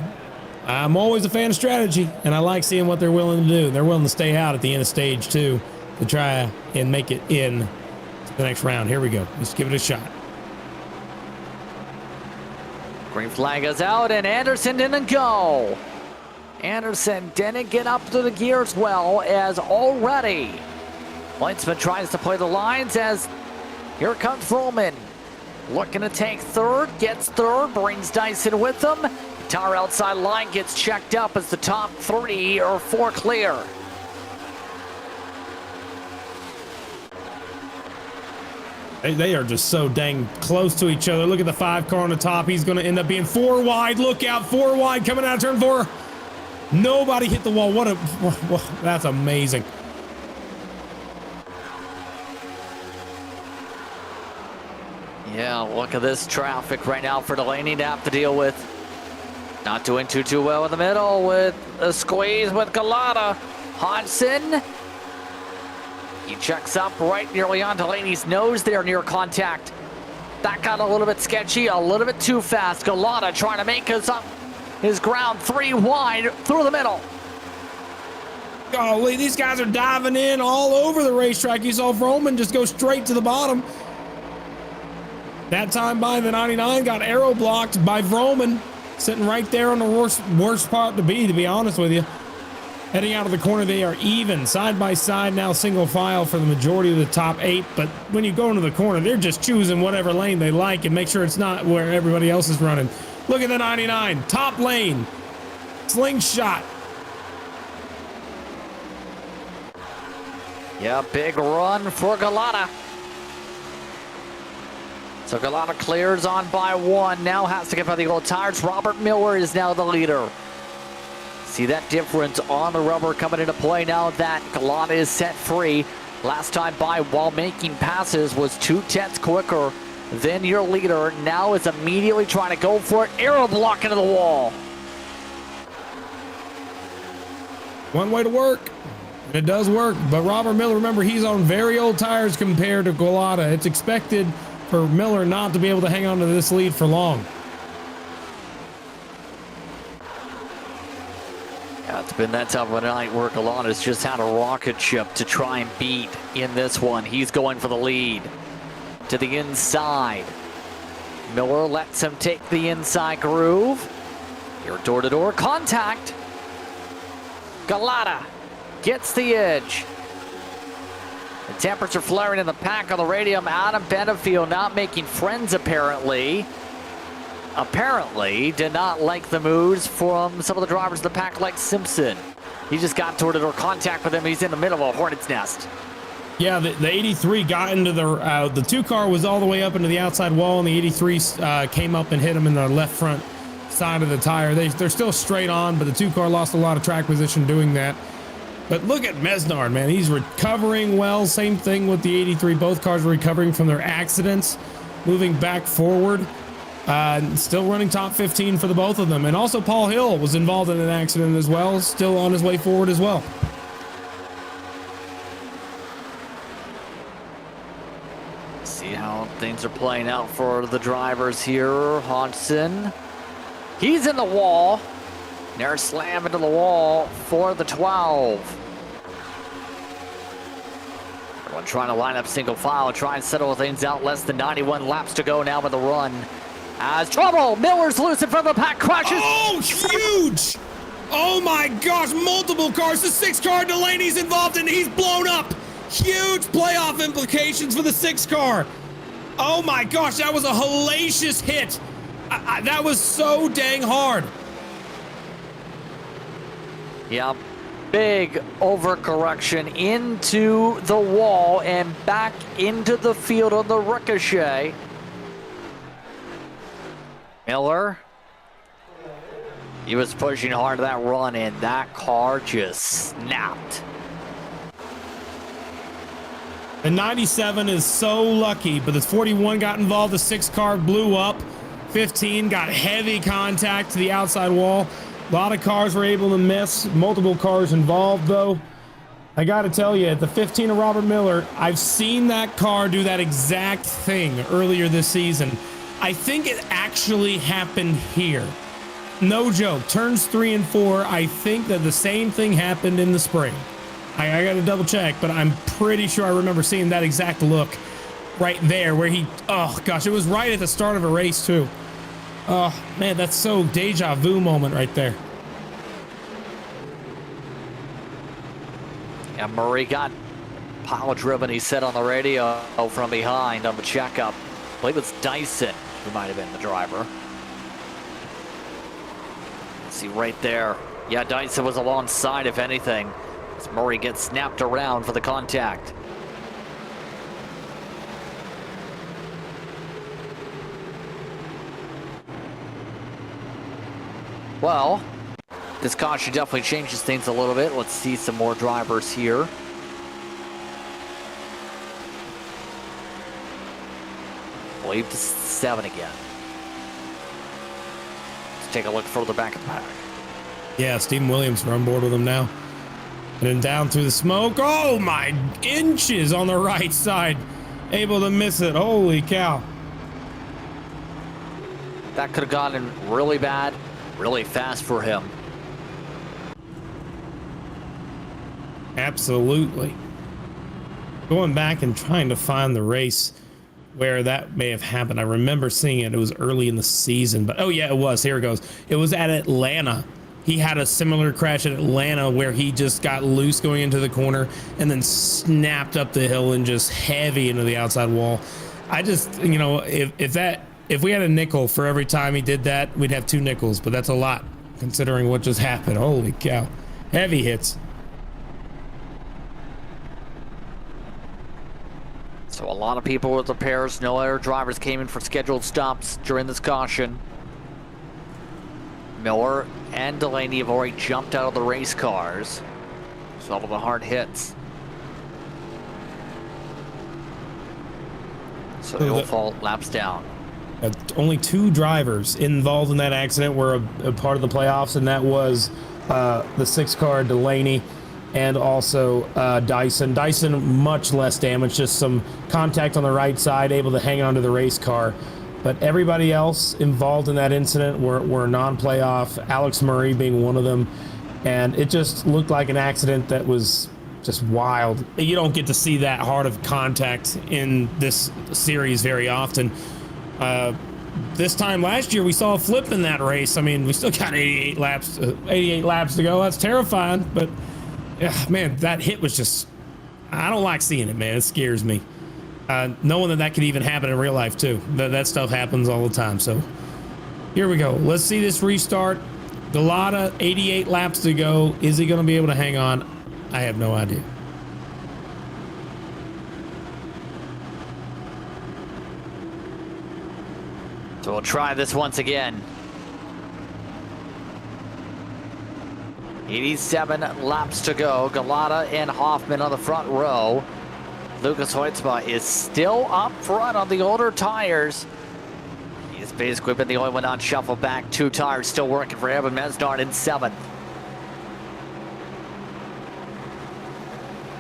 I'm always a fan of strategy, and I like seeing what they're willing to do. They're willing to stay out at the end of stage 2 to try and make it in to the next round. Here we go. Let's give it a shot. Green flag is out, and Anderson didn't go. Anderson didn't get up to the gears well, as already Hoytsma tries to play the lines as here comes Roman. Looking to take third, gets third, brings Dyson with him. Tire outside line gets checked up as the top 3 or 4 clear. They are just so dang close to each other. Look at the 5 car on the top. He's going to end up being 4 wide. Look out, 4 wide coming out of turn 4. Nobody hit the wall. That's amazing. Yeah, look at this traffic right now for Delaney to have to deal with. Not doing too well in the middle with a squeeze with Galata. Hodgson. He checks up right nearly on Delaney's nose there near contact. That got a little bit sketchy, a little bit too fast. Galata trying to make his ground 3 wide through the middle. Golly, these guys are diving in all over the racetrack. You saw Roman just go straight to the bottom. That time by the 99 got aero blocked by Vroman, sitting right there on the worst part to be honest with you. Heading out of the corner, they are even, side by side now, single file for the majority of the top 8. But when you go into the corner, they're just choosing whatever lane they like and make sure it's not where everybody else is running. Look at the 99, top lane, slingshot. Yeah, big run for Galata. So Galata clears on by 1, now has to get by the old tires. Robert Miller is now the leader. See that difference on the rubber coming into play now that Galata is set free. Last time by while making passes was 2/10 quicker than your leader. Now is immediately trying to go for it. Aero block into the wall. One way to work. It does work, but Robert Miller, remember, he's on very old tires compared to Galata. It's expected for Miller not to be able to hang on to this lead for long. Yeah, it's been that tough of a night where Galata's just had a rocket ship to try and beat in this one. He's going for the lead to the inside. Miller lets him take the inside groove. Here, door-to-door contact. Galata gets the edge. The temperature flaring in the pack on the radio. Adam Benefield not making friends, apparently. Apparently did not like the moves from some of the drivers of the pack, like Simpson. He just got door-to-door contact with him. He's in the middle of a hornet's nest. Yeah, the 83 got into the 2 car was all the way up into the outside wall, and the 83 came up and hit him in the left front side of the tire. They're still straight on, but the 2 car lost a lot of track position doing that. But look at Mesnard, man. He's recovering well. Same thing with the 83. Both cars were recovering from their accidents, moving back forward. Still running top 15 for the both of them. And also Paul Hill was involved in an accident as well, still on his way forward as well. See how things are playing out for the drivers here. Hodgson, he's in the wall. Near slam into the wall for the 12. Everyone trying to line up single file, try and settle things out. Less than 91 laps to go now with the run. As trouble, Miller's loose in front of the pack, crashes. Oh, huge! Oh my gosh, multiple cars. The 6 car Delaney's involved and he's blown up. Huge playoff implications for the 6 car. Oh my gosh, that was a hellacious hit. That was so dang hard. Yep, big overcorrection into the wall and back into the field on the ricochet. Miller, he was pushing hard that run and that car just snapped. The 97 is so lucky, but the 41 got involved. The 6 car blew up. 15 got heavy contact to the outside wall. A lot of cars were able to miss. Multiple cars involved, though. I got to tell you, the 15 of Robert Miller, I've seen that car do that exact thing earlier this season. I think it actually happened here. No joke. Turns 3 and 4, I think that the same thing happened in the spring. I got to double check, but I'm pretty sure I remember seeing that exact look right there where he, oh gosh, it was right at the start of a race too. Oh man, that's so deja vu moment right there. Yeah, Murray got power driven, he said on the radio from behind on the checkup. I believe it's Dyson who might have been the driver. See right there. Yeah, Dyson was alongside, if anything, as Murray gets snapped around for the contact. Well, this caution definitely changes things a little bit. Let's see some more drivers here. I believe to 7 again. Let's take a look further back at the pack. Yeah, Stephen Williams are on board with him now. And then down through the smoke. Oh my, inches on the right side. Able to miss it. Holy cow. That could have gotten really bad, really fast for him. Absolutely. Going back and trying to find the race where that may have happened. I remember seeing it. It was early in the season, but oh yeah, it was. Here it goes. It was at Atlanta. He had a similar crash at Atlanta where he just got loose going into the corner and then snapped up the hill and just heavy into the outside wall. I just, you know, if we had a nickel for every time he did that, we'd have 2 nickels, but that's a lot considering what just happened. Holy cow. Heavy hits. So a lot of people with the pairs. No other drivers came in for scheduled stops during this caution. Miller and Delaney have already jumped out of the race cars. So all of the hard hits. So they'll fall laps down. Only 2 drivers involved in that accident were a part of the playoffs, and that was the 6 car Delaney and also Dyson. Dyson, much less damage, just some contact on the right side, able to hang on to the race car. But everybody else involved in that incident were non-playoff, Alex Murray being one of them. And it just looked like an accident that was just wild. You don't get to see that hard of contact in this series very often. This time last year, we saw a flip in that race. I mean, we still got 88 laps to go. That's terrifying, but man, that hit was just, I don't like seeing it, man. It scares me. Knowing that could even happen in real life too. That stuff happens all the time. So here we go. Let's see this restart. Galata, 88 laps to go. Is he going to be able to hang on? I have no idea. So we'll try this once again. 87 laps to go. Galata and Hoffman on the front row. Lucas Hoytsma is still up front on the older tires. He's basically been the only one on shuffle back. 2 tires still working for him, and Mesnard in 7th.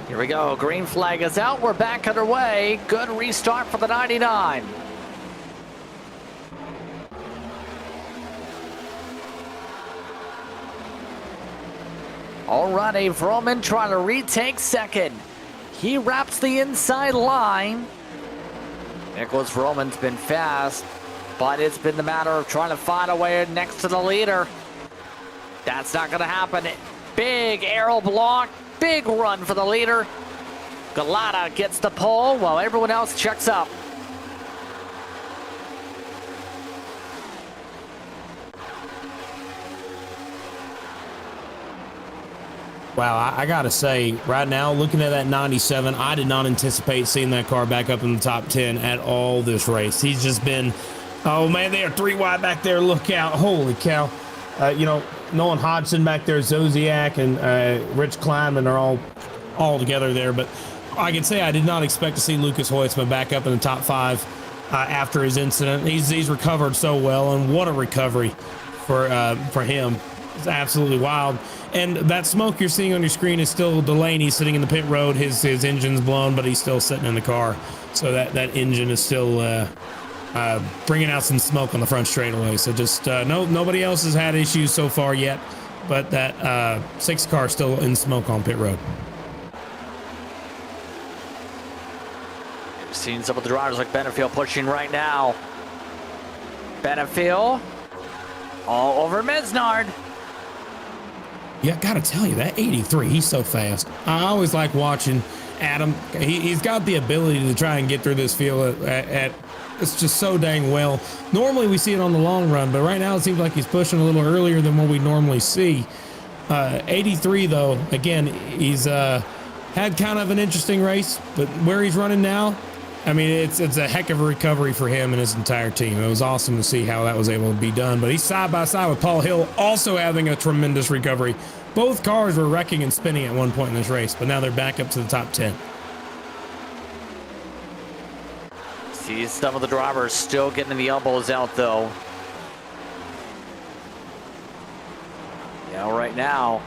Here we go. Green flag is out. We're back underway. Good restart for the 99. Alrighty, Vroman trying to retake second. He wraps the inside line. Nicholas Vroman's been fast, but it's been the matter of trying to find a way next to the leader. That's not going to happen. Big arrow block, big run for the leader. Galata gets the pole while everyone else checks up. Wow, I gotta say, right now, looking at that 97, I did not anticipate seeing that car back up in the top 10 at all this race. He's just been, oh man, they are 3 wide back there. Look out. Holy cow. Nolan Hodgson back there, Zodiac and Rich Kleinman are all together there. But I can say I did not expect to see Lucas Hoytsma back up in the top 5 after his incident. He's recovered so well, and what a recovery for him. It's absolutely wild. And that smoke you're seeing on your screen is still Delaney sitting in the pit road. His engine's blown, but he's still sitting in the car. So that engine is still bringing out some smoke on the front straightaway. So just nobody else has had issues so far yet, but that 6 car still in smoke on pit road. We've seen some of the drivers like Benefield pushing right now. Benefield all over Mesnard. Yeah, gotta tell you, that 83, he's so fast. I always like watching Adam. He's got the ability to try and get through this field it's just so dang well. Normally we see it on the long run, but right now it seems like he's pushing a little earlier than what we normally see. 83 though, again, he's had kind of an interesting race, but where he's running now, I mean, it's a heck of a recovery for him and his entire team. It was awesome to see how that was able to be done. But he's side by side with Paul Hill, also having a tremendous recovery. Both cars were wrecking and spinning at one point in this race, but now they're back up to the top 10. See some of the drivers still getting the elbows out, though. Yeah, right now,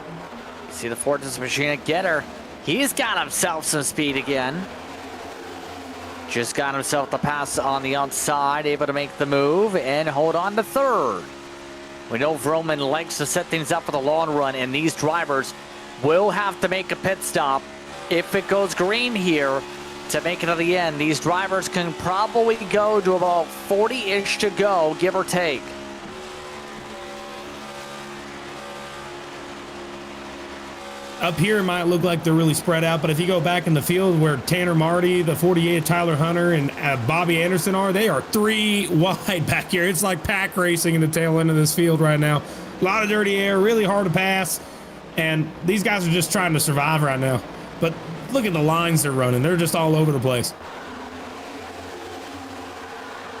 you see the Fortress machine at Getter. He's got himself some speed again. Just got himself the pass on the outside, able to make the move and hold on to 3rd. We know Vroman likes to set things up for the long run, and these drivers will have to make a pit stop if it goes green here to make it to the end. These drivers can probably go to about 40-ish to go, give or take. Up here, it might look like they're really spread out, but if you go back in the field where Tanner Marty, the 48, Tyler Hunter, and Bobby Anderson are, they are 3 wide back here. It's like pack racing in the tail end of this field right now. A lot of dirty air, really hard to pass, and these guys are just trying to survive right now. But look at the lines they're running. They're just all over the place.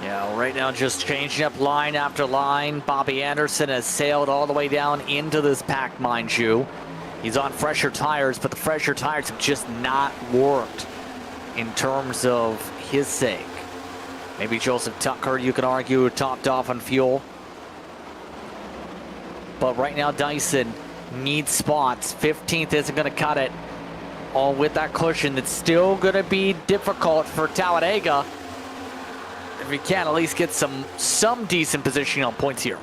Yeah, right now just changing up line after line. Bobby Anderson has sailed all the way down into this pack, mind you. He's on fresher tires, but the fresher tires have just not worked in terms of his sake. Maybe Joseph Tucker, you can argue, topped off on fuel. But right now, Dyson needs spots. 15th isn't going to cut it. All with that cushion, it's still going to be difficult for Talladega. If he can at least get some decent positioning on points here.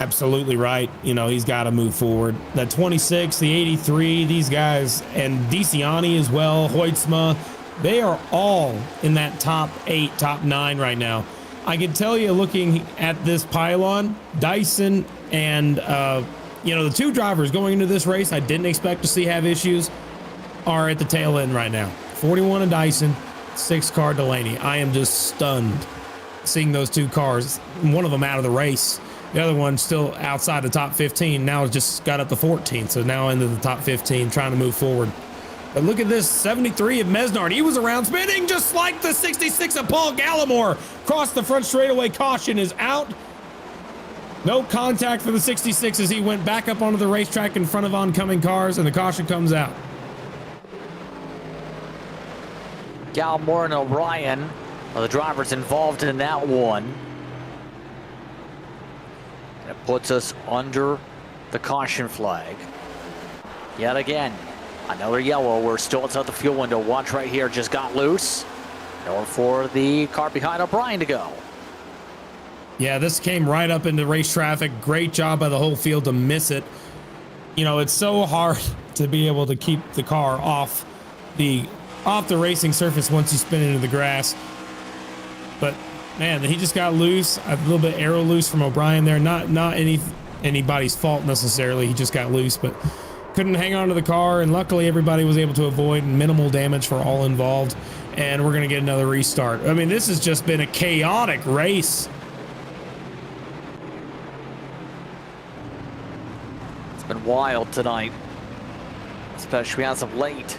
Absolutely right. You know, he's got to move forward. That 26, the 83, these guys, and DeCiani as well, Hoytsma, they are all in that top 8, top 9 right now. I can tell you, looking at this pylon, Dyson and, the 2 drivers going into this race I didn't expect to see have issues are at the tail end right now. 41 and Dyson, 6 car Delaney. I am just stunned seeing those 2 cars, one of them out of the race. The other one still outside the top 15. Now it's just got up to 14th, so now into the top 15, trying to move forward. But look at this 73 of Mesnard. He was around spinning just like the 66 of Paul Gallimore. Across the front straightaway, caution is out. No contact for the 66 as he went back up onto the racetrack in front of oncoming cars, and the caution comes out. Gallimore and O'Brien are the drivers involved in that one. And it puts us under the caution flag. Yet again, another yellow. We're still outside the fuel window. Watch right here, just got loose. Nowhere for the car behind O'Brien to go. Yeah, this came right up into race traffic. Great job by the whole field to miss it. You know, it's so hard to be able to keep the car off the racing surface once you spin into the grass. But man, he just got loose. A little bit aero loose from O'Brien there. Not anybody's fault necessarily. He just got loose, but couldn't hang on to the car. And luckily everybody was able to avoid minimal damage for all involved. And we're going to get another restart. I mean, this has just been a chaotic race. It's been wild tonight, especially as of late.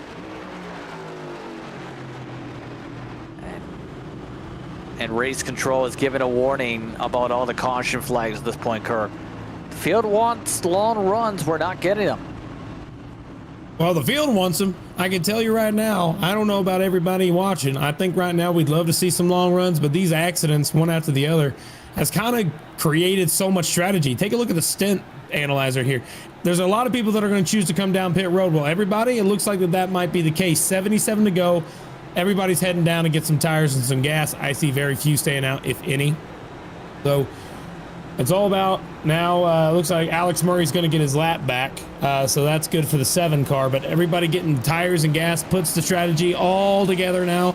And race control has given a warning about all the caution flags at this point, Kirk. The field wants long runs. We're not getting them. Well, the field wants them. I can tell you right now, I don't know about everybody watching. I think right now we'd love to see some long runs, but these accidents, one after the other, has kind of created so much strategy. Take a look at the stint analyzer here. There's a lot of people that are going to choose to come down pit road. Well, everybody, it looks like that might be the case. 77 to go. Everybody's heading down to get some tires and some gas. I see very few staying out, if any. So it's all about now. Looks like Alex Murray's going to get his lap back. So that's good for the 7 car. But everybody getting tires and gas puts the strategy all together now.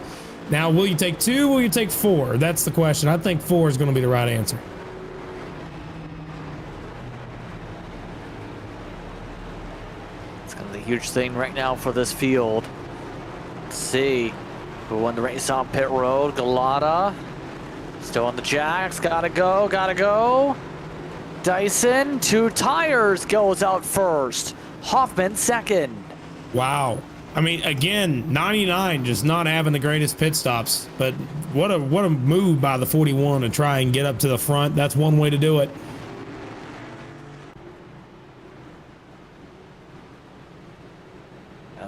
Now, will you take 2? Will you take 4? That's the question. I think 4 is going to be the right answer. It's going to be a huge thing right now for this field. Let's see who won the race on pit road. Galata still on the jacks. Gotta go. Dyson, 2 tires, goes out first. Hoffman second. Wow. I mean, again, 99 just not having the greatest pit stops, but what a move by the 41 to try and get up to the front. That's one way to do it.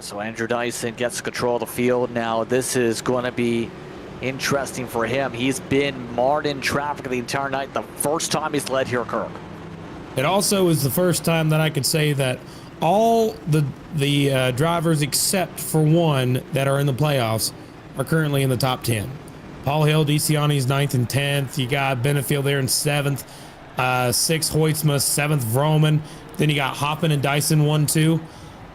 So Andrew Dyson gets control of the field now. This is going to be interesting for him. He's been marred in traffic the entire night. The first time he's led here, Kirk. It also is the first time that I could say that all the drivers except for one that are in the playoffs are currently in the top 10. Paul Hill, DeCiani's 9th and 10th. You got Benefield there in 7th. 6th, Hoytsma. 7th, Vroman. Then you got Hoffman and Dyson 1, 2.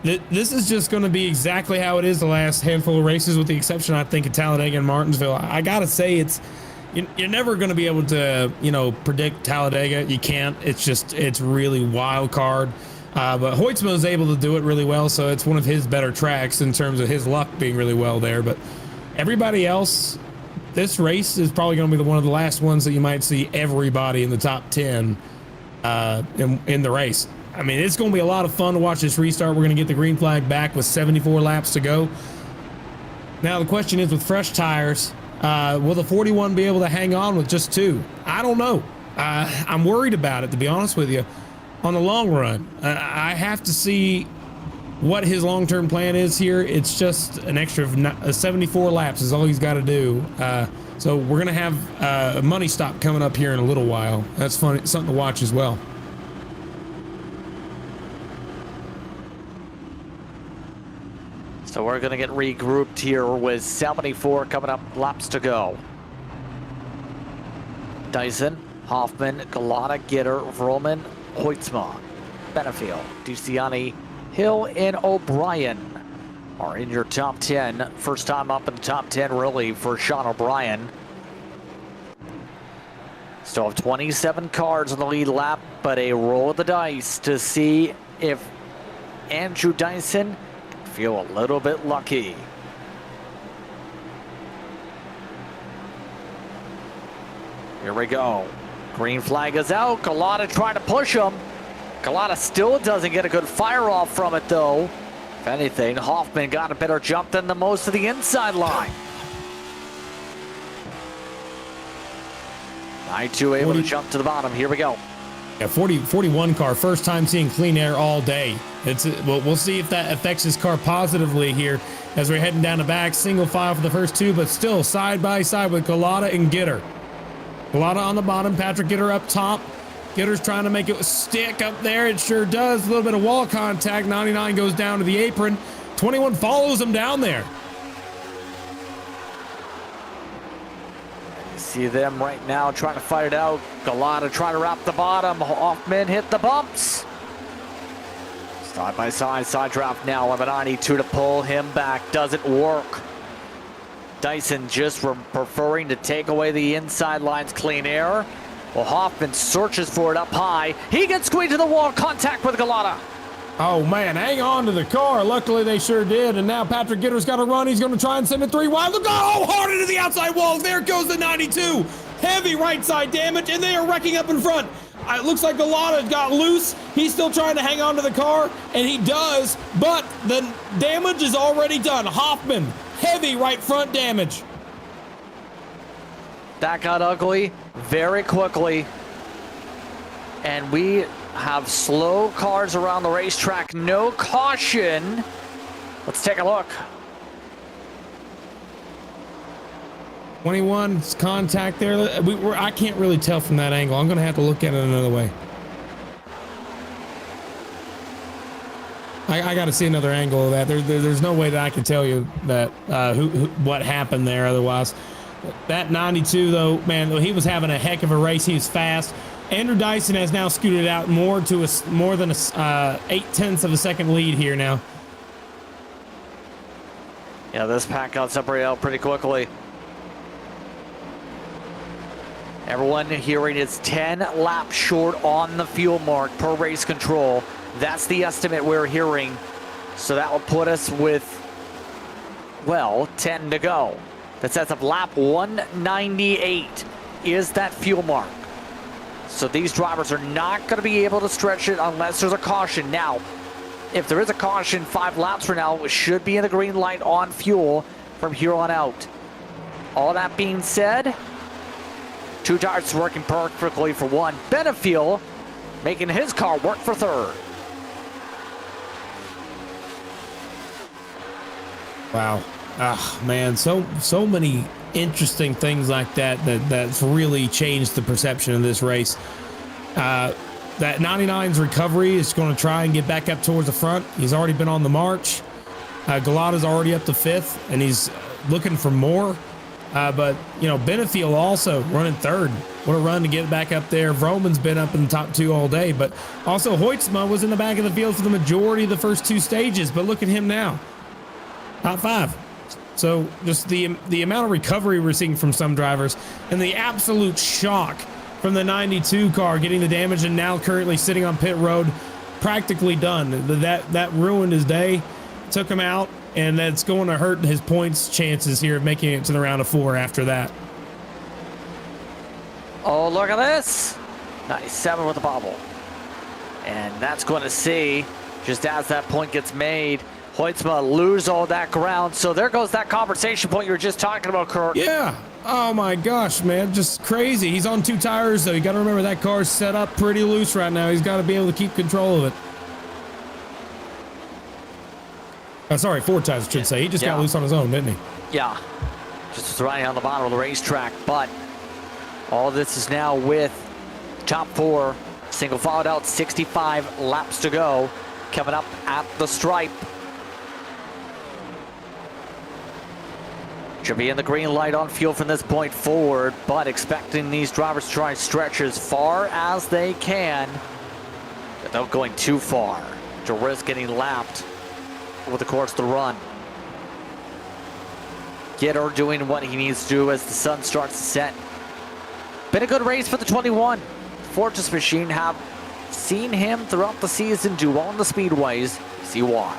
This is just going to be exactly how it is the last handful of races, with the exception, I think, of Talladega and Martinsville. I got to say, you're never going to be able to, predict Talladega. You can't. It's really wild card. But Hoytsma is able to do it really well, so it's one of his better tracks in terms of his luck being really well there. But everybody else, this race is probably going to be one of the last ones that you might see everybody in the top 10 in the race. I mean, it's going to be a lot of fun to watch this restart. We're going to get the green flag back with 74 laps to go. Now, the question is, with fresh tires, will the 41 be able to hang on with just 2? I don't know. I'm worried about it, to be honest with you. On the long run, I have to see what his long-term plan is here. It's just an extra 74 laps is all he's got to do. So we're going to have a money stop coming up here in a little while. That's fun, something to watch as well. So we're going to get regrouped here with 74 coming up, laps to go. Dyson, Hoffman, Galata, Gitter, Vroman, Hoytsma, Benefield, DeCiani, Hill, and O'Brien are in your top 10. First time up in the top 10, really, for Sean O'Brien. Still have 27 cars on the lead lap, but a roll of the dice to see if Andrew Dyson feel a little bit lucky. Here we go. Green flag is out. Galata trying to push him. Galata still doesn't get a good fire off from it, though. If anything, Hoffman got a better jump than the most of the inside line. 92 able to jump to the bottom. Here we go. Yeah, 41 car, first time seeing clean air all day. We'll see if that affects his car positively here as we're heading down the back. Single file for the first two, but still side by side with Galata and Gitter. Galata on the bottom, Patrick Gitter up top. Gitter's trying to make it stick up there. It sure does. A little bit of wall contact. 99 goes down to the apron. 21 follows him down there. You see them right now trying to fight it out. Galata trying to wrap the bottom. Hoffman hit the bumps. Side by side draft now. 92 to pull him back. Doesn't work. Dyson just preferring to take away the inside line's clean air. Well, Hoffman searches for it up high. He gets squeezed to the wall. Contact with Galata. Oh, man, hang on to the car. Luckily, they sure did. And now Patrick Gitter's got to run. He's going to try and send it 3 wide. Look, oh, hard into the outside walls. There goes the 92. Heavy right side damage, and they are wrecking up in front. It looks like Galata got loose. He's still trying to hang on to the car, and he does, but the damage is already done. Hoffman, heavy right front damage. That got ugly very quickly. And we have slow cars around the racetrack. No caution. Let's take a look. 21's contact there. I can't really tell from that angle. I'm going to have to look at it another way. I got to see another angle of that. There's no way that I can tell you that what happened there otherwise. That 92, though, man, he was having a heck of a race. He was fast. Andrew Dyson has now scooted out more than a 0.8 of a second lead here now. Yeah, this pack got separated out pretty quickly. Everyone hearing is 10 laps short on the fuel mark per race control. That's the estimate we're hearing. So that will put us with, well, 10 to go. That sets up lap 198 is that fuel mark. So these drivers are not going to be able to stretch it unless there's a caution. Now, if there is a caution 5 laps from now, it should be in the green light on fuel from here on out. All that being said, 2 tires working perfectly for 1. Benefiel making his car work for 3rd. Wow. Ah, man, so many interesting things like that's really changed the perception of this race. That 99's recovery is going to try and get back up towards the front. He's already been on the march. Galata's already up to 5th, and he's looking for more. But, you know, Benefiel also running 3rd. What a run to get back up there. Vroman's been up in the top 2 all day, but also Hoytsma was in the back of the field for the majority of the first 2 stages, but look at him now. Top 5. So just the amount of recovery we're seeing from some drivers and the absolute shock from the 92 car getting the damage and now currently sitting on pit road, practically done. That ruined his day, took him out, and that's going to hurt his points chances here of making it to the round of 4 after that. Oh, look at this. 97 with the bobble. And that's going to see, just as that point gets made, Hoytsma lose all that ground. So there goes that conversation point you were just talking about, Kurt. Yeah. Oh my gosh, man. Just crazy. He's on 2 tires, though. You got to remember that car's set up pretty loose right now. He's got to be able to keep control of it. Sorry, 4 tires, I should say. He just got loose on his own, didn't he? Yeah. Just riding on the bottom of the racetrack. But all this is now with top 4. Single followed out, 65 laps to go. Coming up at the stripe. Should be in the green light on fuel from this point forward, but expecting these drivers to try and stretch as far as they can without going too far to risk getting lapped over the course of the run. Gitter doing what he needs to do as the sun starts to set. Been a good race for the 21. Fortress Machine have seen him throughout the season do well in the speedways. See why.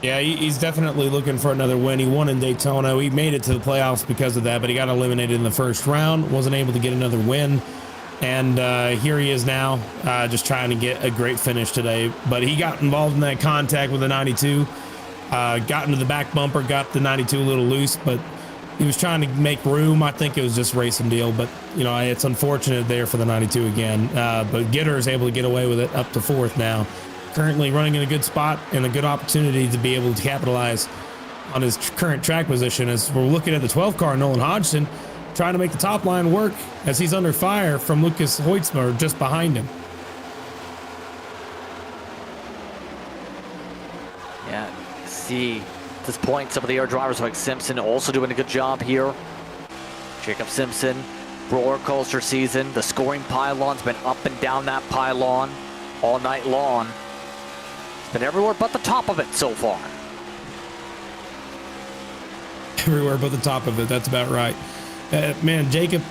Yeah, he's definitely looking for another win. He won in Daytona. He made it to the playoffs because of that, but he got eliminated in the first round. Wasn't able to get another win. And here he is now, just trying to get a great finish today. But he got involved in that contact with the 92, got into the back bumper, got the 92 a little loose, but he was trying to make room. I think it was just racing deal, but you know, it's unfortunate there for the 92 again. But Gitter is able to get away with it up to fourth now. Currently running in a good spot and a good opportunity to be able to capitalize on his current track position. As we're looking at the 12 car, Nolan Hodgson trying to make the top line work as he's under fire from Lucas Hoitzmer just behind him. Yeah, see at this point some of the air drivers like Simpson also doing a good job here. Jacob Simpson, roller coaster season. The scoring pylon's been up and down that pylon all night long. It's been everywhere but the top of it so far. Everywhere but the top of it, that's about right. Man, Jacob,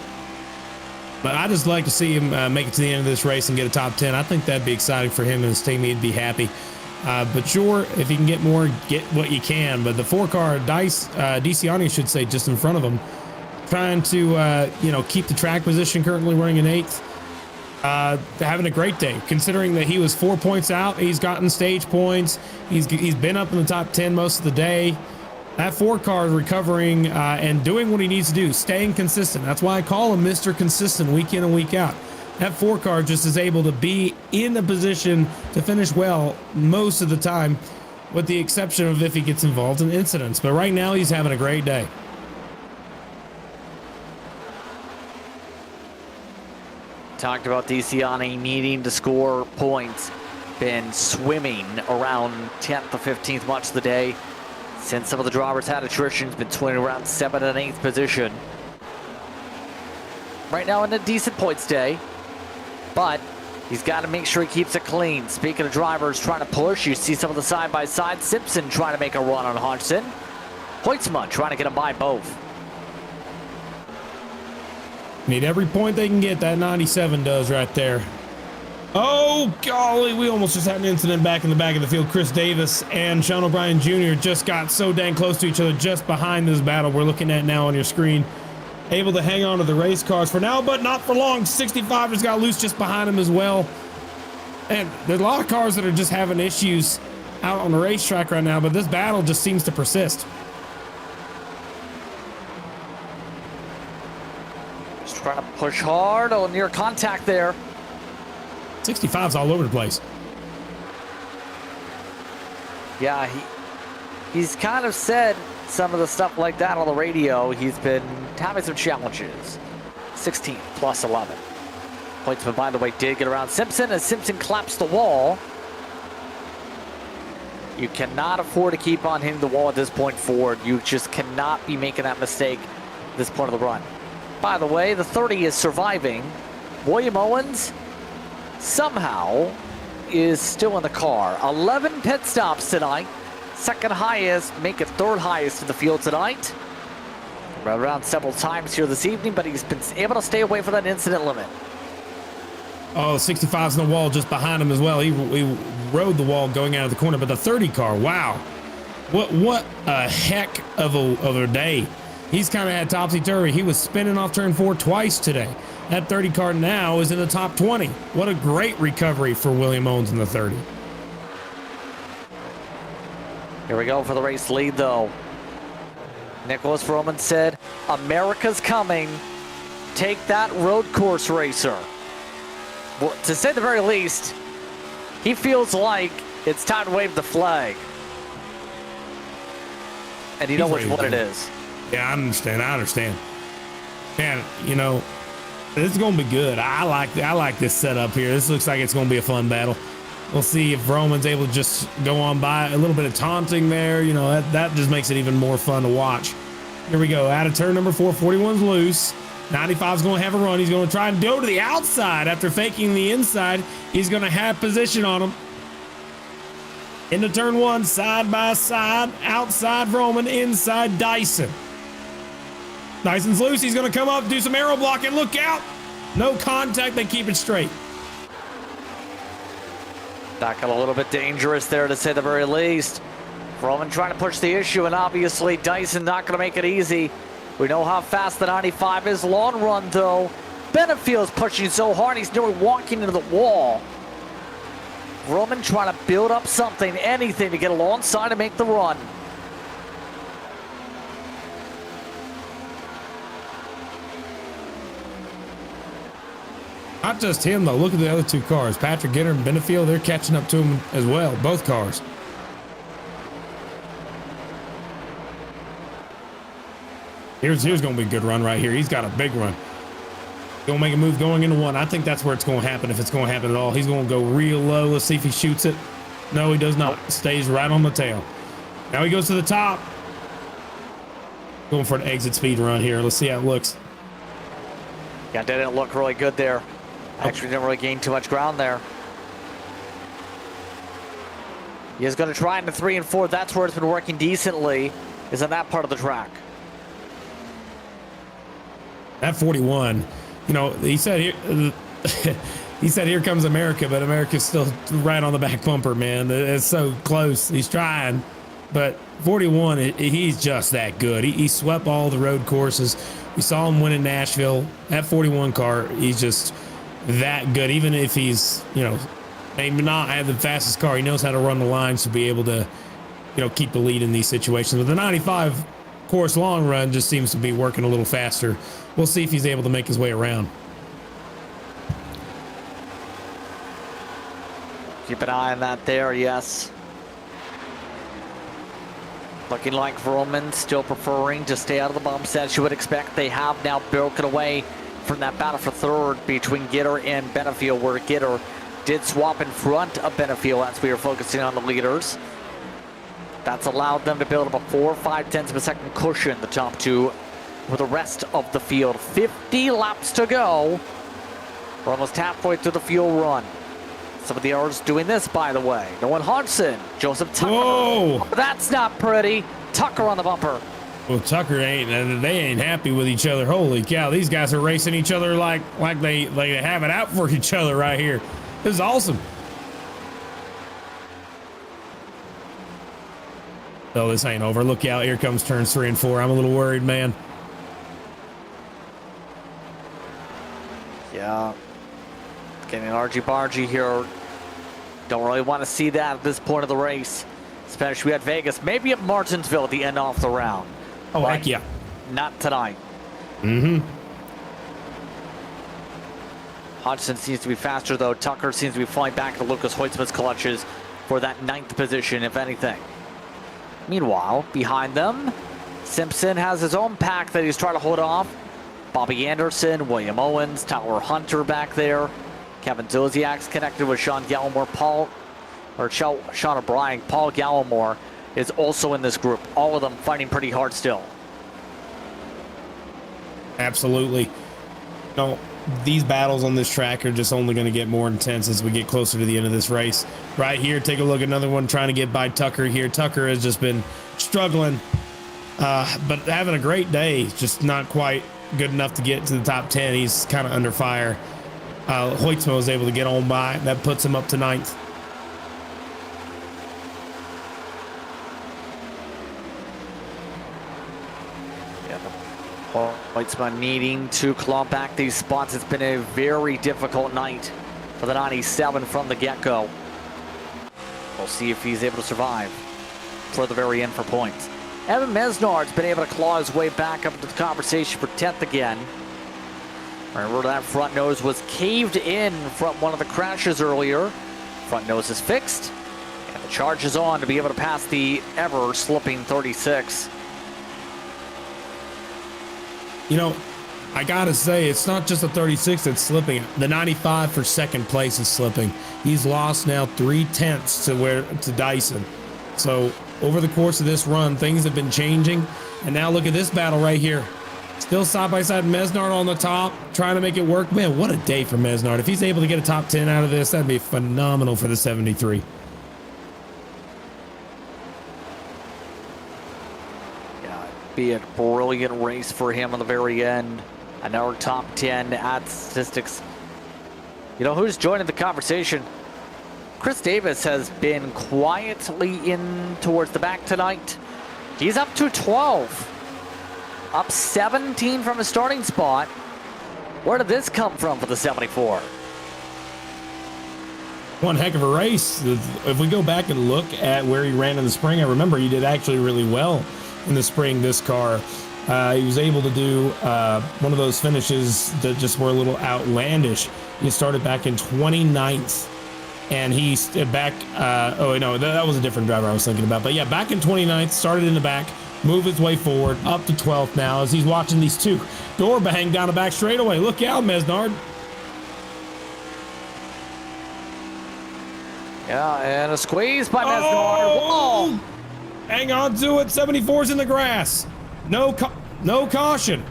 but I just like to see him make it to the end of this race and get a top 10. I think that'd be exciting for him and his team. He'd be happy. But sure, if you can get more, get what you can. But the 4-car, DeCiani should say, just in front of him, trying to, keep the track position, currently running in 8th. Having a great day, considering that he was 4 points out. He's gotten stage points. He's been up in the top 10 most of the day. That 4-car is recovering and doing what he needs to do, staying consistent. That's why I call him Mr. Consistent week in and week out. That 4-car just is able to be in a position to finish well most of the time, with the exception of if he gets involved in incidents. But right now, he's having a great day. Talked about DeCiani needing to score points. Been swimming around 10th to 15th much of the day. Since some of the drivers had attritions, been swimming around 7th and 8th position. Right now in a decent points day, but he's got to make sure he keeps it clean. Speaking of drivers trying to push, you see some of the side-by-side. Simpson trying to make a run on Hodgson. Hoitzman trying to get him by both. Need every point they can get. That 97 does right there. Oh, golly, we almost just had an incident back in the back of the field. Chris Davis and Sean O'Brien Jr. just got so dang close to each other just behind this battle we're looking at now on your screen. Able to hang on to the race cars for now, but not for long. 65 just got loose just behind him as well. And there's a lot of cars that are just having issues out on the racetrack right now, but this battle just seems to persist. Just trying to push hard. Oh, near contact there. 65's all over the place. Yeah, he's kind of said some of the stuff like that on the radio. He's been having some challenges. 16 plus 11. Hoitzman, by the way, did get around Simpson as Simpson claps the wall. You cannot afford to keep on hitting the wall at this point forward. You just cannot be making that mistake at this point of the run. By the way, the 30 is surviving. William Owens somehow is still in the car. 11 pit stops tonight. Second highest, make it third highest in the field tonight. Run around several times here this evening, but he's been able to stay away from that incident limit. Oh, 65's in the wall just behind him as well. He rode the wall going out of the corner, but the 30 car, wow. What a heck of a day. He's kind of had topsy-turvy. He was spinning off turn 4 twice today. That 30 car now is in the top 20. What a great recovery for William Owens in the 30. Here we go for the race lead, though. Nicholas Roman said, America's coming. Take that, road course racer. Well, to say the very least, he feels like it's time to wave the flag. And you know which one it is. Yeah, I understand. Man, this is going to be good. I like this setup here. This looks like it's going to be a fun battle. We'll see if Roman's able to just go on by. A little bit of taunting there. That just makes it even more fun to watch. Here we go. Out of turn number 4, 41's loose. 95's going to have a run. He's going to try and go to the outside after faking the inside. He's going to have position on him. Into turn 1, side by side. Outside Roman, inside Dyson. Dyson's loose. He's going to come up, do some aero blocking. Look out. No contact. They keep it straight. That got a little bit dangerous there, to say the very least. Roman trying to push the issue, and obviously Dyson not going to make it easy. We know how fast the 95 is. Long run, though. Benefield's pushing so hard he's nearly walking into the wall. Roman trying to build up something, anything to get alongside and make the run. Not just him, though. Look at the other two cars. Patrick Gitter and Benefield, they're catching up to him as well. Both cars. Here's going to be a good run right here. He's got a big run. Going to make a move going into one. I think that's where it's going to happen, if it's going to happen at all. He's going to go real low. Let's see if he shoots it. No, he does not. Stays right on the tail. Now he goes to the top. Going for an exit speed run here. Let's see how it looks. Yeah, didn't look really good there. Actually didn't really gain too much ground there. He is going to try into 3 and 4. That's where it's been working decently, is on that part of the track. That 41, you know, he said here, he said here comes America, but America's still right on the back bumper, man. It's so close. He's trying, but 41, he's just that good. He swept all the road courses. We saw him win in Nashville. That 41 car, he's just that good. Even if he's, you know, maybe not have the fastest car, he knows how to run the lines to be able to, you know, keep the lead in these situations. But the 95 course long run just seems to be working a little faster. We'll see if he's able to make his way around. Keep an eye on that there, yes. Looking like Roman still preferring to stay out of the bumps, as you would expect. They have now broken away from that battle for third between Gitter and Benefield, where Gitter did swap in front of Benefield as we were focusing on the leaders. That's allowed them to build up a 4 or 5 tenths of a second cushion, the top two, with the rest of the field. 50 laps to go. We're almost halfway through the field run. Some of the others doing this, by the way. Noah Hodgson, Joseph Tucker. Whoa! That's not pretty. Tucker on the bumper. Well, Tucker they ain't happy with each other. Holy cow, these guys are racing each other like they have it out for each other right here. This is awesome. Oh, this ain't over. Look out, here comes turns 3 and 4. I'm a little worried, man. Yeah. Getting argy-bargy here. Don't really want to see that at this point of the race. Especially at Vegas. Maybe at Martinsville at the end off the round. Oh, heck yeah. Not tonight. Mm-hmm. Hodgson seems to be faster, though. Tucker seems to be flying back to Lucas Hoytsman's clutches for that 9th position, if anything. Meanwhile, behind them, Simpson has his own pack that he's trying to hold off. Bobby Anderson, William Owens, Tyler Hunter back there. Kevin Zosiak's connected with Sean Gallimore. Sean O'Brien. Paul Gallimore is also in this group. All of them fighting pretty hard still. Absolutely. No, these battles on this track are just only going to get more intense as we get closer to the end of this race. Right here, take a look at another one trying to get by Tucker here. Tucker has just been struggling, but having a great day. Just not quite good enough to get to the top 10. He's kind of under fire. Hoytsman was able to get on by. That puts him up to 9th. Hoytsman needing to claw back these spots. It's been a very difficult night for the 97 from the get-go. We'll see if he's able to survive for the very end for points. Evan Mesnard's been able to claw his way back up into the conversation for 10th again. Remember that front nose was caved in from one of the crashes earlier. Front nose is fixed, and the charge is on to be able to pass the ever-slipping 36. You know, I gotta say, it's not just the 36 that's slipping. The 95 for second place is slipping. He's lost now 3 tenths to Dyson. So over the course of this run, things have been changing. And now look at this battle right here. Still side by side, Mesnard on the top, trying to make it work. Man, what a day for Mesnard. If he's able to get a top 10 out of this, that'd be phenomenal for the 73. Be a brilliant race for him on the very end. Another top 10 at statistics. You know who's joining the conversation? Chris Davis has been quietly in towards the back tonight. He's up to 12. Up 17 from his starting spot. Where did this come from for the 74? One heck of a race. If we go back and look at where he ran in the spring, I remember he did actually really well in the spring, this car. He was able to do one of those finishes that just were a little outlandish. He started back in 29th, and he's back. Oh, no, that was a different driver I was thinking about. But yeah, back in 29th, started in the back, moved his way forward, up to 12th now as he's watching these two door bang down the back straightaway. Look out, Mesnard. Yeah, and a squeeze by Mesnard. Oh! Whoa. Hang on to it. 74's in the grass. No caution.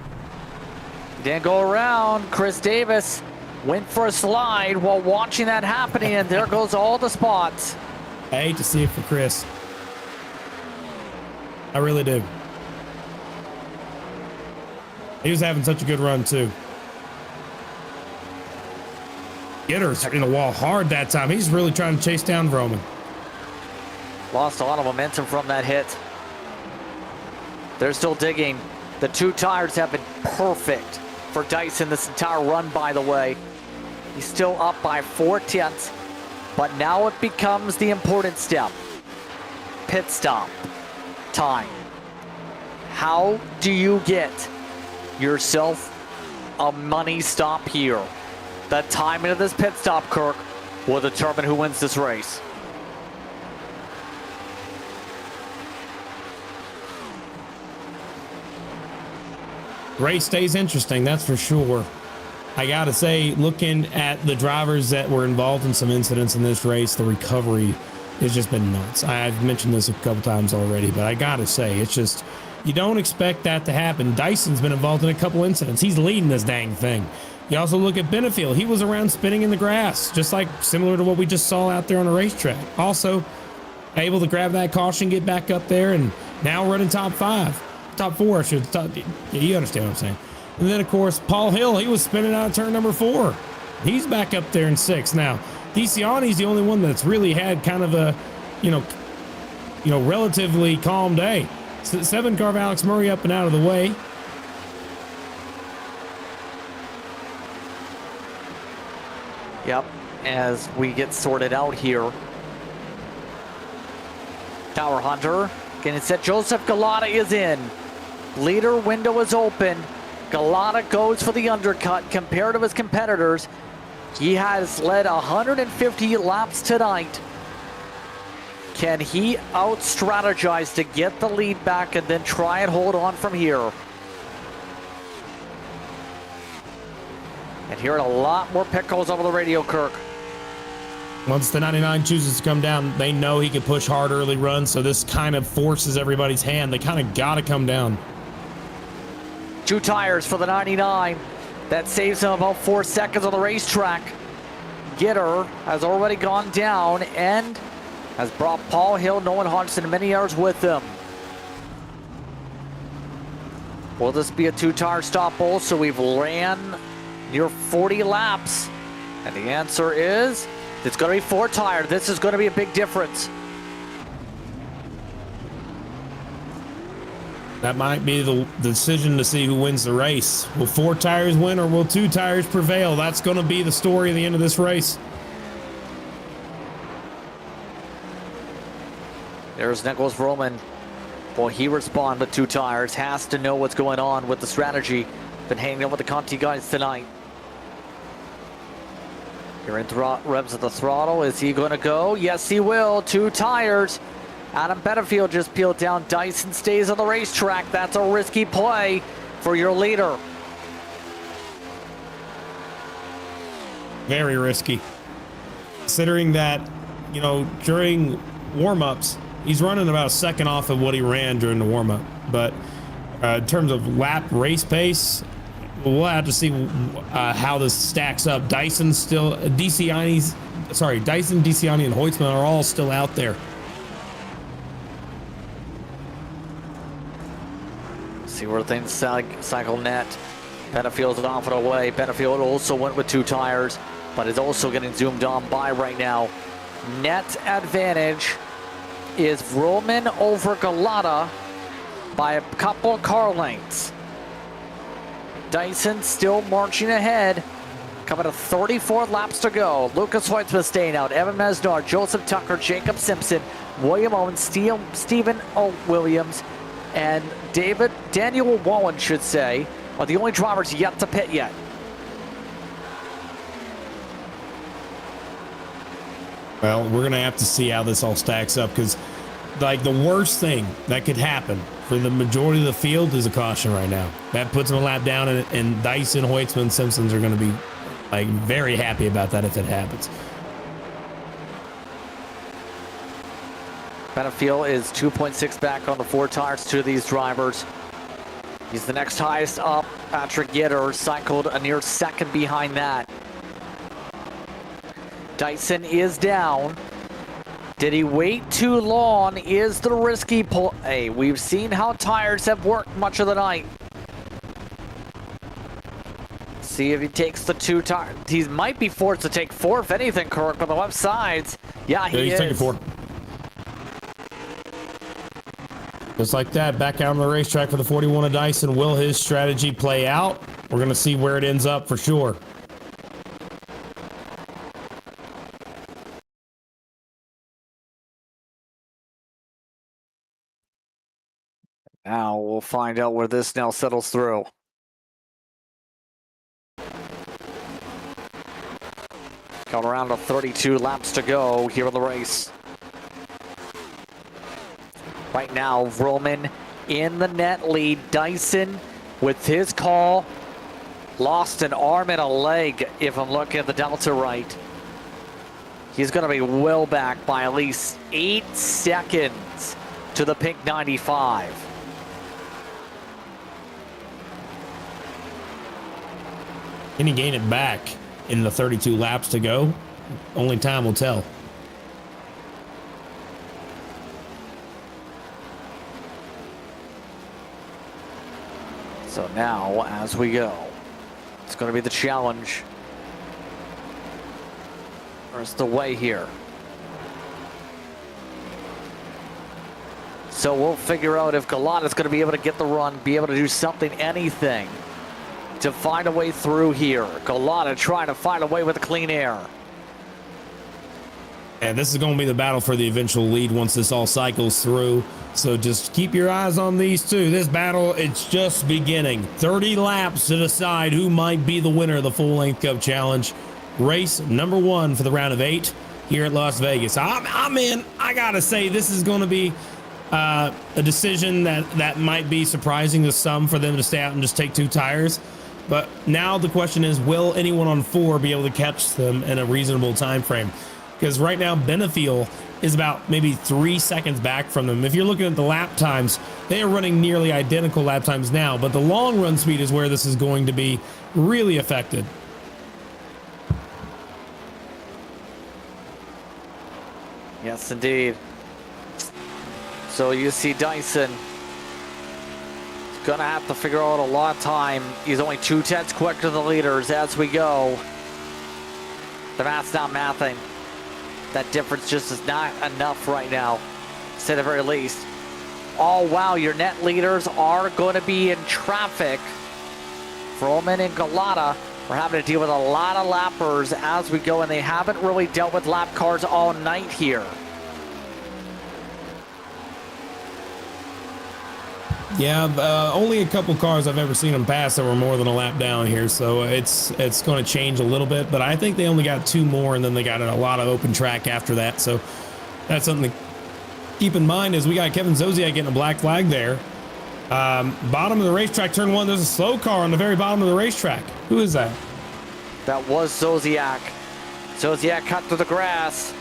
Didn't go around. Chris Davis went for a slide while watching that happening, and there goes all the spots. I hate to see it for Chris. I really do. He was having such a good run, too. Gitter's in the wall hard that time. He's really trying to chase down Roman. Lost a lot of momentum from that hit. They're still digging. The two tires have been perfect for Dyson this entire run, by the way. He's still up by 4/10, but now it becomes the important step. Pit stop time. How do you get yourself a money stop here? The timing of this pit stop, Kirk, will determine who wins this race. Race stays interesting, that's for sure. I gotta say, looking at the drivers that were involved in some incidents in this race, the recovery has just been nuts. I've mentioned this a couple times already, but I gotta say, it's just, you don't expect that to happen. Dyson's been involved in a couple incidents. He's leading this dang thing. You also look at Benefield. He was around spinning in the grass, just like similar to what we just saw out there on the racetrack. Also, able to grab that caution, get back up there, and now running top four, I should. You understand what I'm saying. And then, of course, Paul Hill, he was spinning out of turn number 4. He's back up there in 6. Now, DeCiani's the only one that's really had kind of a, relatively calm day. 7 car of Alex Murray up and out of the way. Yep, as we get sorted out here. Tower Hunter getting set. Joseph Galata is in. Leader window is open. Galata goes for the undercut. Compared to his competitors, he has led 150 laps tonight. Can he out-strategize to get the lead back and then try and hold on from here? And hearing a lot more pit calls over the radio, Kirk. Once the 99 chooses to come down, they know he can push hard early runs, so this kind of forces everybody's hand. They kind of got to come down. 2 tires for the 99. That saves him about 4 seconds on the racetrack. Gitter has already gone down and has brought Paul Hill, Nolan Hodgson, and many yards with them. Will this be a 2-tire stop also? We've ran near 40 laps. And the answer is, it's going to be 4-tire. This is going to be a big difference. That might be the decision to see who wins the race. Will 4 tires win or will 2 tires prevail? That's going to be the story at the end of this race. There's Nicholas Roman. Will he respond with 2 tires? Has to know what's going on with the strategy. Been hanging out with the Conti guys tonight. You're in revs at the throttle. Is he going to go? Yes, he will. 2 tires. Adam Benefield just peeled down. Dyson stays on the racetrack. That's a risky play for your leader. Very risky. Considering that, during warm-ups, he's running about a second off of what he ran during the warm-up. But in terms of lap race pace, we'll have to see how this stacks up. Dyson, DeCiani, and Hoytsman are all still out there. See where things cycle net. Benefield's off and away. Benefield also went with 2 tires, but is also getting zoomed on by right now. Net advantage is Roman over Galata by a couple car lengths. Dyson still marching ahead. Coming to 34 laps to go. Lucas Hoytsman staying out. Evan Mesnar, Joseph Tucker, Jacob Simpson, William Owens, Stephen O. Williams, and Daniel Wallen, should say, are the only drivers yet to pit yet. Well, we're going to have to see how this all stacks up, because like the worst thing that could happen for the majority of the field is a caution right now. That puts them a lap down, and Dyson, Hoytsman, Simpsons are going to be like very happy about that if it happens. Benefield is 2.6 back on the 4 tires to these drivers. He's the next highest up. Patrick Gitter cycled a near second behind that. Dyson is down. Did he wait too long? Is the risky pull? Hey, we've seen how tires have worked much of the night. See if he takes the 2 tires. He might be forced to take 4, if anything, Kirk, on the left sides. Yeah, he's taking 4. Just like that, back out on the racetrack for the 41 of Dyson. Will his strategy play out? We're going to see where it ends up for sure. Now we'll find out where this now settles through. Got around to 32 laps to go here in the race. Right now, Roman in the net lead. Dyson, with his call, lost an arm and a leg, if I'm looking at the delta right. He's going to be well back by at least 8 seconds to the pink 95. Can he gain it back in the 32 laps to go? Only time will tell. So now, as we go, it's going to be the challenge. Where's the way here? So we'll figure out if Galata's going to be able to get the run, be able to do something, anything, to find a way through here. Galata trying to find a way with clean air. And this is going to be the battle for the eventual lead once this all cycles through. So just keep your eyes on these two. This battle, it's just beginning. 30 laps to decide who might be the winner of the Full Length Cup Challenge. Race number 1 for the round of 8 here at Las Vegas. I'm in. I got to say, this is going to be a decision that might be surprising to some for them to stay out and just take 2 tires. But now the question is, will anyone on 4 be able to catch them in a reasonable time frame? Because right now, Benefield is about maybe 3 seconds back from them. If you're looking at the lap times, they are running nearly identical lap times now, but the long run speed is where this is going to be really affected. Yes, indeed. So you see Dyson gonna have to figure out a lot of time. He's only 2/10 quicker than the leaders as we go. The math's not mathing. That difference just is not enough right now, to say the very least. Oh, wow, your net leaders are going to be in traffic. Froman and Galata are having to deal with a lot of lappers as we go, and they haven't really dealt with lap cars all night here. Yeah, only a couple cars I've ever seen them pass that were more than a lap down here, so it's going to change a little bit, but I think they only got 2 more, and then they got a lot of open track after that, so that's something to keep in mind. As we got Kevin Zosiak getting a black flag there. Bottom of the racetrack, turn 1, there's a slow car on the very bottom of the racetrack. Who is that? That was Zosiak. Zosiak cut through the grass.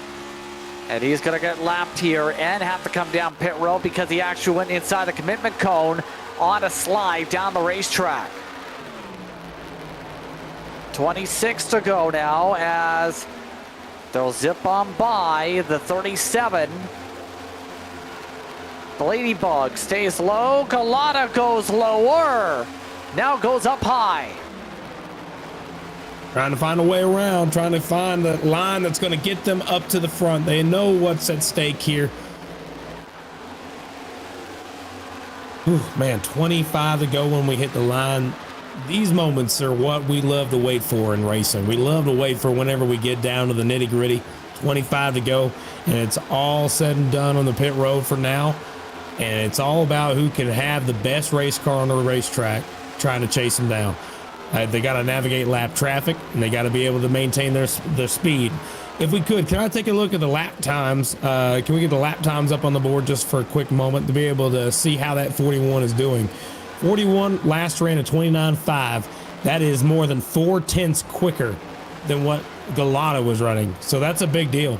And he's going to get lapped here and have to come down pit road because he actually went inside the commitment cone on a slide down the racetrack. 26 to go now as they'll zip on by the 37. The Ladybug stays low. Galata goes lower. Now goes up high. Trying to find a way around, trying to find the line that's going to get them up to the front. They know what's at stake here. Whew, man, 25 to go when we hit the line. these moments are what we love to wait for in racing. We love to wait for whenever we get down to the nitty gritty, 25 to go, and it's all said and done on the pit road for now. And it's all about who can have the best race car on the racetrack, trying to chase them down. They got to navigate lap traffic, and they got to be able to maintain their speed. If we could, can I take a look at the lap times? Can we get the lap times up on the board just for a quick moment to be able to see how that 41 is doing? 41 last ran a 29.5. That is more than 0.4 quicker than what Galata was running. So that's a big deal.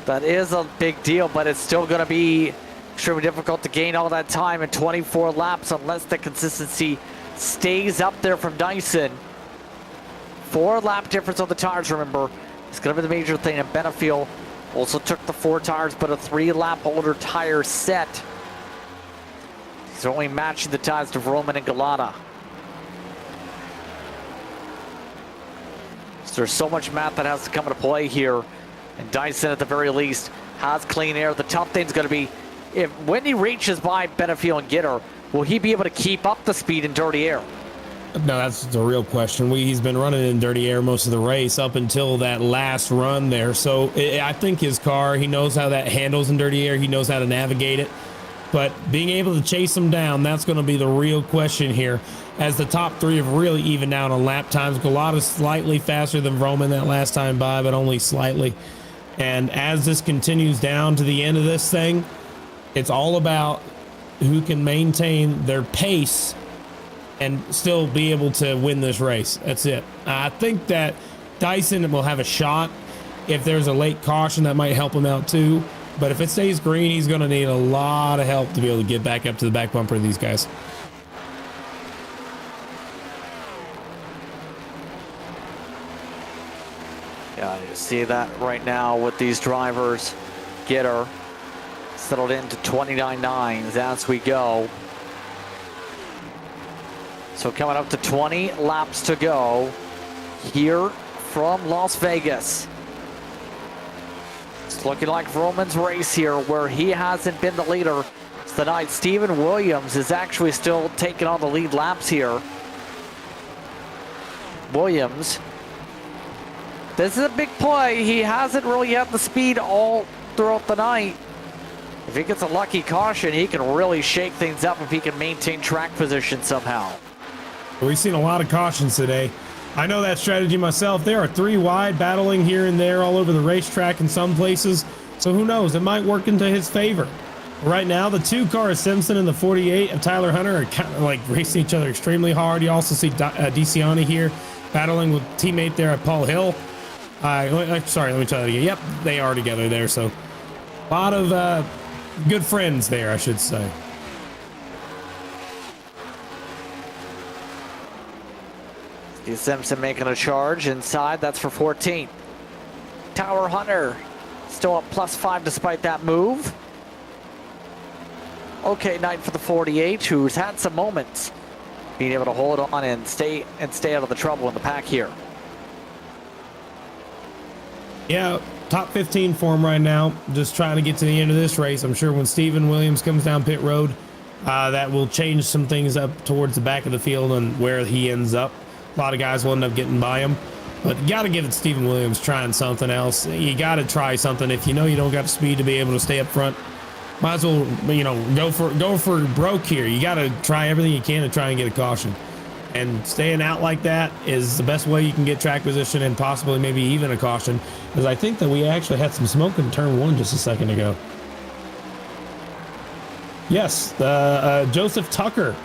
That is a big deal, but it's still going to be extremely difficult to gain all that time in 24 laps unless the consistency stays up there from Dyson. 4 lap difference on the tires, remember. It's going to be the major thing. And Benefiel also took the 4 tires, but a 3 lap older tire set. He's only matching the tires of Roman and Galata. So there's so much math that has to come into play here. And Dyson, at the very least, has clean air. The tough thing's going to be, when he reaches by Benefiel and Gitter, will he be able to keep up the speed in dirty air? No, that's the real question. He's been running in dirty air most of the race up until that last run there. So I think his car, he knows how that handles in dirty air. He knows how to navigate it. But being able to chase him down, that's going to be the real question here. As the top 3 have really evened out on lap times. Galata's slightly faster than Roman that last time by, but only slightly. And as this continues down to the end of this thing, it's all about who can maintain their pace and still be able to win this race. That's it. I think that Dyson will have a shot. If there's a late caution, that might help him out too. But if it stays green, he's going to need a lot of help to be able to get back up to the back bumper of these guys. Yeah, you see that right now with these drivers. Gitter settled into 29.9s as we go. So coming up to 20 laps to go here from Las Vegas. It's looking like Roman's race here, where he hasn't been the leader tonight. Steven Williams is actually still taking on the lead laps here. Williams, this is a big play. He hasn't really had the speed all throughout the night. If he gets a lucky caution, he can really shake things up if he can maintain track position somehow. We've seen a lot of cautions today. I know that strategy myself. There are 3 wide battling here and there all over the racetrack in some places. So who knows? It might work into his favor. Right now, the 2 cars, Simpson and the 48 of Tyler Hunter, are kind of like racing each other extremely hard. You also see DeCiani here battling with teammate there at Paul Hill. Sorry, let me try that again. Yep, they are together there. So a lot of good friends there, I should say. Steve Simpson making a charge inside. That's for 14. Tyler Hunter still up +5 despite that move. Okay, night for the 48, who's had some moments being able to hold on and stay out of the trouble in the pack here. Yeah, top 15 for him right now. Just trying to get to the end of this race. I'm sure when Steven Williams comes down pit road, that will change some things up towards the back of the field and where he ends up. A lot of guys will end up getting by him. But you got to give it Steven Williams trying something else. You got to try something. If you know you don't got the speed to be able to stay up front, might as well, go for broke here. You got to try everything you can to try and get a caution. And staying out like that is the best way you can get track position and possibly maybe even a caution. Because I think that we actually had some smoke in turn 1 just a second ago. Yes, Joseph Tucker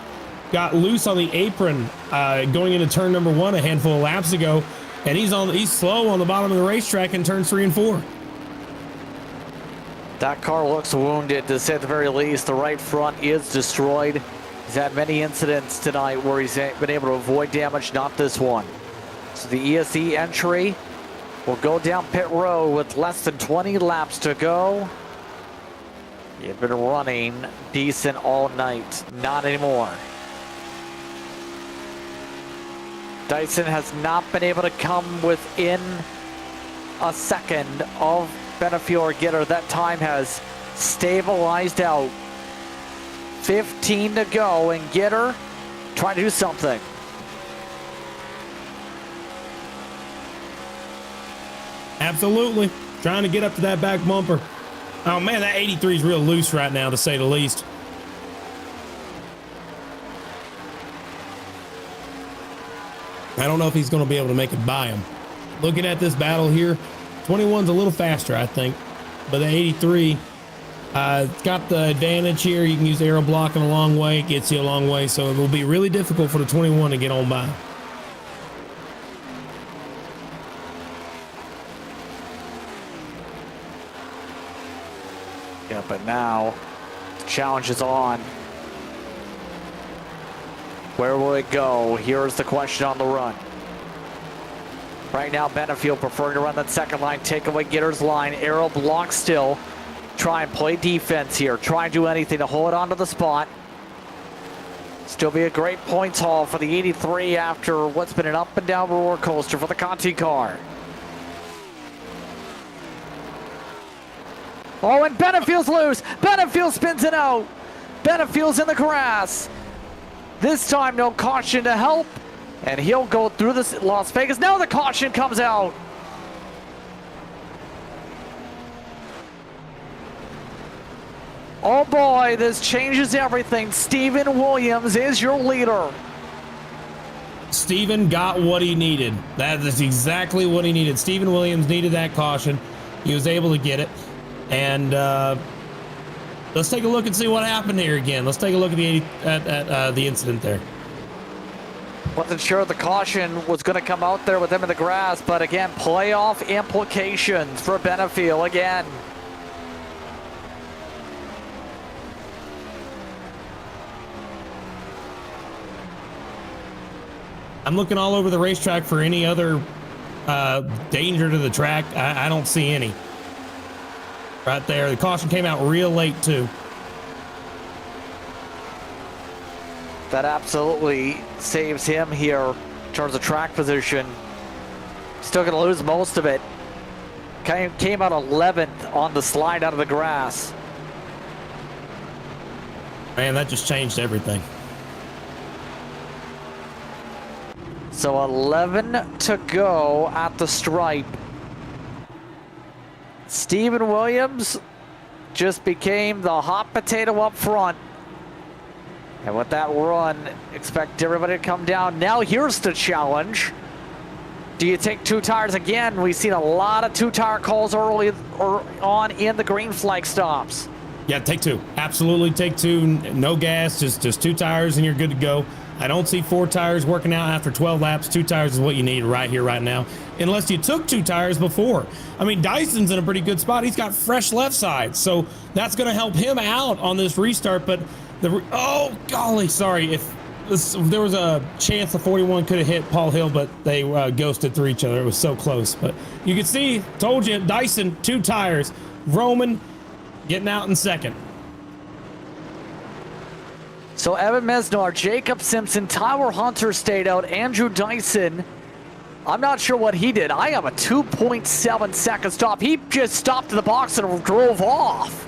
got loose on the apron going into turn number 1 a handful of laps ago, and he's slow on the bottom of the racetrack in turns 3 and 4. That car looks wounded, to say at the very least. The right front is destroyed. He's had many incidents tonight where he's been able to avoid damage, not this one. So the ESE entry will go down pit road with less than 20 laps to go. You've been running decent all night. Not anymore. Dyson has not been able to come within a second of Benefiel or Gitter. That time has stabilized out. 15 to go, and Gitter trying to do something. Absolutely. Trying to get up to that back bumper. Oh, man, that 83 is real loose right now, to say the least. I don't know if he's going to be able to make it by him. Looking at this battle here, 21's a little faster, I think. But the 83, it's got the advantage here. You can use aero blocking a long way. It gets you a long way. So it will be really difficult for the 21 to get on by. Yeah, but now the challenge is on. Where will it go? Here's the question on the run. Right now, Benefield preferring to run that second line, take away Gitter's line. Arrow block still. Try and play defense here. Try and do anything to hold on to the spot. Still be a great points haul for the 83 after what's been an up and down roller coaster for the Conti car. Oh, and Benefield's loose. Benefield spins it out. Benefield's in the grass. This time, no caution to help. And he'll go through this Las Vegas. Now the caution comes out. Oh boy, this changes everything. Steven Williams is your leader. Steven got what he needed. That is exactly what he needed. Steven Williams needed that caution. He was able to get it. And let's take a look and see what happened here again. Let's take a look at the incident there. Wasn't sure the caution was going to come out there with him in the grass, but again, playoff implications for Benefield again. I'm looking all over the racetrack for any other danger to the track. I don't see any. Right there, the caution came out real late too. That absolutely saves him here in terms of track position. Still going to lose most of it. Came out 11th on the slide out of the grass. Man, that just changed everything. So 11 to go at the stripe. Steven Williams just became the hot potato up front. And with that run, expect everybody to come down. Now here's the challenge. Do you take two tires again? We've seen a lot of two-tire calls early or on in the green flag stops. Yeah, take two. Absolutely take two. No gas, just two tires and you're good to go. I don't see four tires working out after 12 laps. Two tires is what you need right here, right now. Unless you took two tires before. I mean, Dyson's in a pretty good spot. He's got fresh left side. So that's going to help him out on this restart. But oh, golly, sorry. If there was a chance the 41 could have hit Paul Hill, but they ghosted through each other. It was so close. But you can see, told you, Dyson, two tires. Roman getting out in second. So Evan Mesnar, Jacob Simpson, Tyler Hunter stayed out. Andrew Dyson, I'm not sure what he did. I have a 2.7 second stop. He just stopped in the box and drove off.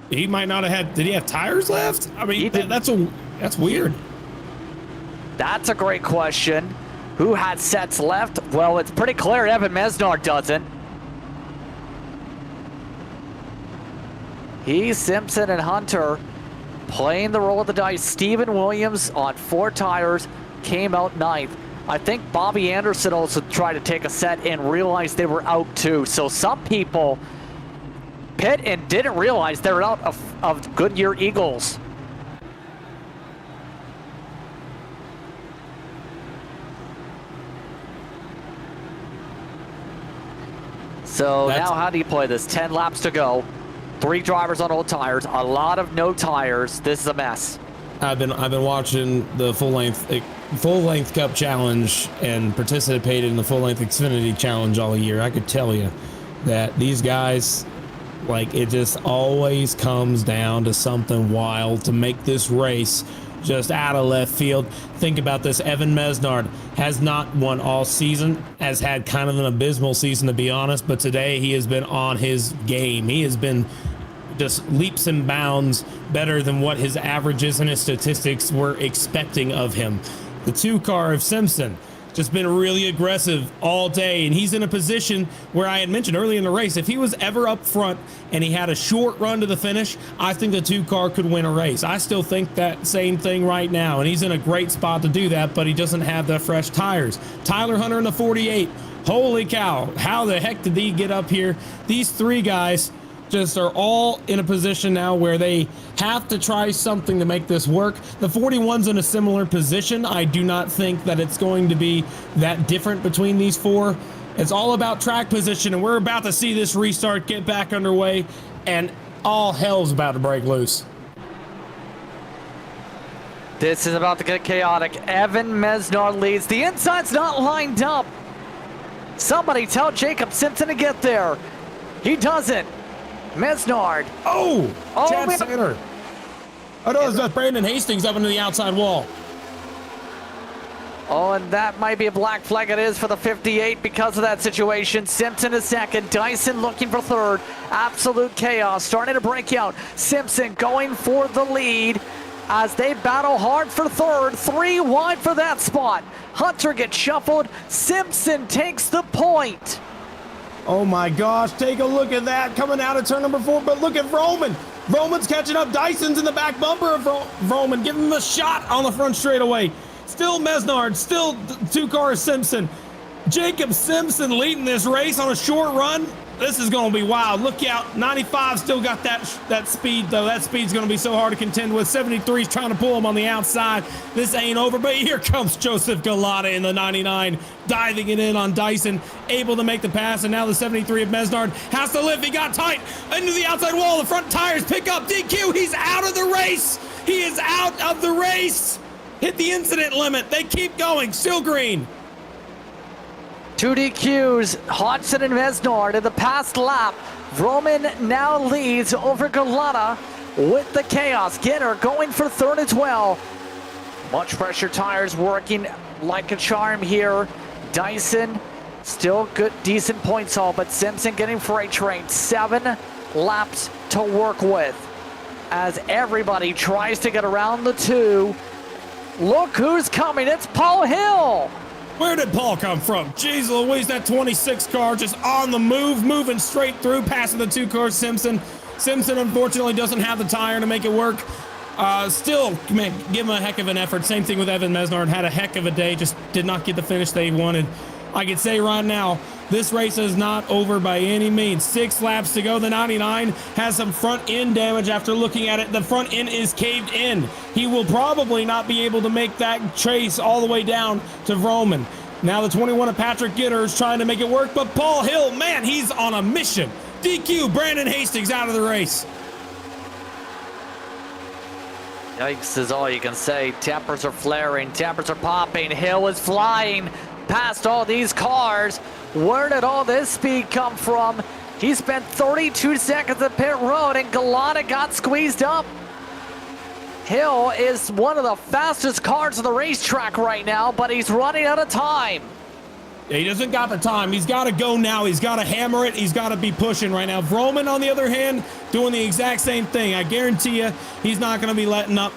He might not have had. Did he have tires left? I mean, that's weird. That's a great question. Who had sets left? Well, it's pretty clear Evan Mesnar doesn't. He's Simpson and Hunter playing the roll of the dice. Steven Williams on four tires came out ninth. I think Bobby Anderson also tried to take a set and realized they were out too. So some people pit and didn't realize they were out of Goodyear Eagles. So now how do you play this? 10 laps to go. 3 drivers on old tires, a lot of no tires. This is a mess. I've been watching the full length Cup Challenge and participated in the full length Xfinity Challenge all year. I could tell you that these guys, like, it just always comes down to something wild to make this race just out of left field. Think about this. Evan Mesnard has not won all season, has had kind of an abysmal season, to be honest, but today he has been on his game. He has been just leaps and bounds better than what his averages and his statistics were expecting of him. The 2 car of Simpson just been really aggressive all day, and he's in a position where I had mentioned early in the race, if he was ever up front and he had a short run to the finish, I think the 2 car could win a race. I still think that same thing right now, and he's in a great spot to do that, but he doesn't have the fresh tires. Tyler Hunter in the 48. Holy cow, how the heck did he get up here? These 3 guys just are all in a position now where they have to try something to make this work. The 41's in a similar position. I do not think that it's going to be that different between these 4. It's all about track position, and we're about to see this restart get back underway, and all hell's about to break loose. This is about to get chaotic. Evan Mesnard leads. The inside's not lined up. Somebody tell Jacob Simpson to get there. He doesn't. Mesnard. Oh, Chad man. Sander. Oh, no, it's Brandon Hastings up into the outside wall. Oh, and that might be a black flag. It is for the 58 because of that situation. Simpson is second. Dyson looking for third. Absolute chaos starting to break out. Simpson going for the lead as they battle hard for third. 3 wide for that spot. Hunter gets shuffled. Simpson takes the point. Oh my gosh, take a look at that coming out of turn number 4, but look at Roman. Roman's catching up. Dyson's in the back bumper of Roman, giving him a shot on the front straightaway. Still Mesnard, still 2 cars Simpson. Jacob Simpson leading this race on a short run. This is going to be wild. Look out. 95 still got that speed, though. That speed's going to be so hard to contend with. 73's trying to pull him on the outside. This ain't over, but here comes Joseph Galata in the 99, diving it in on Dyson, able to make the pass, and now the 73 of Mesnard has to lift. He got tight into the outside wall. The front tires pick up. DQ, he's out of the race. He is out of the race. Hit the incident limit. They keep going. Still green. 2 DQs, Hodgson and Mesnard in the past lap. Roman now leads over Galata with the chaos. Ginner going for third as well. Much pressure tires working like a charm here. Dyson still good, decent points haul, but Simpson getting freight trained. 7 laps to work with as everybody tries to get around the 2. Look who's coming, it's Paul Hill. Where did Paul come from? Jeez Louise, that 26 car just on the move, moving straight through, passing the 2 cars Simpson. Simpson unfortunately doesn't have the tire to make it work. Still, man, give him a heck of an effort. Same thing with Evan Mesnard, had a heck of a day, just did not get the finish they wanted. I can say right now, this race is not over by any means. 6 laps to go. The 99 has some front end damage after looking at it. The front end is caved in. He will probably not be able to make that chase all the way down to Roman. Now the 21 of Patrick Gitter is trying to make it work, but Paul Hill, man, he's on a mission. DQ, Brandon Hastings out of the race. Yikes is all you can say. Tempers are flaring, tempers are popping. Hill is flying past all these cars. Where did all this speed come from? He spent 32 seconds at pit road and Galata got squeezed up. Hill is one of the fastest cars on the racetrack right now, but he's running out of time. He doesn't got the time. He's got to go now. He's got to hammer it. He's got to be pushing right now. Roman, on the other hand, doing the exact same thing. I guarantee you he's not going to be letting up.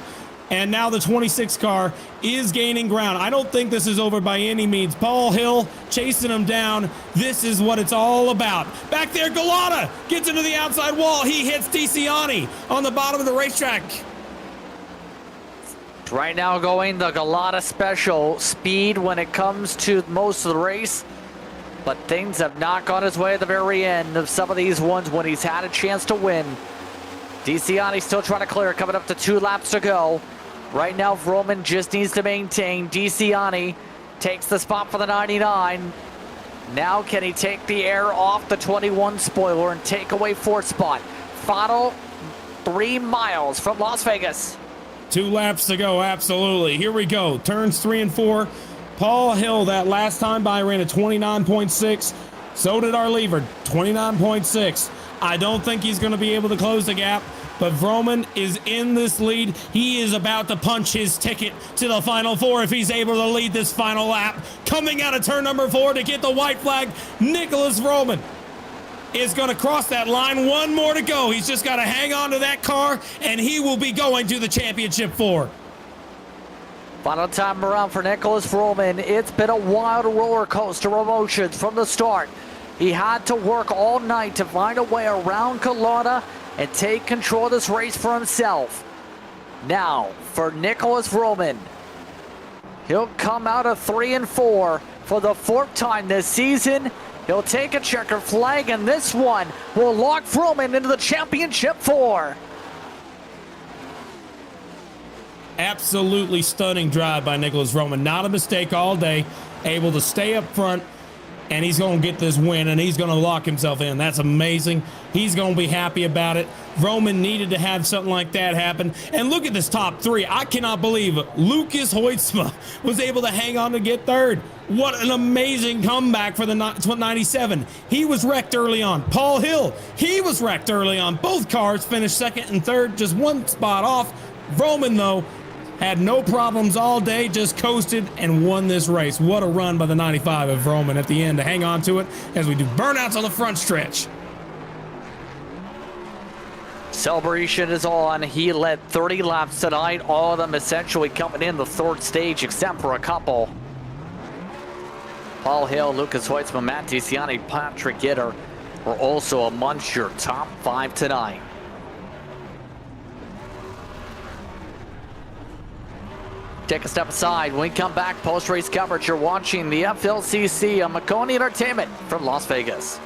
And now the 26 car is gaining ground. I don't think this is over by any means. Paul Hill chasing him down. This is what it's all about. Back there, Galata gets into the outside wall. He hits DeCiani on the bottom of the racetrack. Right now going the Galata special speed when it comes to most of the race. But things have not gone his way at the very end of some of these ones when he's had a chance to win. DeCiani still trying to clear, coming up to 2 laps to go. Right now, Roman just needs to maintain. DeCiani takes the spot for the 99. Now can he take the air off the 21 spoiler and take away 4th spot? Final 3 miles from Las Vegas. 2 laps to go, absolutely. Here we go. Turns 3 and 4. Paul Hill, that last time by, ran a 29.6. So did our lever, 29.6. I don't think he's going to be able to close the gap, but Vroman is in this lead. He is about to punch his ticket to the Final 4 if he's able to lead this final lap. Coming out of turn number 4 to get the white flag, Nicholas Vroman. is going to cross that line. One more to go. He's just got to hang on to that car, and he will be going to the championship 4. Final time around for Nicholas Vroman. It's been a wild roller coaster of emotions from the start. He had to work all night to find a way around Kalana and take control of this race for himself. Now, for Nicholas Vroman, he'll come out of 3 and 4 for the 4th time this season. He'll take a checker flag, and this one will lock Vroman into the championship 4. Absolutely stunning drive by Nicholas Vroman. Not a mistake all day. Able to stay up front, and he's going to get this win, and he's going to lock himself in. That's amazing. He's going to be happy about it. Vroman needed to have something like that happen. And look at this top 3. I cannot believe Lucas Hoytsma was able to hang on to get 3rd. What an amazing comeback for the 97. He was wrecked early on. Paul Hill, he was wrecked early on. Both cars finished 2nd and 3rd, just 1 spot off. Vroman, though, had no problems all day, just coasted and won this race. What a run by the 95 of Vroman at the end to hang on to it as we do burnouts on the front stretch. Celebration is on. He led 30 laps tonight, all of them essentially coming in the 3rd stage except for a couple. Paul Hill, Lucas Hoytsma, Matt DeCiani, Patrick Gitter were also amongst your top 5 tonight. Take a step aside. When we come back, post-race coverage. You're watching the FLCC on Maconi Entertainment from Las Vegas.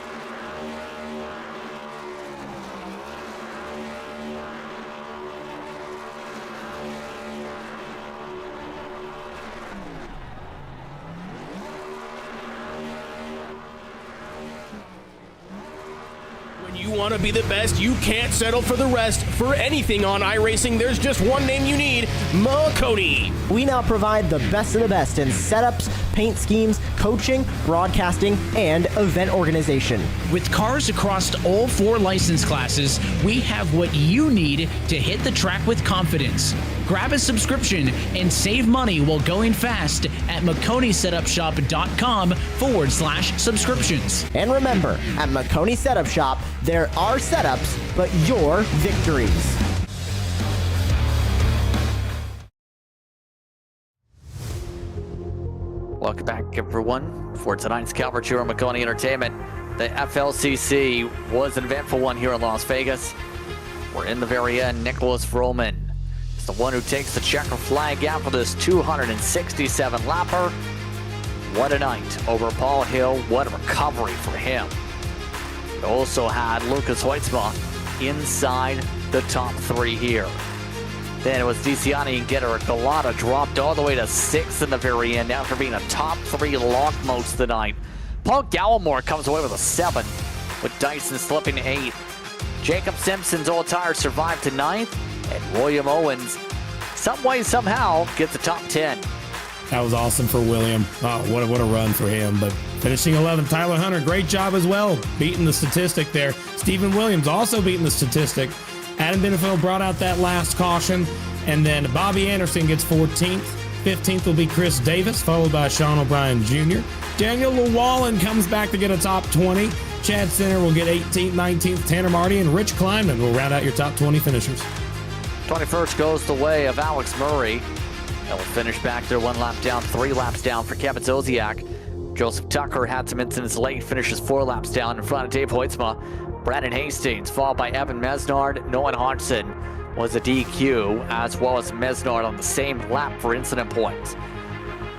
You want to be the best, you can't settle for the rest. For anything on iRacing, there's just one name you need, Maconi. We now provide the best of the best in setups, paint schemes, coaching, broadcasting, and event organization. With cars across all 4 license classes, we have what you need to hit the track with confidence. Grab a subscription and save money while going fast at MaconiSetupShop.com/subscriptions. And remember, at Maconi Setup Shop, there are setups, but your victories. Welcome back, everyone, for tonight's coverage here on Maconi Entertainment. The FLCC was an eventful one here in Las Vegas. We're in the very end. Nicholas Vroman is the one who takes the checker flag out for this 267 lapper. What a night over Paul Hill. What a recovery for him. We also had Lucas Hoytsma inside the top 3 here. Then it was DeCiani and Gitter. Galata dropped all the way to 6th in the very end after being a top 3 lock most of the night. Paul Gallimore comes away with a 7, with Dyson slipping to 8. Jacob Simpson's old tire survived to 9th, and William Owens, some way, somehow, gets the top 10. That was awesome for William. Oh, what a run for him. But finishing 11th, Tyler Hunter, great job as well, beating the statistic there. Stephen Williams also beating the statistic. Adam Benefield brought out that last caution, and then Bobby Anderson gets 14th. 15th will be Chris Davis, followed by Sean O'Brien Jr. Daniel Llewellyn comes back to get a top 20. Chad Center will get 18th, 19th. Tanner Marty and Rich Kleinman will round out your top 20 finishers. 21st goes the way of Alex Murray. He'll finish back there 1 lap down, 3 laps down for Kevin Zosiak. Joseph Tucker had some incidents late, finishes 4 laps down in front of Dave Hoytsma. Brandon Hastings, followed by Evan Mesnard. Nolan Hodgson was a DQ, as well as Mesnard on the same lap for incident points.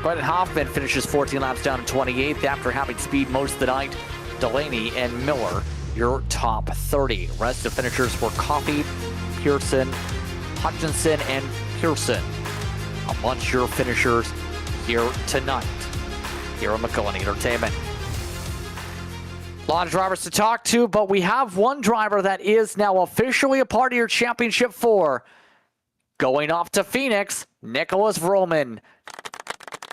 Brendan Hoffman finishes 14 laps down in 28th after having speed most of the night. Delaney and Miller, your top 30. Rest of finishers were Coffey, Pearson, Hutchinson, and Pearson amongst your finishers here tonight, here on Maconi Entertainment. A lot of drivers to talk to, but we have one driver that is now officially a part of your Championship 4. Going off to Phoenix, Nicholas Vroman.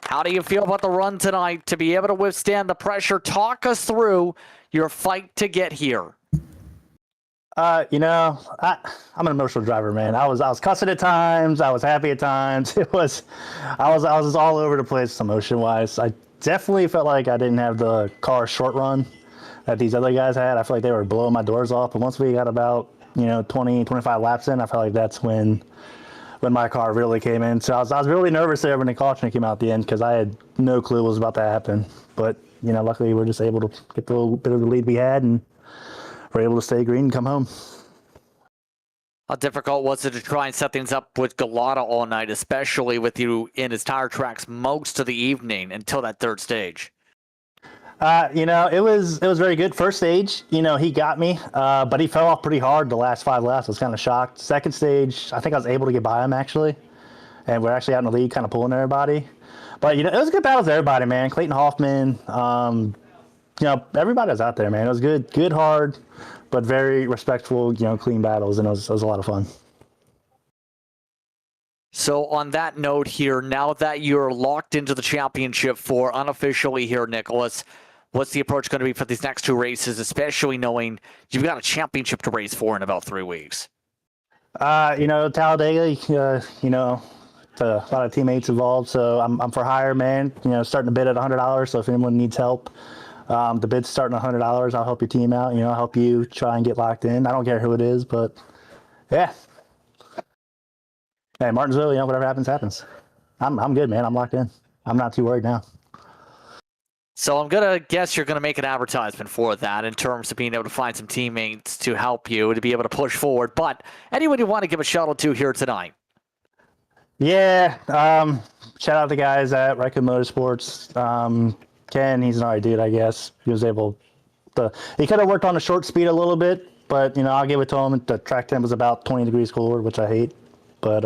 How do you feel about the run tonight to be able to withstand the pressure? Talk us through your fight to get here. I'm an emotional driver, man. I was cussing at times. I was happy at times. I was all over the place emotion-wise. I definitely felt like I didn't have the car short run that these other guys had. I feel like they were blowing my doors off. But once we got about 20, 25 laps in, I felt like that's when my car really came in. So I was really nervous there when the caution came out at the end because I had no clue what was about to happen. But luckily we're just able to get the little bit of the lead we had, and we're able to stay green and come home. How difficult was it to try and set things up with Galata all night, especially with you in his tire tracks most of the evening until that third stage? It was very good. First stage, he got me, but he fell off pretty hard the last 5 laps. I was kind of shocked. Second stage, I think I was able to get by him actually, and we're actually out in the lead, kind of pulling everybody. But it was a good battle with everybody, man. Clayton Hoffman, everybody was out there, man. It was good, hard, but very respectful, clean battles, and it was a lot of fun. So on that note here, now that you're locked into the championship for unofficially here, Nicholas, what's the approach going to be for these next 2 races, especially knowing you've got a championship to race for in about 3 weeks? Talladega, a lot of teammates involved, so I'm for hire, man. Starting to bid at $100, so if anyone needs help, the bid's starting at $100. I'll help your team out. I'll help you try and get locked in. I don't care who it is, but yeah. Hey, Martinsville, whatever happens. I'm good, man. I'm locked in. I'm not too worried now. So I'm going to guess you're going to make an advertisement for that in terms of being able to find some teammates to help you to be able to push forward. But anyone you want to give a shout out to here tonight? Yeah. Shout out to the guys at Record Motorsports. Ken, he's an alright dude, I guess. He was able to, he could have worked on the short speed a little bit, but, I'll give it to him. The track temp was about 20 degrees cooler, which I hate. But,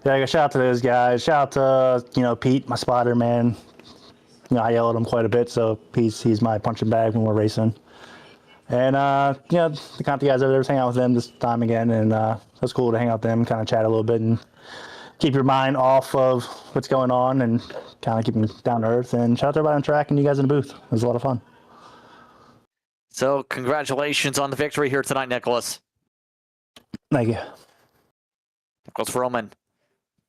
yeah, shout out to those guys. Shout out to, Pete, my spotter, man. I yell at him quite a bit, so he's my punching bag when we're racing. And, the Conti guys over there, was hanging out with them this time again, and it was cool to hang out with them, kind of chat a little bit, and keep your mind off of what's going on and kind of keep them down to earth. And shout out to everybody on track and you guys in the booth. It was a lot of fun. So congratulations on the victory here tonight, Nicholas. Thank you. Nicholas Roman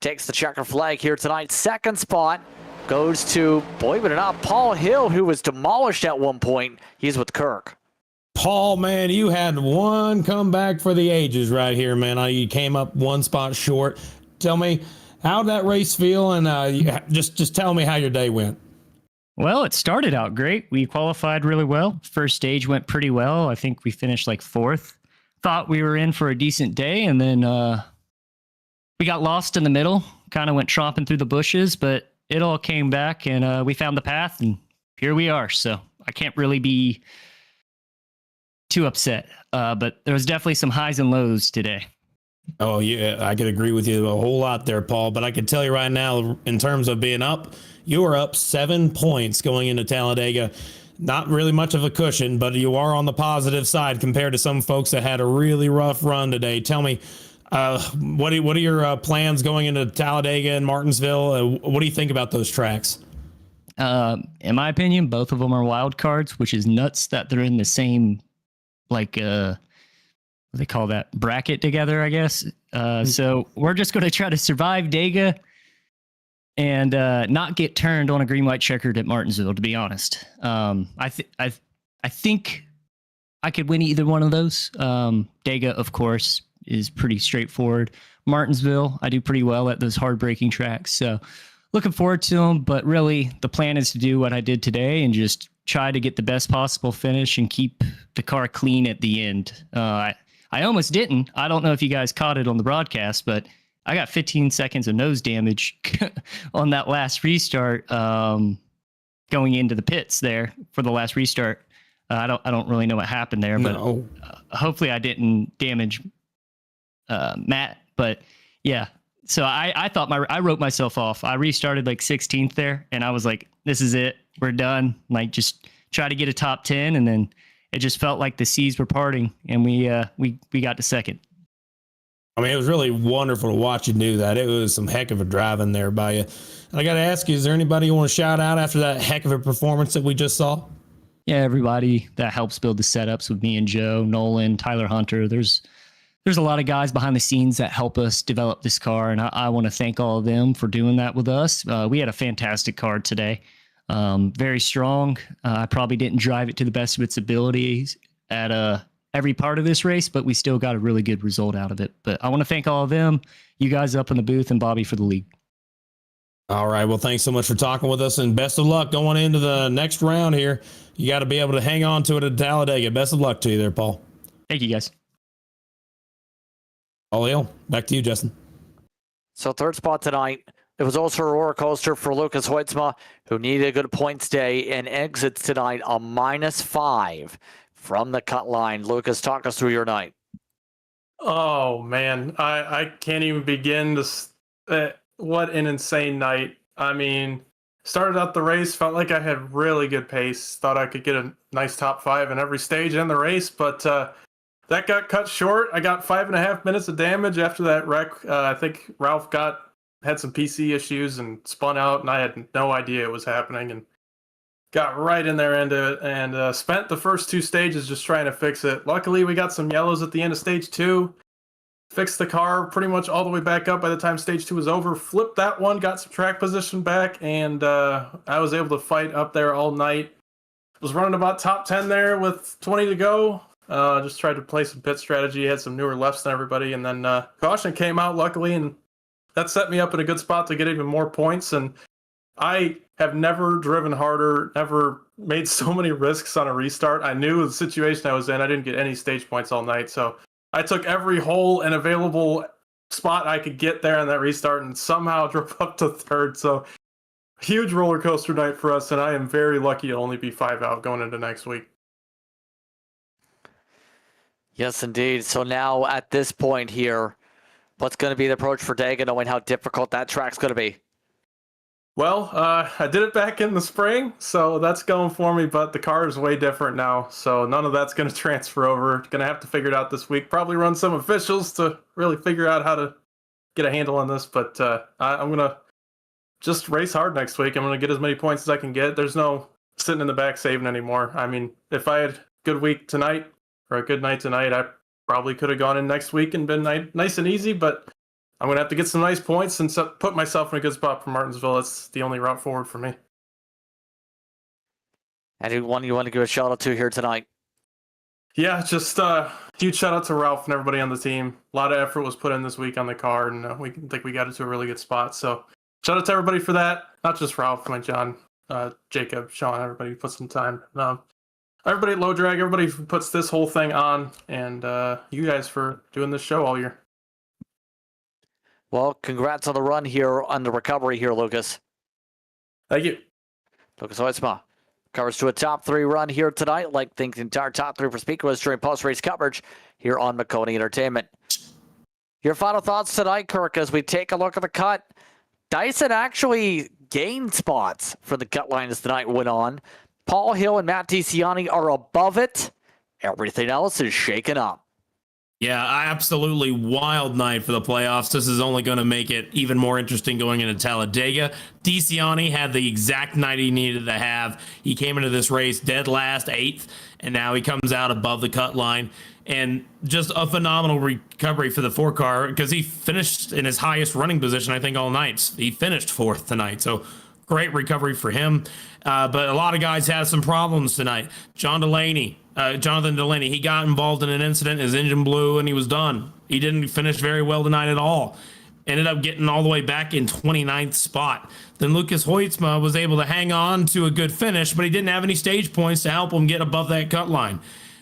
takes the checker flag here tonight. Second spot goes to, believe it or not, Paul Hill, who was demolished at one point. He's with Kirk. Paul, man, you had one comeback for the ages right here, man. You came up 1 spot short. Tell me, how'd that race feel? And just tell me how your day went. Well, it started out great. We qualified really well. First stage went pretty well. I think we finished like 4th. Thought we were in for a decent day, and then we got lost in the middle. Kind of went tromping through the bushes, but it all came back, and we found the path, and here we are. So I can't really be too upset, but there was definitely some highs and lows today. Oh, yeah, I could agree with you a whole lot there, Paul. But I can tell you right now, in terms of being up, you are up 7 points going into Talladega. Not really much of a cushion, but you are on the positive side compared to some folks that had a really rough run today. Tell me, what are your plans going into Talladega and Martinsville? What do you think about those tracks? In my opinion, both of them are wild cards, which is nuts that they're in the same, like, what they call that, bracket together, I guess. So we're just going to try to survive Dega and not get turned on a green white checkered at Martinsville, to be honest. I think I could win either one of those. Dega, of course, is pretty straightforward. Martinsville, I do pretty well at those hard braking tracks. So looking forward to them, but really the plan is to do what I did today and just try to get the best possible finish and keep the car clean at the end. I almost didn't. I don't know if you guys caught it on the broadcast, but I got 15 seconds of nose damage on that last restart, going into the pits there for the last restart. I don't really know what happened there, but hopefully I didn't damage Matt. But yeah, so I thought I wrote myself off. I restarted like 16th there, and I was like, this is it. We're done. Like, just try to get a top 10, and then it just felt like the seas were parting, and we got to second. I mean, it was really wonderful to watch you do that. It was some heck of a driving there by you. And I got to ask you, is there anybody you want to shout out after that heck of a performance that we just saw? Yeah, everybody that helps build the setups with me and Joe, Nolan, Tyler Hunter. There's a lot of guys behind the scenes that help us develop this car, and I want to thank all of them for doing that with us. We had a fantastic car today. Very strong. I probably didn't drive it to the best of its abilities at every part of this race, but we still got a really good result out of it. But I want to thank all of them, you guys up in the booth, and Bobby for the lead. All right. Well, thanks so much for talking with us, and best of luck going into the next round here. You got to be able to hang on to it at Talladega. Best of luck to you there, Paul. Thank you, guys. All Hill, back to you, Justin. So third spot tonight. It was also a roller coaster for Lucas Hoitzma, who needed a good points day and exits tonight a -5 from the cut line. Lucas, talk us through your night. Oh man, I can't even begin to. What an insane night! I mean, started out the race, felt like I had really good pace. Thought I could get a nice top 5 in every stage in the race, but that got cut short. I got 5.5 minutes of damage after that wreck. I think Ralph had some PC issues and spun out, and I had no idea it was happening, and got right in there and spent the first 2 stages just trying to fix it. Luckily, we got some yellows at the end of stage 2. Fixed the car pretty much all the way back up by the time stage 2 was over. Flipped that one, got some track position back, and I was able to fight up there all night. Was running about top 10 there with 20 to go. Just tried to play some pit strategy, had some newer lefts than everybody, and then caution came out luckily, and that set me up in a good spot to get even more points. And I have never driven harder, never made so many risks on a restart. I knew the situation I was in. I didn't get any stage points all night, so I took every hole and available spot I could get there on that restart and somehow drove up to third. So huge roller coaster night for us, and I am very lucky to only be 5 out going into next week. Yes, indeed. So now at this point here, what's going to be the approach for Dega, knowing how difficult that track's going to be? Well, I did it back in the spring, so that's going for me, but the car is way different now, so none of that's going to transfer over. Going to have to figure it out this week. Probably run some officials to really figure out how to get a handle on this, but I'm going to just race hard next week. I'm going to get as many points as I can get. There's no sitting in the back saving anymore. I mean, if I had a good week tonight or a good night tonight, I probably could have gone in next week and been nice and easy, but I'm going to have to get some nice points and put myself in a good spot for Martinsville. That's the only route forward for me. Anyone you want to give a shout out to here tonight? Yeah, just huge shout out to Ralph and everybody on the team. A lot of effort was put in this week on the car, and we think we got it to a really good spot. So shout out to everybody for that. Not just Ralph, like John, Jacob, Sean, everybody who put some time. Everybody at Low Drag, everybody who puts this whole thing on, and you guys for doing this show all year. Well, congrats on the run here, on the recovery here, Lucas. Thank you. Lucas Hoitzma covers to a top 3 run here tonight, like the entire top 3 for Speaker was during post-race coverage here on Maconi Entertainment. Your final thoughts tonight, Kirk, as we take a look at the cut. Dyson actually gained spots for the cut line as the night went on. Paul Hill and Matt DiCiani are above it. Everything else is shaken up. Yeah, absolutely wild night for the playoffs. This is only going to make it even more interesting going into Talladega. DiCiani had the exact night he needed to have. He came into this race dead last, 8th, and now he comes out above the cut line. And just a phenomenal recovery for the 4-car because he finished in his highest running position, I think, all night. He finished 4th tonight, so great recovery for him. But a lot of guys had some problems tonight. Jonathan Delaney, he got involved in an incident, his engine blew, and he was done. He didn't finish very well tonight at all. Ended up getting all the way back in 29th spot. Then Lucas Hoitzma was able to hang on to a good finish, but he didn't have any stage points to help him get above that cut line.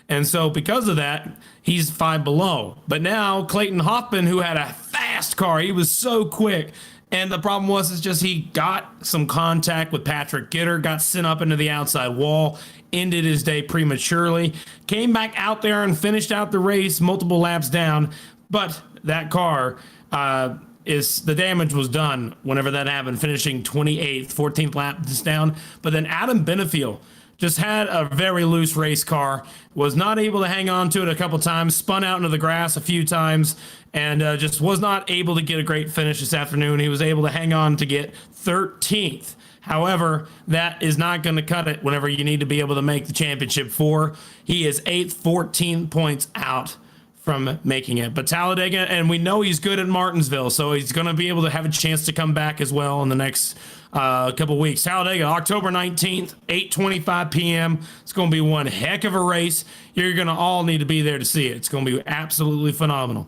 And so because of that, he's 5 below. But now Clayton Hoffman, who had a fast car, he was so quick. And the problem was just he got some contact with Patrick Gitter, got sent up into the outside wall, ended his day prematurely, came back out there and finished out the race multiple laps down. But that car, the damage was done whenever that happened, finishing 28th, 14th lap down. But then Adam Benefiel just had a very loose race car, was not able to hang on to it a couple times, spun out into the grass a few times, and just was not able to get a great finish this afternoon. He was able to hang on to get 13th. However, that is not going to cut it whenever you need to be able to make the championship 4. He is 8th, 14 points out from making it. But Talladega, and we know he's good at Martinsville, so he's going to be able to have a chance to come back as well in the next a couple weeks. Talladega, October 19th, 8:25 p.m. It's going to be one heck of a race. You're going to all need to be there to see it. It's going to be absolutely phenomenal.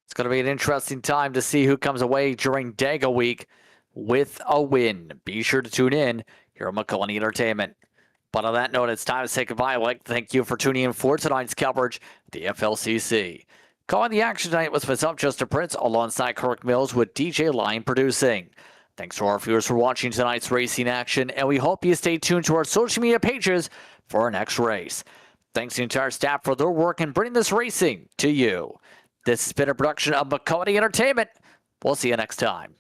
It's going to be an interesting time to see who comes away during Dega week with a win. Be sure to tune in here on Maconi Entertainment. But on that note, it's time to say goodbye. I'd like to thank you for tuning in for tonight's coverage of the FLCC. Calling the action tonight was myself, Justin Prince, alongside Kirk Mills with DJ Line producing. Thanks to our viewers for watching tonight's racing action, and we hope you stay tuned to our social media pages for our next race. Thanks to the entire staff for their work in bringing this racing to you. This has been a production of Maconi Entertainment. We'll see you next time.